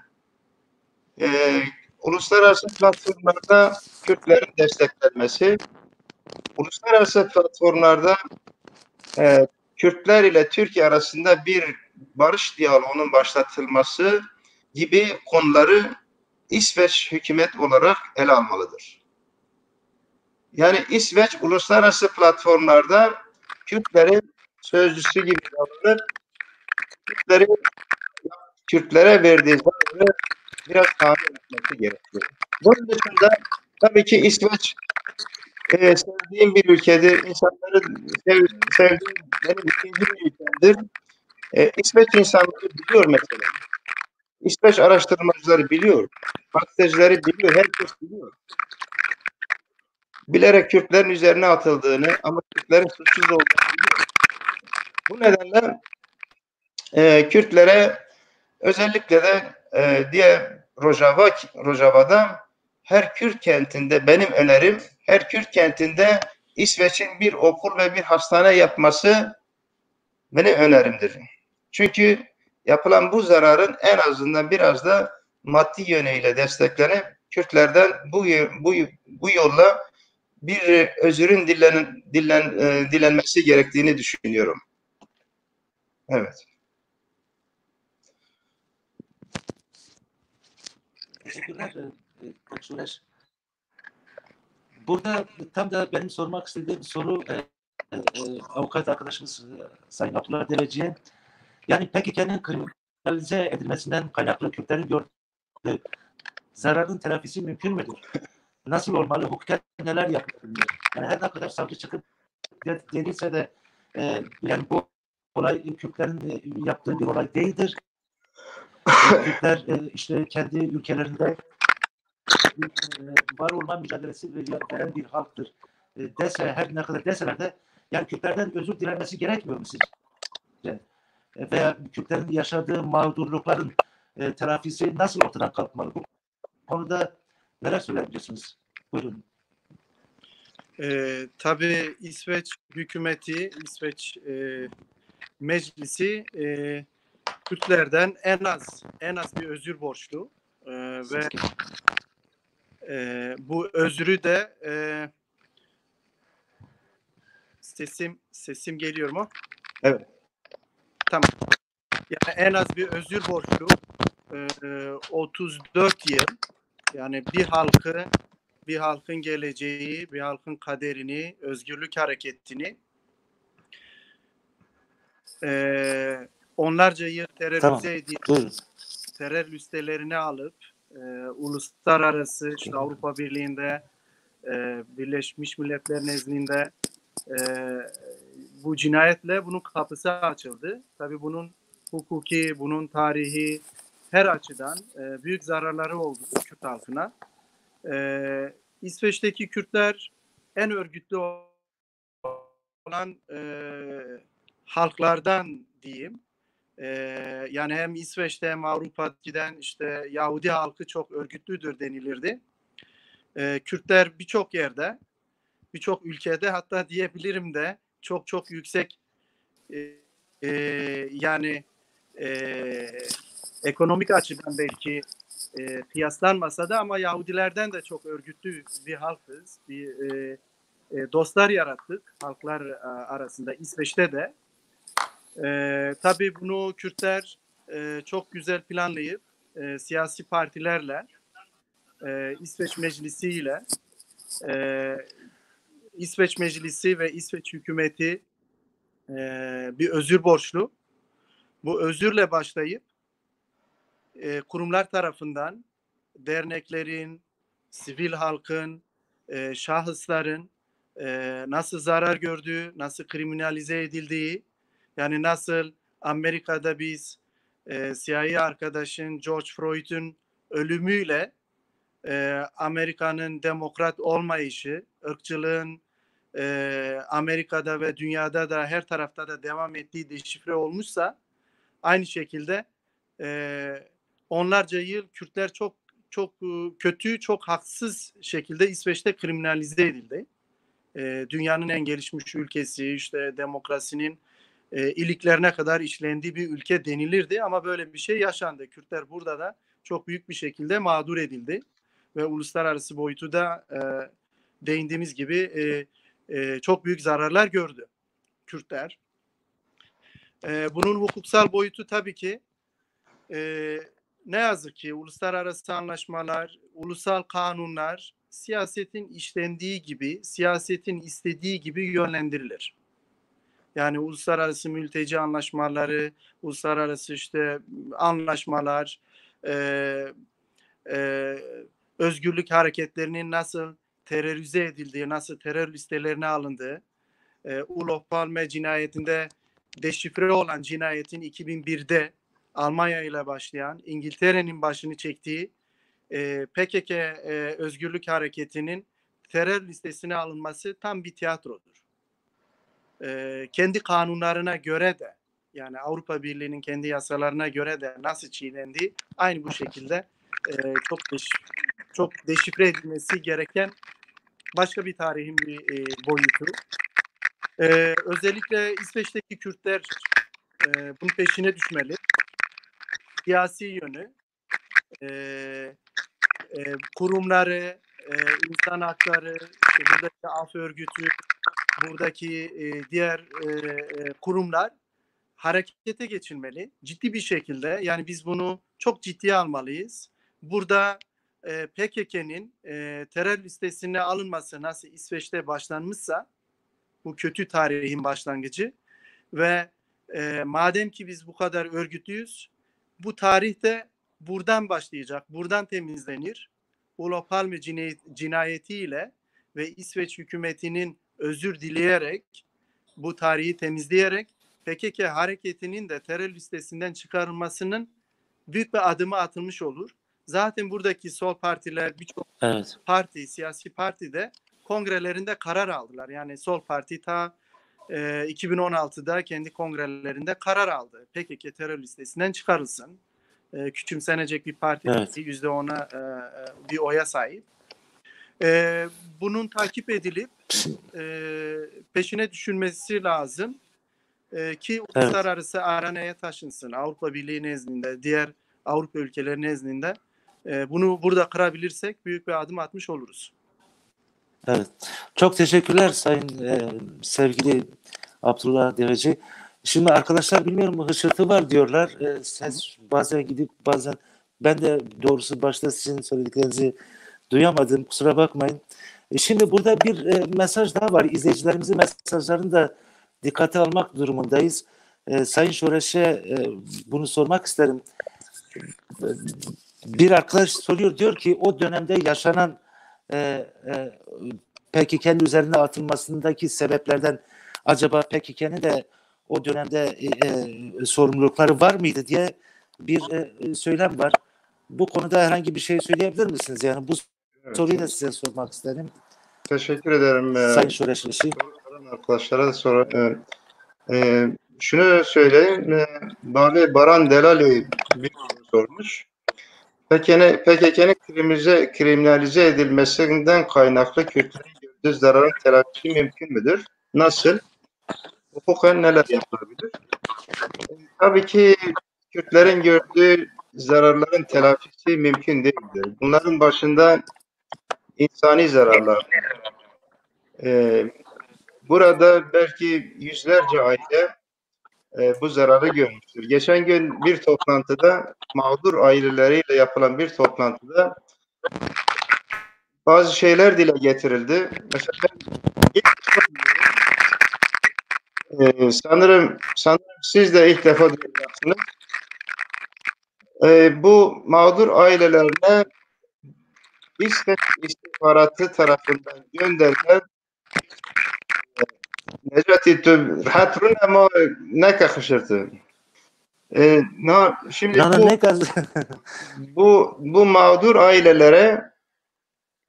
S3: uluslararası platformlarda Kürtlerin desteklenmesi, uluslararası platformlarda Kürtler ile Türkiye arasında bir barış diyaloğunun başlatılması gibi konuları İsveç hükümet olarak ele almalıdır. Yani İsveç uluslararası platformlarda Kürtlerin sözcüsü gibi davranıp Kürtlere verdiği zararı biraz tahmin etmesi gerekiyor. Bunun dışında tabii ki İsveç sevdiğim bir ülkedir. İnsanları sevdiğim benim ikinci bir ülkemdir. İsveç insanları biliyor mesela. İsveç araştırmacıları biliyor. Gazetecileri biliyor. Herkes biliyor. Bilerek Kürtlerin üzerine atıldığını ama Kürtlerin suçsuz olduğunu biliyor. Bu nedenle Kürtlere özellikle de diğer Rojava'da her Kürt kentinde benim önerim her Kürt kentinde İsveç'in bir okul ve bir hastane yapması benim önerimdir. Çünkü yapılan bu zararın en azından biraz da maddi yönüyle desteklenip Kürtlerden bu yolla bir özürün dilenmesi gerektiğini düşünüyorum. Evet.
S2: Teşekkürler. Sureş. Burada tam da benim sormak istediğim soru avukat arkadaşımız Sayın Abdullah Deveci'ye. Yani PKK'nın kriminalize edilmesinden kaynaklı Kürtlerin gördüğü zararın telafisi mümkün müdür? Nasıl olmalı? Hukuken neler yapılabilir? Yani her ne kadar savcı çıkıp dediyse de yani bu olay Kürtlerin yaptığı bir olay değildir. Kürtler işte kendi ülkelerinde var olma mücadelesi veren bir halktır. Her ne kadar deseler de yani Kürtlerden özür dilenmesi gerekmiyor mu sizce? Veya Kürtlerin yaşadığı mağdurlukların telafisi nasıl ortadan kalkmalı? Bu konuda neler söyleyebilirsiniz? Buyurun.
S4: Tabii İsveç hükümeti, İsveç meclisi Kürtlerden en az bir özür borçlu ve bu özrü de sesim geliyor mu?
S3: Evet.
S4: Tamam. Yani en az bir özür borçlu 34 yıl yani bir halkın geleceği, bir halkın kaderini, özgürlük hareketini onlarca yıl terörize edip terör listelerini alıp uluslararası işte Avrupa Birliği'nde Birleşmiş Milletler nezdinde bu cinayetle bunun kapısı açıldı. Tabii bunun hukuki, bunun tarihi her açıdan büyük zararları oldu Kürt halkına. İsveç'teki Kürtler en örgütlü olan halklardan diyeyim. Yani hem İsveç'te hem Avrupa'dan işte Yahudi halkı çok örgütlüdür denilirdi. Kürtler birçok yerde, birçok ülkede hatta diyebilirim de çok yüksek yani ekonomik açıdan belki kıyaslanmasa da ama Yahudilerden de çok örgütlü bir halkız. Bir dostlar yarattık halklar arasında İsveç'te de. Tabii bunu Kürtler çok güzel planlayıp siyasi partilerle İsveç Meclisi'yle İsveç Meclisi ve İsveç hükümeti bir özür borçlu. Bu özürle başlayıp kurumlar tarafından derneklerin, sivil halkın, şahısların nasıl zarar gördüğü, nasıl kriminalize edildiği, yani nasıl Amerika'da biz siyahi arkadaşın George Floyd'un ölümüyle Amerika'nın demokrat olmayışı, ırkçılığın Amerika'da ve dünyada da her tarafta da devam ettiği deşifre olmuşsa, aynı şekilde onlarca yıl Kürtler çok kötü, çok haksız şekilde İsveç'te kriminalize edildi. Dünyanın en gelişmiş ülkesi, işte demokrasinin iliklerine kadar işlendiği bir ülke denilirdi ama böyle bir şey yaşandı. Kürtler burada da çok büyük bir şekilde mağdur edildi ve uluslararası boyutu da değindiğimiz gibi çok büyük zararlar gördü Kürtler. Bunun hukuksal boyutu tabii ki ne yazık ki uluslararası anlaşmalar, ulusal kanunlar siyasetin işlendiği gibi, siyasetin istediği gibi yönlendirilir. Yani uluslararası mülteci anlaşmaları, uluslararası işte anlaşmalar, özgürlük hareketlerinin nasıl terörize edildiği, nasıl terör listelerine alındığı, Olof Palme cinayetinde deşifre olan cinayetin 2001'de Almanya ile başlayan, İngiltere'nin başını çektiği PKK özgürlük hareketinin terör listesine alınması tam bir tiyatrodur. Kendi kanunlarına göre de, yani Avrupa Birliği'nin kendi yasalarına göre de nasıl çiğnendi, aynı bu şekilde çok deşifre edilmesi gereken başka bir tarihin bir boyutu. Özellikle İsveç'teki Kürtler bunun peşine düşmeli. Siyasi yönü, kurumları, insan hakları, buradaki af örgütü, buradaki diğer kurumlar harekete geçilmeli. Ciddi bir şekilde, yani biz bunu çok ciddiye almalıyız. Burada PKK'nin terör listesine alınması nasıl İsveç'te başlanmışsa, bu kötü tarihin başlangıcı ve madem ki biz bu kadar örgütlüyüz, bu tarihte buradan başlayacak, buradan temizlenir. Olof Palme cinayetiyle ve İsveç hükümetinin özür dileyerek, bu tarihi temizleyerek PKK hareketinin de terör listesinden çıkarılmasının büyük bir adımı atılmış olur. Zaten buradaki sol partiler, birçok parti, siyasi parti de kongrelerinde karar aldılar. Yani sol parti ta 2016'da kendi kongrelerinde karar aldı. PKK terör listesinden çıkarılsın. Küçümsenecek bir parti, %10'a bir oya sahip. Bunun takip edilip peşine düşülmesi lazım ki uluslararası arenaya taşınsın. Avrupa Birliği nezdinde, diğer Avrupa ülkeleri nezdinde bunu burada kırabilirsek büyük bir adım atmış oluruz.
S2: Evet. Çok teşekkürler Sayın sevgili Abdullah Deveci. Şimdi arkadaşlar bilmiyorum, hışırtı var diyorlar. Ses bazen gidip bazen, ben de doğrusu başta sizin söylediklerinizi duyamadım. Kusura bakmayın. Şimdi burada bir mesaj daha var. İzleyicilerimizin mesajlarını da dikkate almak durumundayız. Sayın Şoreş'e bunu sormak isterim. Bir arkadaş soruyor, diyor ki o dönemde yaşanan PKK'nın üzerine atılmasındaki sebeplerden acaba PKK'nın de o dönemde sorumlulukları var mıydı diye bir söylem var. Bu konuda herhangi bir şey söyleyebilir misiniz? Yani bu soruyu da size sormak isterim.
S3: Teşekkür ederim.
S2: Sayın Şoreş'i.
S3: Arkadaşlara da şunu söyleyeyim. Baran Delali bir soru sormuş. PKK'nın kriminalize edilmesinden kaynaklı Kürtlerin gördüğü zararın telafisi mümkün müdür? Nasıl? Hukuken neler yapılabilir? Tabii ki Kürtlerin gördüğü zararların telafisi mümkün değildir. Bunların başında insani zararlar. Burada belki yüzlerce aile bu zararı görmüştür. Geçen gün bir toplantıda, mağdur aileleriyle yapılan bir toplantıda bazı şeyler dile getirildi. Mesela sanırım siz de ilk defa duyacaksınız. Bu mağdur ailelerine İsveç istihbaratı tarafından gönderilen Necati Tüm Hatrun ama ne kakışırdı. Şimdi
S2: İnanın ne kadar
S3: bu mağdur ailelere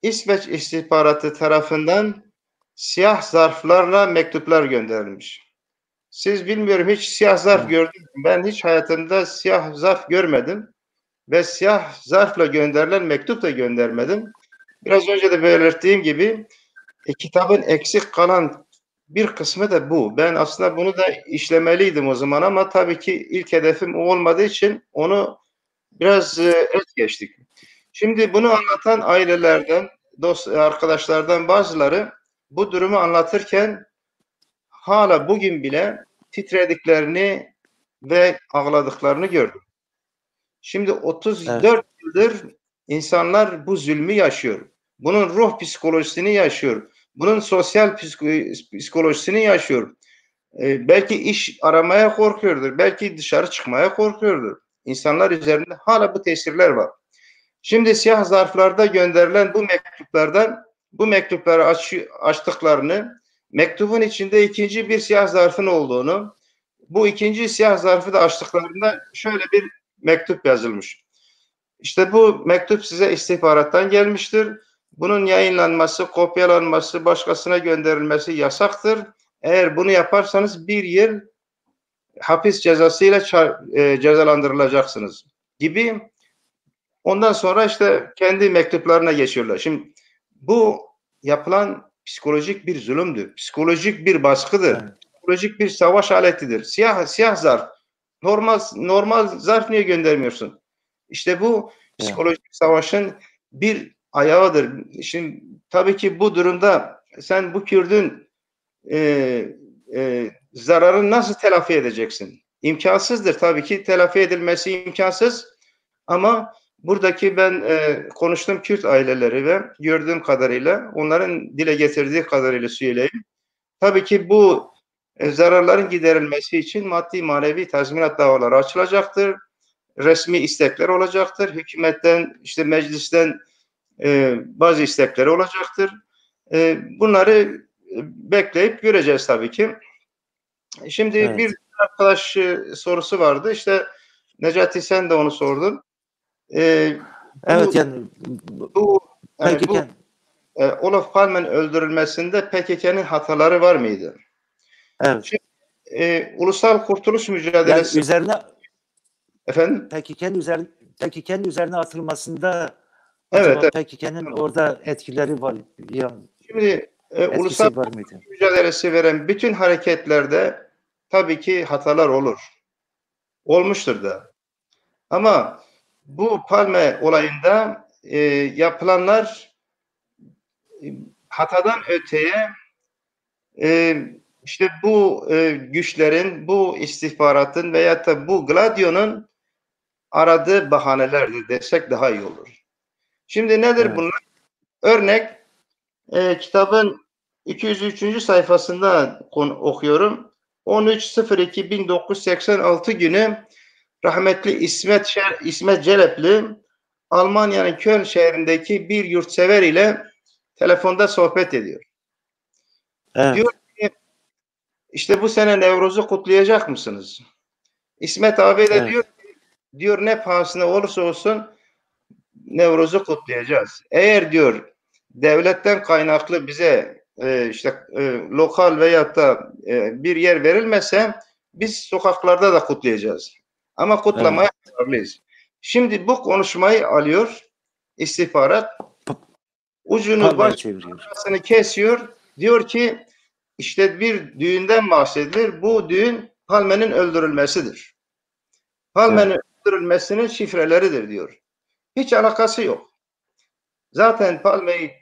S3: İsveç istihbaratı tarafından siyah zarflarla mektuplar gönderilmiş. Siz bilmiyorum hiç siyah zarf gördünüz mü? Ben hiç hayatımda siyah zarf görmedim ve siyah zarfla gönderilen mektup da göndermedim. Biraz önce de belirttiğim gibi kitabın eksik kalan bir kısmı da bu. Ben aslında bunu da işlemeliydim o zaman ama tabii ki ilk hedefim o olmadığı için onu biraz es geçtik. Şimdi bunu anlatan ailelerden, arkadaşlardan bazıları bu durumu anlatırken hala bugün bile titrediklerini ve ağladıklarını gördüm. Şimdi 34 yıldır insanlar bu zulmü yaşıyor. Bunun ruh psikolojisini yaşıyor. Bunun sosyal psikolojisini yaşıyor. Belki iş aramaya korkuyordur. Belki dışarı çıkmaya korkuyordur. İnsanlar üzerinde hala bu tesirler var. Şimdi siyah zarflarda gönderilen bu mektupları açtıklarını, mektubun içinde ikinci bir siyah zarfın olduğunu, bu ikinci siyah zarfı da açtıklarında şöyle bir mektup yazılmış. İşte bu mektup size istihbarattan gelmiştir. Bunun yayınlanması, kopyalanması, başkasına gönderilmesi yasaktır. Eğer bunu yaparsanız 1 yıl hapis cezasıyla cezalandırılacaksınız gibi. Ondan sonra işte kendi mektuplarına geçiyorlar. Şimdi bu yapılan psikolojik bir zulümdür. Psikolojik bir baskıdır. Evet. Psikolojik bir savaş aletidir. Siyah zarf. Normal zarf niye göndermiyorsun? İşte bu psikolojik savaşın bir ayağıdır. Şimdi tabii ki bu durumda sen bu Kürdün zararını nasıl telafi edeceksin? İmkansızdır tabii ki. Telafi edilmesi imkansız. Ama buradaki ben konuştuğum Kürt aileleri ve gördüğüm kadarıyla onların dile getirdiği kadarıyla söyleyeyim. Tabii ki bu zararların giderilmesi için maddi manevi tazminat davaları açılacaktır. Resmi istekler olacaktır. Hükümetten, işte meclisten bazı istekleri olacaktır. Bunları bekleyip göreceğiz tabii ki. Şimdi bir arkadaş sorusu vardı. İşte Necati sen de onu sordun.
S2: Evet yani
S3: Olof Palme'nin öldürülmesinde PKK'nın hataları var mıydı?
S2: Evet.
S3: Şimdi, Ulusal Kurtuluş Mücadelesi
S2: yani üzerine
S3: efendim?
S2: PKK'nın üzerine atılmasında
S3: evet,
S2: acaba PKK'nın orada etkileri var ya.
S3: Şimdi Ulusal Kurtuluş Mücadelesi veren bütün hareketlerde tabii ki hatalar olur. Olmuştur da. Ama bu Palme olayında yapılanlar hatadan öteye işte bu güçlerin, bu istihbaratın veyahut da bu Gladio'nun aradığı bahanelerdir desek daha iyi olur. Şimdi nedir bunlar? Örnek kitabın 203. sayfasında okuyorum. 13.02.1986 günü rahmetli İsmet Celepli Almanya'nın Köln şehrindeki bir yurtsever ile telefonda sohbet ediyor. Evet. Diyor ki işte bu sene Nevruz'u kutlayacak mısınız? İsmet abi de diyor ne pahasına olursa olsun Nevruz'u kutlayacağız. Eğer diyor devletten kaynaklı bize lokal veyahut da bir yer verilmese biz sokaklarda da kutlayacağız. Ama kutlamaya kararlıyız. Şimdi bu konuşmayı alıyor istihbarat, ucunu başını kesiyor, diyor ki işte bir düğünden bahsedilir. Bu düğün Palme'nin öldürülmesidir. Palme'nin öldürülmesinin şifreleridir diyor. Hiç alakası yok. Zaten Palme'yi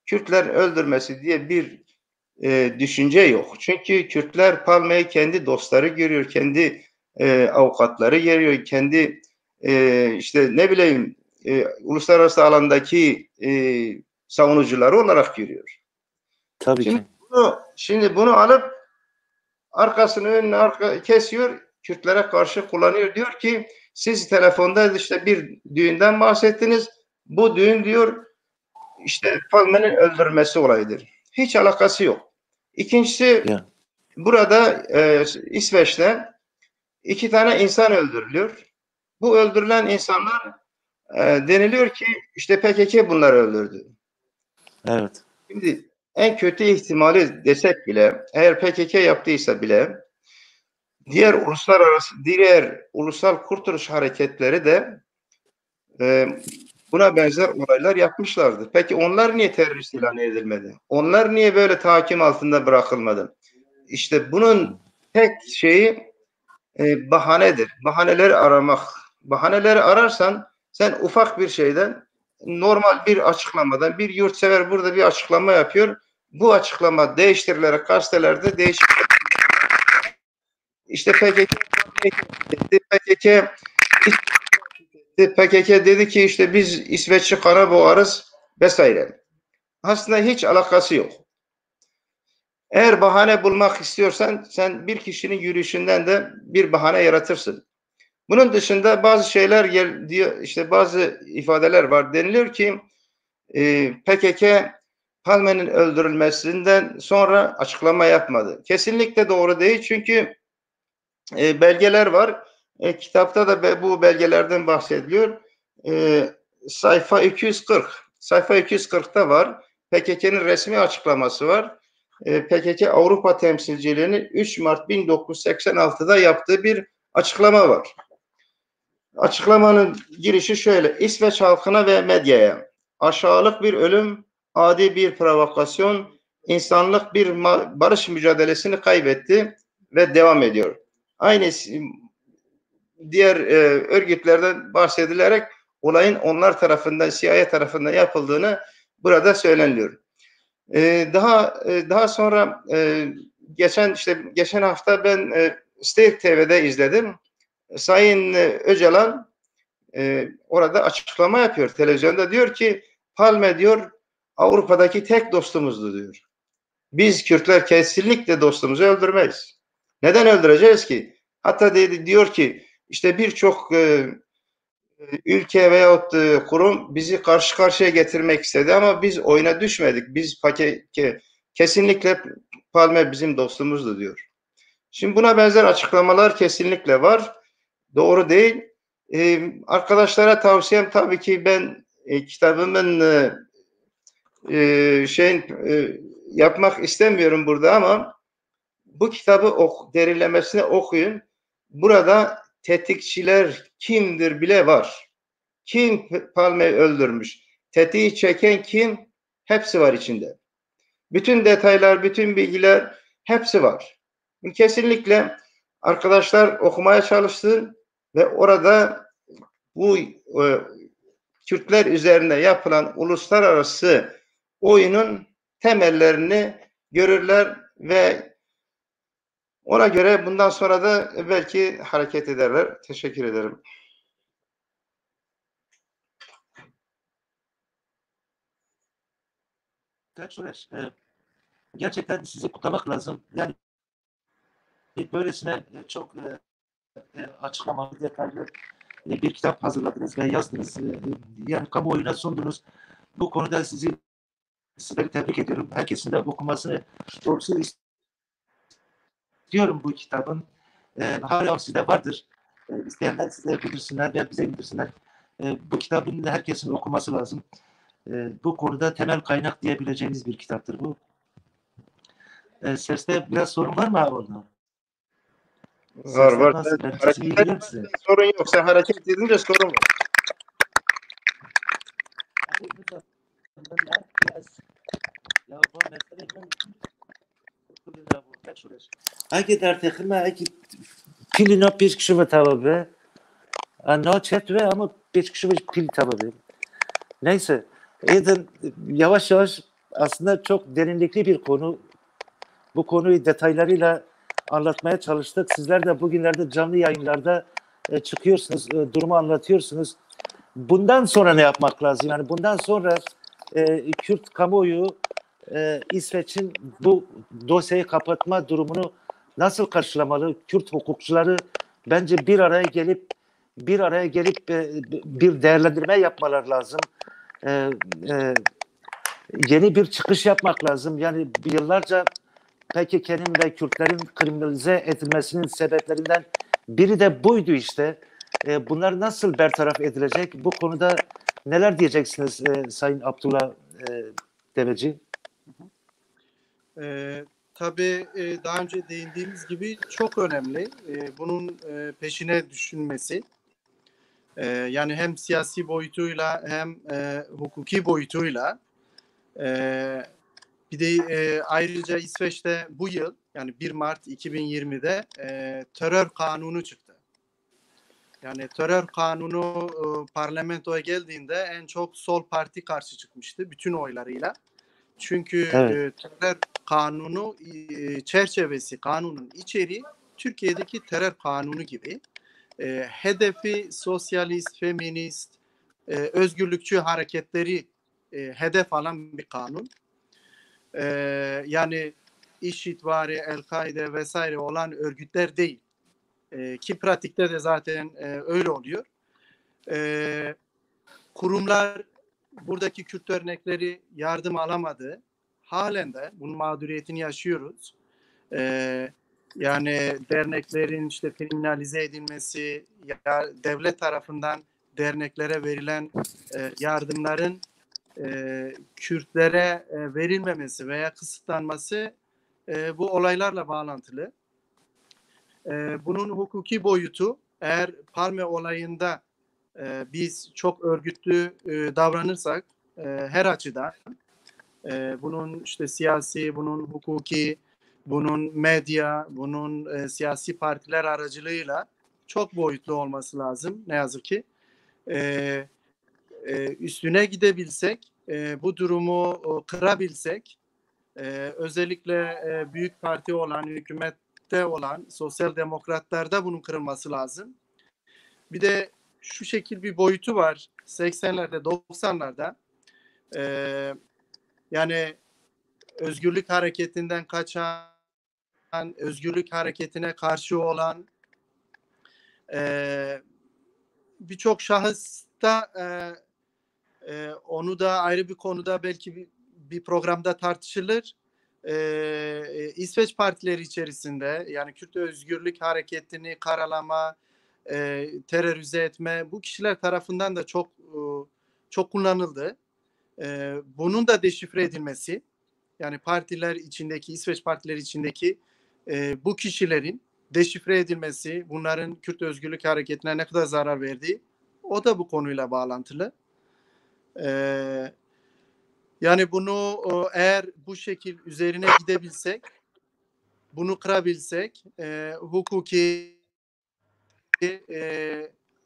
S3: Kürtler öldürmesi diye bir düşünce yok. Çünkü Kürtler Palme'yi kendi dostları görüyor, kendi avukatları görüyor, kendi işte ne bileyim uluslararası alandaki savunucuları olarak görüyor.
S2: Tabii ki.
S3: Şimdi bunu alıp arkasını önüne kesiyor, Kürtlere karşı kullanıyor. Diyor ki siz telefonda işte bir düğünden bahsettiniz. Bu düğün diyor işte Palme'nin öldürülmesi olayıdır. Hiç alakası yok. İkincisi burada İsveç'te 2 tane insan öldürülüyor. Bu öldürülen insanlar deniliyor ki işte PKK bunları öldürdü.
S2: Evet.
S3: Şimdi en kötü ihtimali desek bile, eğer PKK yaptıysa bile diğer ulusal kurtuluş hareketleri de buna benzer olaylar yapmışlardı. Peki onlar niye terörist ilan edilmedi? Onlar niye böyle tahakküm altında bırakılmadı? İşte bunun tek şeyi bahanedir. Bahaneleri aramak. Bahaneleri ararsan sen ufak bir şeyden, normal bir açıklamadan, bir yurtsever burada bir açıklama yapıyor. Bu açıklama değiştirilerek gazetelerde değişik. İşte PKK dedi ki işte biz İsveç'i kana boğarız vesaire. Aslında hiç alakası yok. Eğer bahane bulmak istiyorsan sen bir kişinin yürüyüşünden de bir bahane yaratırsın. Bunun dışında bazı şeyler diyor, işte bazı ifadeler var. Deniliyor ki PKK Palme'nin öldürülmesinden sonra açıklama yapmadı. Kesinlikle doğru değil çünkü belgeler var. Kitapta da bu belgelerden bahsediliyor. Sayfa 240. Sayfa 240'ta var. PKK'nın resmi açıklaması var. PKK Avrupa temsilciliğinin 3 Mart 1986'da yaptığı bir açıklama var. Açıklamanın girişi şöyle: İsveç halkına ve medyaya aşağılık bir ölüm, adi bir provokasyon, insanlık bir barış mücadelesini kaybetti ve devam ediyor. Aynı diğer örgütlerden bahsedilerek olayın onlar tarafından, CIA tarafından yapıldığını burada söyleniliyor. Daha sonra geçen hafta ben Steyr TV'de izledim. Sayın Öcalan orada açıklama yapıyor televizyonda, diyor ki Palme diyor Avrupa'daki tek dostumuzdu diyor. Biz Kürtler kesinlikle dostumuzu öldürmeyiz. Neden öldüreceğiz ki? Hatta diyor ki işte birçok ülke veyahut kurum bizi karşı karşıya getirmek istedi ama biz oyuna düşmedik. Biz kesinlikle Palme bizim dostumuzdu diyor. Şimdi buna benzer açıklamalar kesinlikle var. Doğru değil. Arkadaşlara tavsiyem tabii ki ben kitabımın yapmak istemiyorum burada ama bu kitabı derinlemesine okuyun. Burada tetikçiler kimdir bile var. Kim Palme'yi öldürmüş? Tetiği çeken kim? Hepsi var içinde. Bütün detaylar, bütün bilgiler hepsi var. Kesinlikle arkadaşlar okumaya çalışsın ve orada bu Kürtler üzerine yapılan uluslararası oyunun temellerini görürler ve ona göre bundan sonra da belki hareket ederler. Teşekkür ederim.
S2: Gerçekten sizi kutlamak lazım. Yani böylesine çok açıklamalı, detaylı bir kitap hazırladınız ve yazdınız. Yani kamuoyuna sundunuz. Bu konuda sizleri tebrik ediyorum. Herkesin de okumasını doğrusu istiyorum bu kitabın. Hala sizde vardır. İsteyenler size bildirsinler ve bize bildirsinler. Bu kitabın herkesin okuması lazım. Bu konuda temel kaynak diyebileceğimiz bir kitaptır bu. Seste biraz sorun var mı abi orada?
S3: Var. Sorun yok. Sen hareket edince sorun var.
S2: اگه در تخمه اگه پیلینا پیش کشو به تبابه انا çetve ama پیش کشو به pil tababe. Neyse. Yavaş yavaş aslında çok derinlikli bir konu. Bu konuyu detaylarıyla anlatmaya çalıştık. Sizler de bugünlerde canlı yayınlarda çıkıyorsunuz, durumu anlatıyorsunuz. Bundan sonra ne yapmak lazım? Yani bundan sonra Kürt kamuoyu İsveç'in bu dosyayı kapatma durumunu nasıl karşılamalı? Kürt hukukçuları bence bir araya gelip bir değerlendirme yapmalar lazım. Yeni bir çıkış yapmak lazım. Yani yıllarca PKK'nin ve Kürtlerin kriminalize edilmesinin sebeplerinden Biri de buydu işte. Bunlar nasıl bertaraf edilecek? Bu konuda neler diyeceksiniz Sayın Abdullah Deveci?
S4: Tabii daha önce değindiğimiz gibi çok önemli. Bunun peşine düşünmesi. Yani hem siyasi boyutuyla hem hukuki boyutuyla. Bir de ayrıca İsveç'te bu yıl yani 1 Mart 2020'de terör kanunu çıktı. Yani terör kanunu parlamentoya geldiğinde en çok sol parti karşı çıkmıştı bütün oylarıyla. Çünkü
S2: Evet.
S4: terör kanunu çerçevesi, kanunun içeriği Türkiye'deki terör kanunu gibi. Hedefi sosyalist, feminist, özgürlükçü hareketleri hedef alan bir kanun. Yani IŞİD-vari, El-Kaide vesaire olan örgütler değil. Ki pratikte de zaten öyle oluyor. Kurumlar buradaki Kürt örnekleri yardım alamadı. Halen de bunun mağduriyetini yaşıyoruz. Yani derneklerin işte kriminalize edilmesi, ya devlet tarafından derneklere verilen yardımların Kürtlere verilmemesi veya kısıtlanması bu olaylarla bağlantılı. Bunun hukuki boyutu eğer Palme olayında biz çok örgütlü davranırsak her açıdan bunun işte siyasi, bunun hukuki, bunun medya, bunun siyasi partiler aracılığıyla çok boyutlu olması lazım ne yazık ki. Üstüne gidebilsek, bu durumu kırabilsek, özellikle büyük parti olan, hükümette olan sosyal demokratlarda bunun kırılması lazım. Bir de şu şekil bir boyutu var 80'lerde, 90'larda. Yani özgürlük hareketinden kaçan, özgürlük hareketine karşı olan birçok şahısta onu da ayrı bir konuda belki bir programda tartışılır. İsveç partileri içerisinde yani Kürt özgürlük hareketini karalama, terörize etme bu kişiler tarafından da çok kullanıldı. Bunun da deşifre edilmesi yani partiler içindeki İsveç partileri içindeki bu kişilerin deşifre edilmesi, bunların Kürt özgürlük hareketine ne kadar zarar verdiği o da bu konuyla bağlantılı. Yani bunu eğer bu şekil üzerine gidebilsek, bunu kırabilsek, hukuki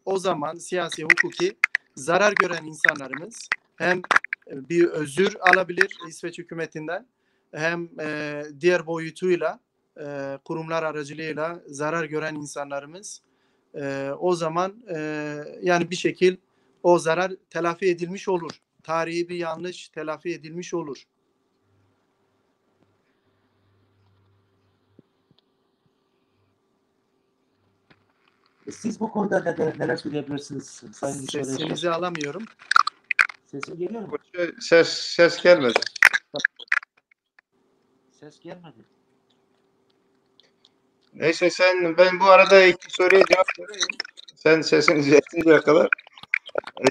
S4: o zaman siyasi hukuki zarar gören insanlarımız hem bir özür alabilir İsveç hükümetinden hem diğer boyutuyla kurumlar aracılığıyla zarar gören insanlarımız o zaman yani bir şekil o zarar telafi edilmiş olur. Tarihi bir yanlış telafi edilmiş olur.
S2: Siz bu konuda neler söyleyebilirsiniz Sayın Şöyle?
S4: Sesinizi alamıyorum.
S2: Sesim geliyor mu?
S3: Ses gelmedi.
S2: Ses gelmedi.
S3: Neyse ben bu arada iki soruya cevap vereyim. Sen sesini düzeltinceye kadar.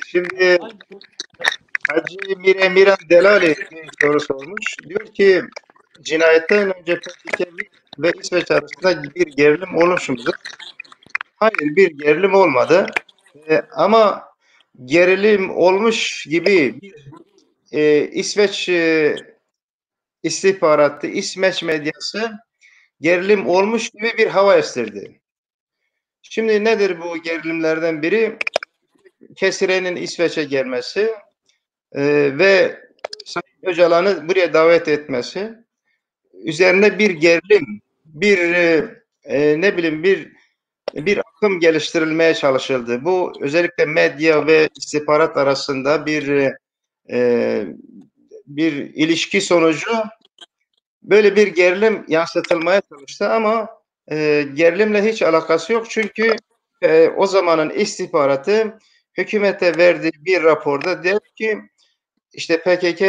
S3: Şimdi Hacı Miran Delali bir soru sormuş. Diyor ki cinayetten önce PKK ve İsveç arasında bir gerilim olmuş mudur? Hayır, bir gerilim olmadı. Ama gerilim olmuş gibi İsveç istihbaratı, İsveç medyası gerilim olmuş gibi bir hava estirdi. Şimdi nedir bu gerilimlerden biri? Kesire'nin İsveç'e gelmesi ve Sayın Öcalan'ı buraya davet etmesi üzerine bir gerilim, bir akım geliştirilmeye çalışıldı. Bu özellikle medya ve istihbarat arasında bir ilişki sonucu böyle bir gerilim yansıtılmaya çalıştı ama gerilimle hiç alakası yok çünkü o zamanın istihbaratı hükümete verdiği bir raporda der ki işte PKK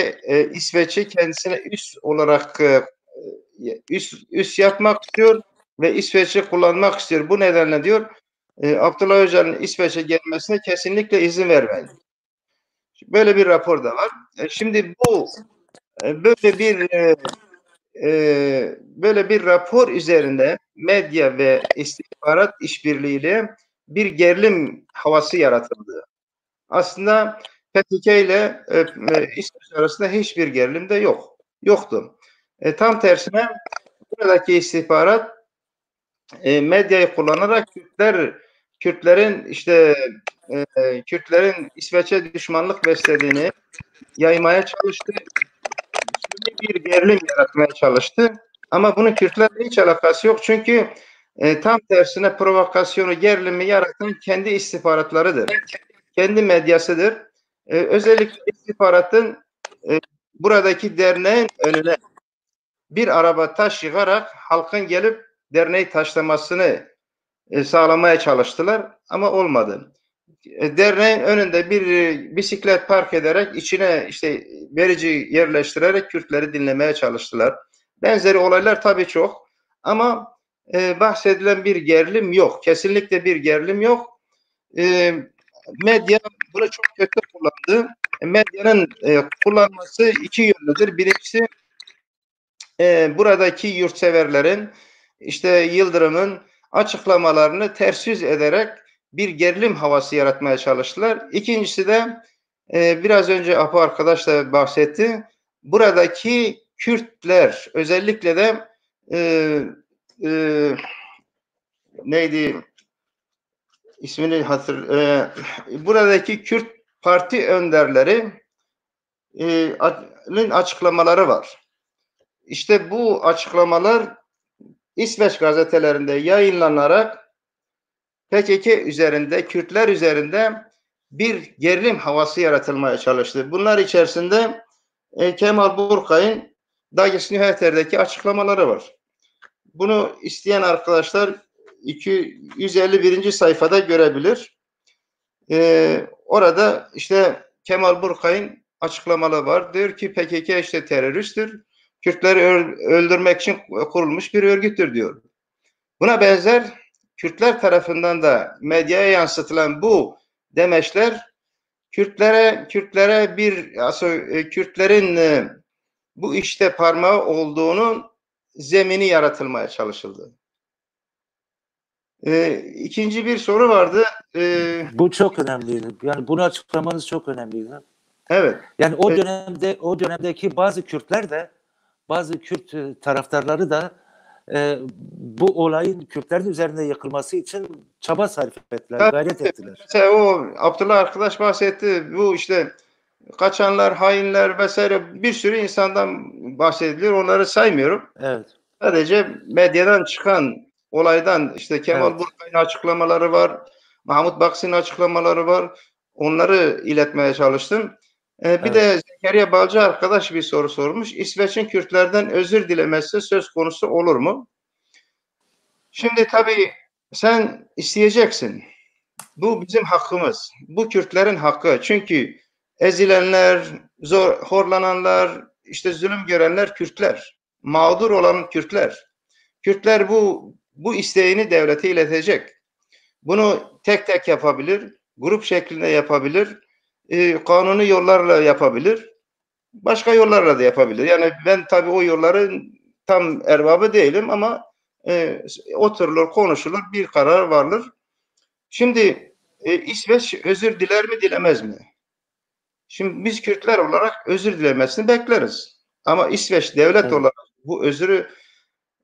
S3: İsveç'i kendisine üst olarak üst yapmak istiyor ve İsveç'i kullanmak istiyor. Bu nedenle diyor Abdullah Öcalan'ın İsveç'e gelmesine kesinlikle izin vermeyin. Böyle bir rapor da var. Şimdi bu böyle bir rapor üzerinde medya ve istihbarat işbirliğiyle bir gerilim havası yaratıldı. Aslında PKK ile İsveç arasında hiçbir gerilim de yoktu. Tam tersine buradaki istihbarat medyayı kullanarak Kürtlerin İsveç'e düşmanlık beslediğini yaymaya çalıştı. Bir gerilim yaratmaya çalıştı. Ama bunun Kürtlerle hiç alakası yok. Çünkü tam tersine provokasyonu, gerilimi yaratan kendi istihbaratlarıdır. Kendi medyasıdır. Özellikle istihbaratın buradaki derneğin önüne bir araba taş yığarak halkın gelip derneği taşlamasını sağlamaya çalıştılar ama olmadı. Derneğin önünde bir bisiklet park ederek içine verici yerleştirerek Kürtleri dinlemeye çalıştılar. Benzeri olaylar tabii çok ama bahsedilen bir gerilim yok. Kesinlikle bir gerilim yok. Medya bunu çok kötü kullandı. Medyanın kullanması iki yönlüdür. Birincisi buradaki yurtseverlerin Yıldırım'ın açıklamalarını ters yüz ederek bir gerilim havası yaratmaya çalıştılar. İkincisi de biraz önce Apo arkadaş da bahsetti. Buradaki Kürtler özellikle de neydi ismini buradaki Kürt parti önderlerinin açıklamaları var. İşte bu açıklamalar İsveç gazetelerinde yayınlanarak PKK üzerinde, Kürtler üzerinde bir gerilim havası yaratılmaya çalıştı. Bunlar içerisinde Kemal Burkay'ın Dagens Nyheter'deki açıklamaları var. Bunu isteyen arkadaşlar 151. sayfada görebilir. Orada Kemal Burkay'ın açıklamaları var. Diyor ki PKK teröristtir. Kürtleri öldürmek için kurulmuş bir örgüttür diyor. Buna benzer Kürtler tarafından da medyaya yansıtılan bu demeçler Kürtlerin bu işte parmağı olduğunun zemini yaratılmaya çalışıldı. İkinci bir soru vardı.
S2: Bu çok önemliydi. Yani bunu açıklamanız çok önemliydi.
S3: Evet.
S2: Yani o dönemdeki bazı Kürtler de, bazı Kürt taraftarları da bu olayın Kürtlerin üzerinde yıkılması için çaba sarf ettiler, gayret ettiler.
S3: Mesela o Abdullah arkadaş bahsetti. Bu kaçanlar, hainler vesaire bir sürü insandan bahsediliyor. Onları saymıyorum.
S2: Evet.
S3: Sadece medyadan çıkan olaydan Kemal Burkay'ın açıklamaları var. Mahmut Baksi'nin açıklamaları var. Onları iletmeye çalıştım. Bir de Zekeriya Balcı arkadaş bir soru sormuş. İsveç'in Kürtlerden özür dilemesi söz konusu olur mu? Şimdi tabii sen isteyeceksin. Bu bizim hakkımız. Bu Kürtlerin hakkı. Çünkü ezilenler, horlananlar, zulüm görenler Kürtler. Mağdur olan Kürtler. Kürtler bu isteğini devlete iletecek. Bunu tek tek yapabilir, grup şeklinde yapabilir, kanuni yollarla yapabilir, başka yollarla da yapabilir. Yani ben tabii o yolların tam erbabı değilim ama oturulur, konuşulur, bir karar vardır. Şimdi İsveç özür diler mi, dilemez mi? Şimdi biz Kürtler olarak özür dilemesini bekleriz. Ama İsveç devlet olarak bu özürü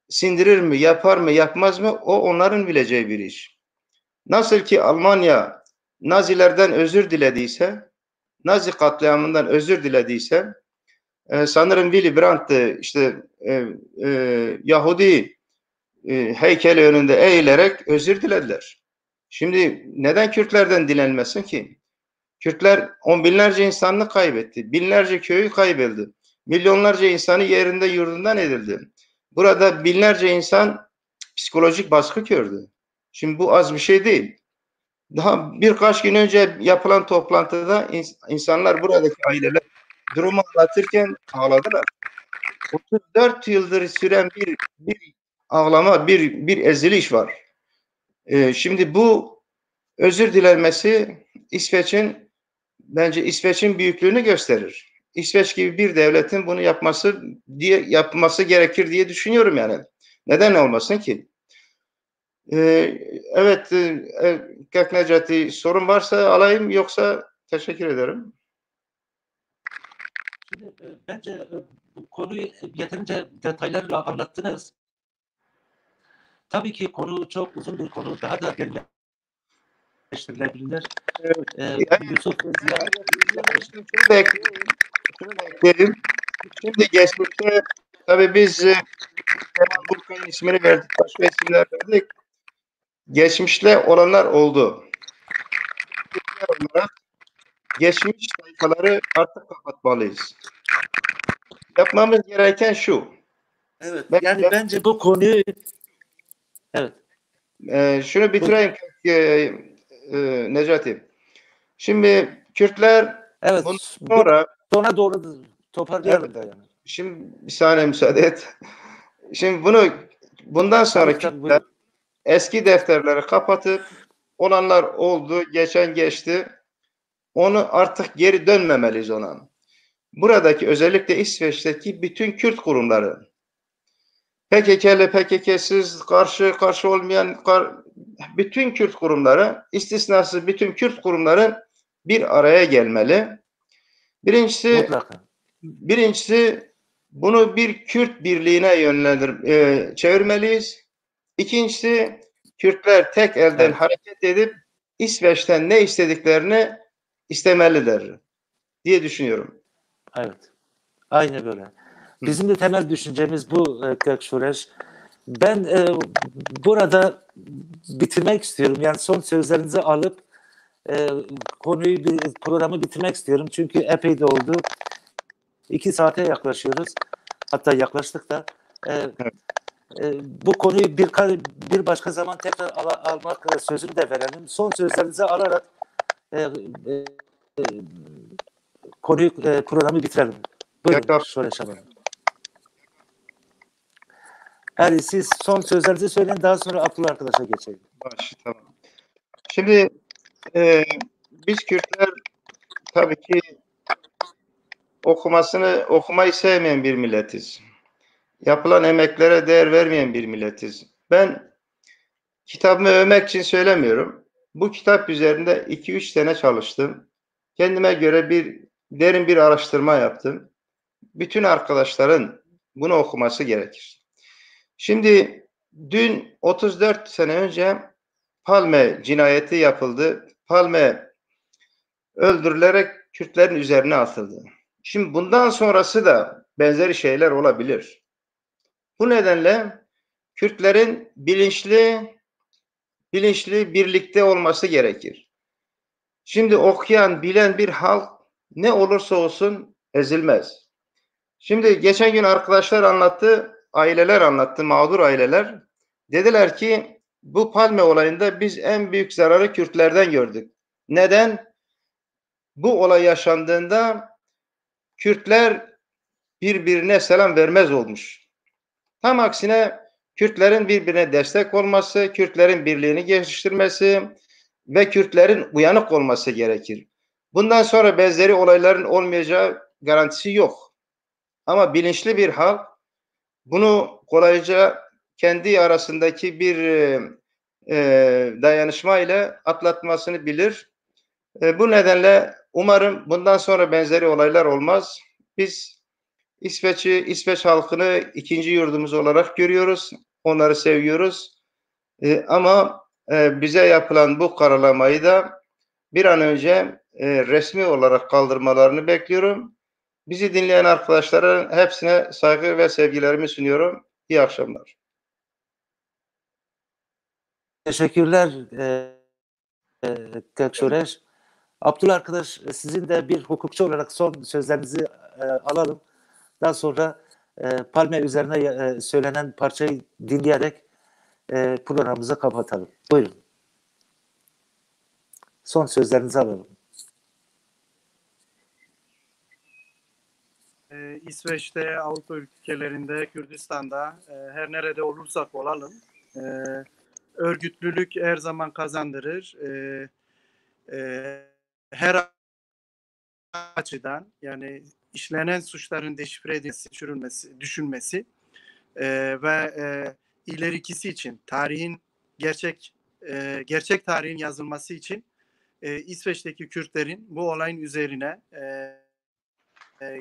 S3: sindirir mi, yapar mı, yapmaz mı? O onların bileceği bir iş. Nasıl ki Almanya Nazilerden özür dilediyse, Nazi katliamından özür dilediyse, sanırım Willy Brandt'ı Yahudi heykeli önünde eğilerek özür dilediler. Şimdi neden Kürtlerden dilenmesin ki? Kürtler on binlerce insanını kaybetti. Binlerce köyü kaybedildi. Milyonlarca insanı yerinde yurdundan edildi. Burada binlerce insan psikolojik baskı gördü. Şimdi bu az bir şey değil. Daha birkaç gün önce yapılan toplantıda insanlar, buradaki aileler durumu anlatırken ağladılar. 34 yıldır süren bir ağlama, bir eziliş var. Şimdi bu özür dilenmesi bence İsveç'in büyüklüğünü gösterir. İsveç gibi bir devletin bunu yapması gerekir diye düşünüyorum yani. Neden olmasın ki? Evet, Kak Necati, sorun varsa alayım, yoksa teşekkür ederim.
S2: Şimdi, bence bu konuyu yeterince detaylarla anlattınız. Tabii ki konu çok uzun bir konu. Daha da derinleştirilebilir. Yusuf Ziya
S3: Şunu da ekleyeyim. Şimdi geçmişte tabii biz Kemal Burkay'ın ismini verdik, başka isimler verdik. Geçmişte olanlar oldu. Türkler olarak geçmiş sayfaları artık kapatmalıyız. Yapmamız gereken şu.
S2: evet, yani bence bu konuyu evet.
S3: Şunu bitireyim Necati. Şimdi Kürtler
S2: Evet.
S3: sonra
S2: Sona doğru toparlayalım da yani.
S3: Şimdi bir saniye müsaade et. Şimdi bundan sonra Kürtler eski defterleri kapatıp olanlar oldu, geçen geçti. Onu artık geri dönmemeliyiz ona. Buradaki özellikle İsveç'teki bütün Kürt kurumları, PKK'li, PKK'siz, karşı olmayan bütün Kürt kurumları, istisnasız bütün Kürt kurumları bir araya gelmeli. Birincisi bunu bir Kürt birliğine çevirmeliyiz. İkincisi, Kürtler tek elden hareket edip İsveç'ten ne istediklerini istemeliler diye düşünüyorum.
S2: Evet. Aynen böyle. Bizim de temel düşüncemiz bu Kök Şureş. Ben burada bitirmek istiyorum. Yani son sözlerinizi alıp programı bitirmek istiyorum. Çünkü epey de oldu. 2 saate yaklaşıyoruz. Hatta yaklaştık da. Bu konuyu bir başka zaman tekrar almak sözünü de verelim. Son sözlerinizi alarak programı bitirelim. Buyurun Şureş Hanım. Yani siz son sözlerinizi söyleyin, daha sonra Abdullah arkadaşa geçelim.
S3: Tamam. Şimdi biz Kürtler tabii ki okumayı sevmeyen bir milletiz. Yapılan emeklere değer vermeyen bir milletiz. Ben kitabımı övmek için söylemiyorum. Bu kitap üzerinde 2-3 sene çalıştım. Kendime göre derin bir araştırma yaptım. Bütün arkadaşların bunu okuması gerekir. Şimdi dün 34 sene önce Palme cinayeti yapıldı. Palme öldürülerek Kürtlerin üzerine atıldı. Şimdi bundan sonrası da benzeri şeyler olabilir. Bu nedenle Kürtlerin bilinçli birlikte olması gerekir. Şimdi okuyan, bilen bir halk ne olursa olsun ezilmez. Şimdi geçen gün arkadaşlar anlattı, aileler anlattı, mağdur aileler. Dediler ki bu Palme olayında biz en büyük zararı Kürtlerden gördük. Neden? Bu olay yaşandığında Kürtler birbirine selam vermez olmuş. Tam aksine Kürtlerin birbirine destek olması, Kürtlerin birliğini geliştirmesi ve Kürtlerin uyanık olması gerekir. Bundan sonra benzeri olayların olmayacağı garantisi yok. Ama bilinçli bir halk bunu kolayca kendi arasındaki bir dayanışma ile atlatmasını bilir. Bu nedenle umarım bundan sonra benzeri olaylar olmaz. Biz İsveç halkını ikinci yurdumuz olarak görüyoruz. Onları seviyoruz. Ama bize yapılan bu karalamayı da bir an önce resmi olarak kaldırmalarını bekliyorum. Bizi dinleyen arkadaşların hepsine saygı ve sevgilerimi sunuyorum. İyi akşamlar.
S2: Teşekkürler Gökşöreş. Abdullah arkadaş, sizin de bir hukukçu olarak son sözlerinizi alalım. Daha sonra Palme üzerine söylenen parçayı dinleyerek programımızı kapatalım. Buyurun. Son sözlerinizi alalım.
S4: İsveç'te, Avrupa ülkelerinde, Kürdistan'da her nerede olursak olalım örgütlülük her zaman kazandırır. Her açıdan yani işlenen suçların deşifre edilmesi, düşünmesi ve ilerikisi için tarihin gerçek tarihin yazılması için İsveç'teki Kürtlerin bu olayın üzerine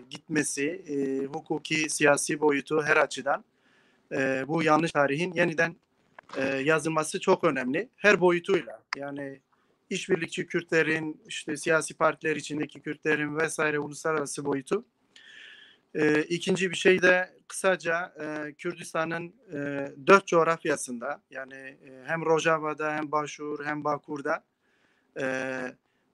S4: gitmesi, hukuki, siyasi boyutu her açıdan bu yanlış tarihin yeniden yazılması çok önemli. Her boyutuyla yani işbirlikçi Kürtlerin, işte siyasi partiler içindeki Kürtlerin vesaire uluslararası boyutu. İkinci bir şey de kısaca Kürdistan'ın 4 coğrafyasında yani hem Rojava'da hem Başur hem Bakur'da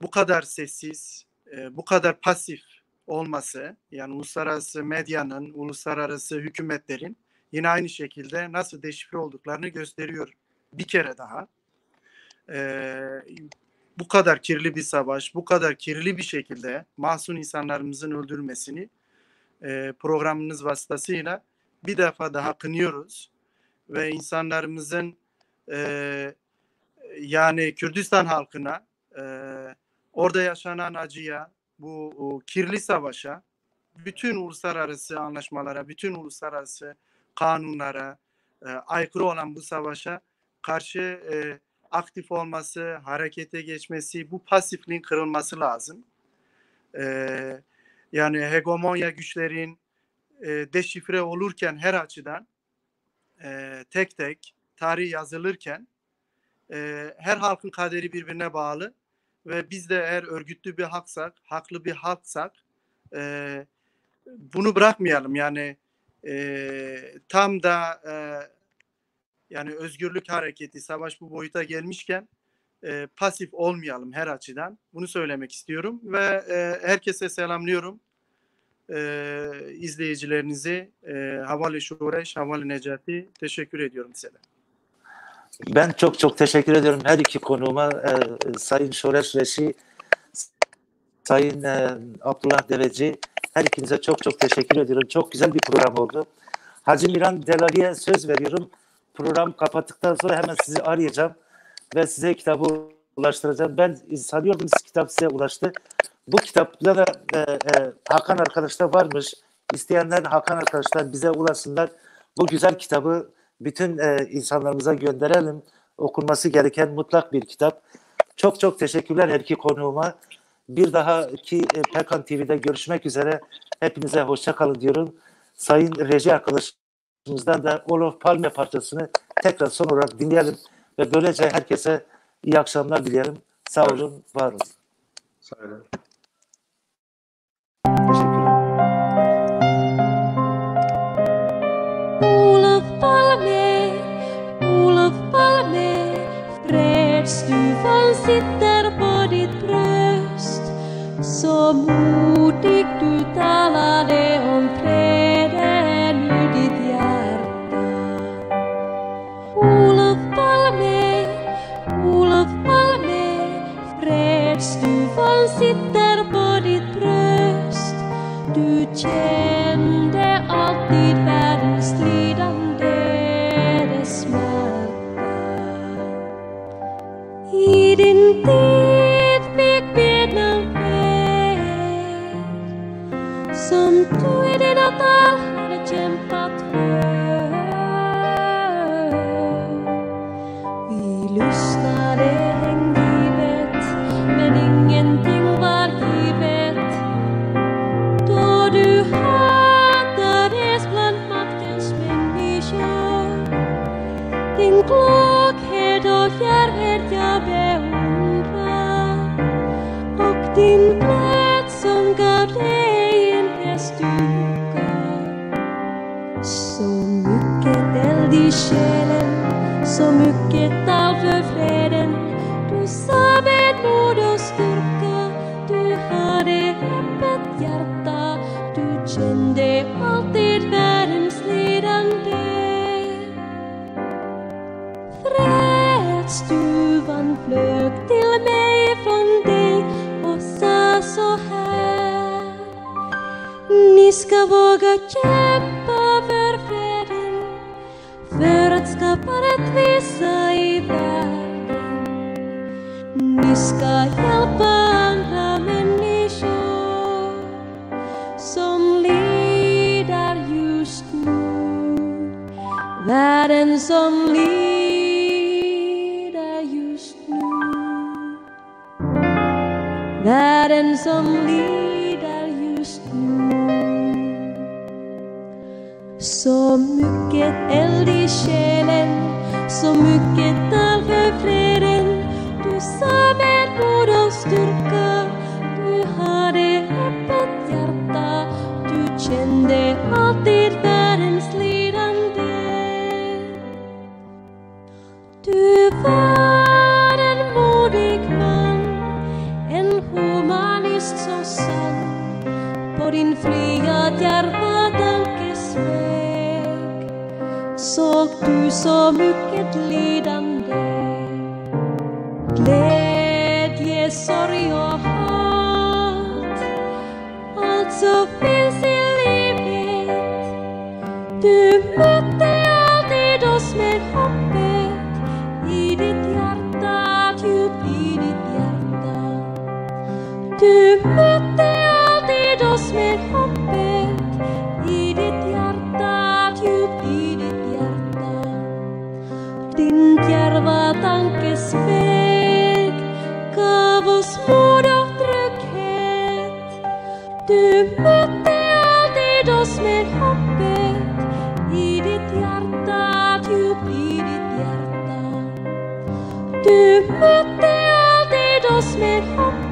S4: bu kadar sessiz, bu kadar pasif olması yani uluslararası medyanın, uluslararası hükümetlerin yine aynı şekilde nasıl deşifre olduklarını gösteriyor bir kere daha. Bu kadar kirli bir savaş, bu kadar kirli bir şekilde masum insanlarımızın öldürülmesini programınız vasıtasıyla bir defa daha kınıyoruz ve insanlarımızın yani Kürdistan halkına orada yaşanan acıya, bu kirli savaşa, bütün uluslararası anlaşmalara, bütün uluslararası kanunlara aykırı olan bu savaşa karşı aktif olması, harekete geçmesi, bu pasifliğin kırılması lazım. Yani hegemonya güçlerin deşifre olurken her açıdan tek tek tarih yazılırken her halkın kaderi birbirine bağlı ve biz de eğer örgütlü bir halksak, haklı bir halksak bunu bırakmayalım. Yani tam da yani özgürlük hareketi, savaş bu boyuta gelmişken pasif olmayalım her açıdan. Bunu söylemek istiyorum ve herkese selamlıyorum. İzleyicilerinizi Havali Şureş, Havali Necati teşekkür ediyorum size.
S2: Ben çok teşekkür ediyorum her iki konuğuma. Sayın Şoreş Reşi, Sayın Abdullah Deveci, her ikinize çok teşekkür ediyorum. Çok güzel bir program oldu. Hacı Miran Delali'ye söz veriyorum. Program kapattıktan sonra hemen sizi arayacağım ve size kitabı ulaştıracağım. Ben sanıyordum kitap size ulaştı. Bu kitapta da Hakan arkadaşlar varmış. İsteyenler Hakan arkadaşlar bize ulaşsınlar. Bu güzel kitabı bütün insanlarımıza gönderelim. Okunması gereken mutlak bir kitap. Çok teşekkürler her iki konuğuma. Bir dahaki Pekan TV'de görüşmek üzere. Hepinize hoşça kalın diyorum. Sayın reji arkadaşımızdan da Olof Palme parçasını tekrar son olarak dinleyelim ve böylece herkese iyi akşamlar dilerim. Sağ olun, var olun.
S3: Sağ olun.
S2: Teşekkürler.
S1: Olof Palme, fredsdufan sitter på ditt bröst. Så modigt du talade om freden ur ditt hjärta. Olof Palme, fredsdufan sitter på ditt bröst. Du kände alltid världens lidande, dess smärta. I din tid fick Vietnam fred, som du i dina tal hade kämpat för. Vi lyssnade hängivet, men ingenting var givet. Då du hatades bland maktens människor, din klokhet och djärvhet jag beundrar, och din glöd som gav dig en styrka. Så mycket eld i själen, så mycket all för freden. Du sa med mod och styrka, du hade öppet hjärta, du kände alltid världens lidande. Fredsduvan flög till mig från dig och sa så här: Vi ska våga kämpa för freden, för att skapa rättvisa i världen. Vi ska hjälpa andra människor som lider just nu. Världen som lider just nu. Världen som lider just nu. Så mycket eld i själen, så mycket tal för freden. Du sa med mod och styrka, du hade öppet hjärta. Du kände alltid världens lidande. Du var en modig man, en humanist så sann. På din fria djärva tankesväg såg du så mycket lidande. Glädje, sorg och hat, allt som finns i livet. Du mötte alltid oss med hoppet i ditt hjärta, djupt i ditt hjärta. Du mötte alltid oss med hoppet i ditt hjärta, djupt i ditt hjärta. Din djärva tankesväg gav oss mod och trygghet. Du mötte alltid oss med hoppet i ditt hjärta, djupt i ditt hjärta. Du mötte alltid oss med hoppet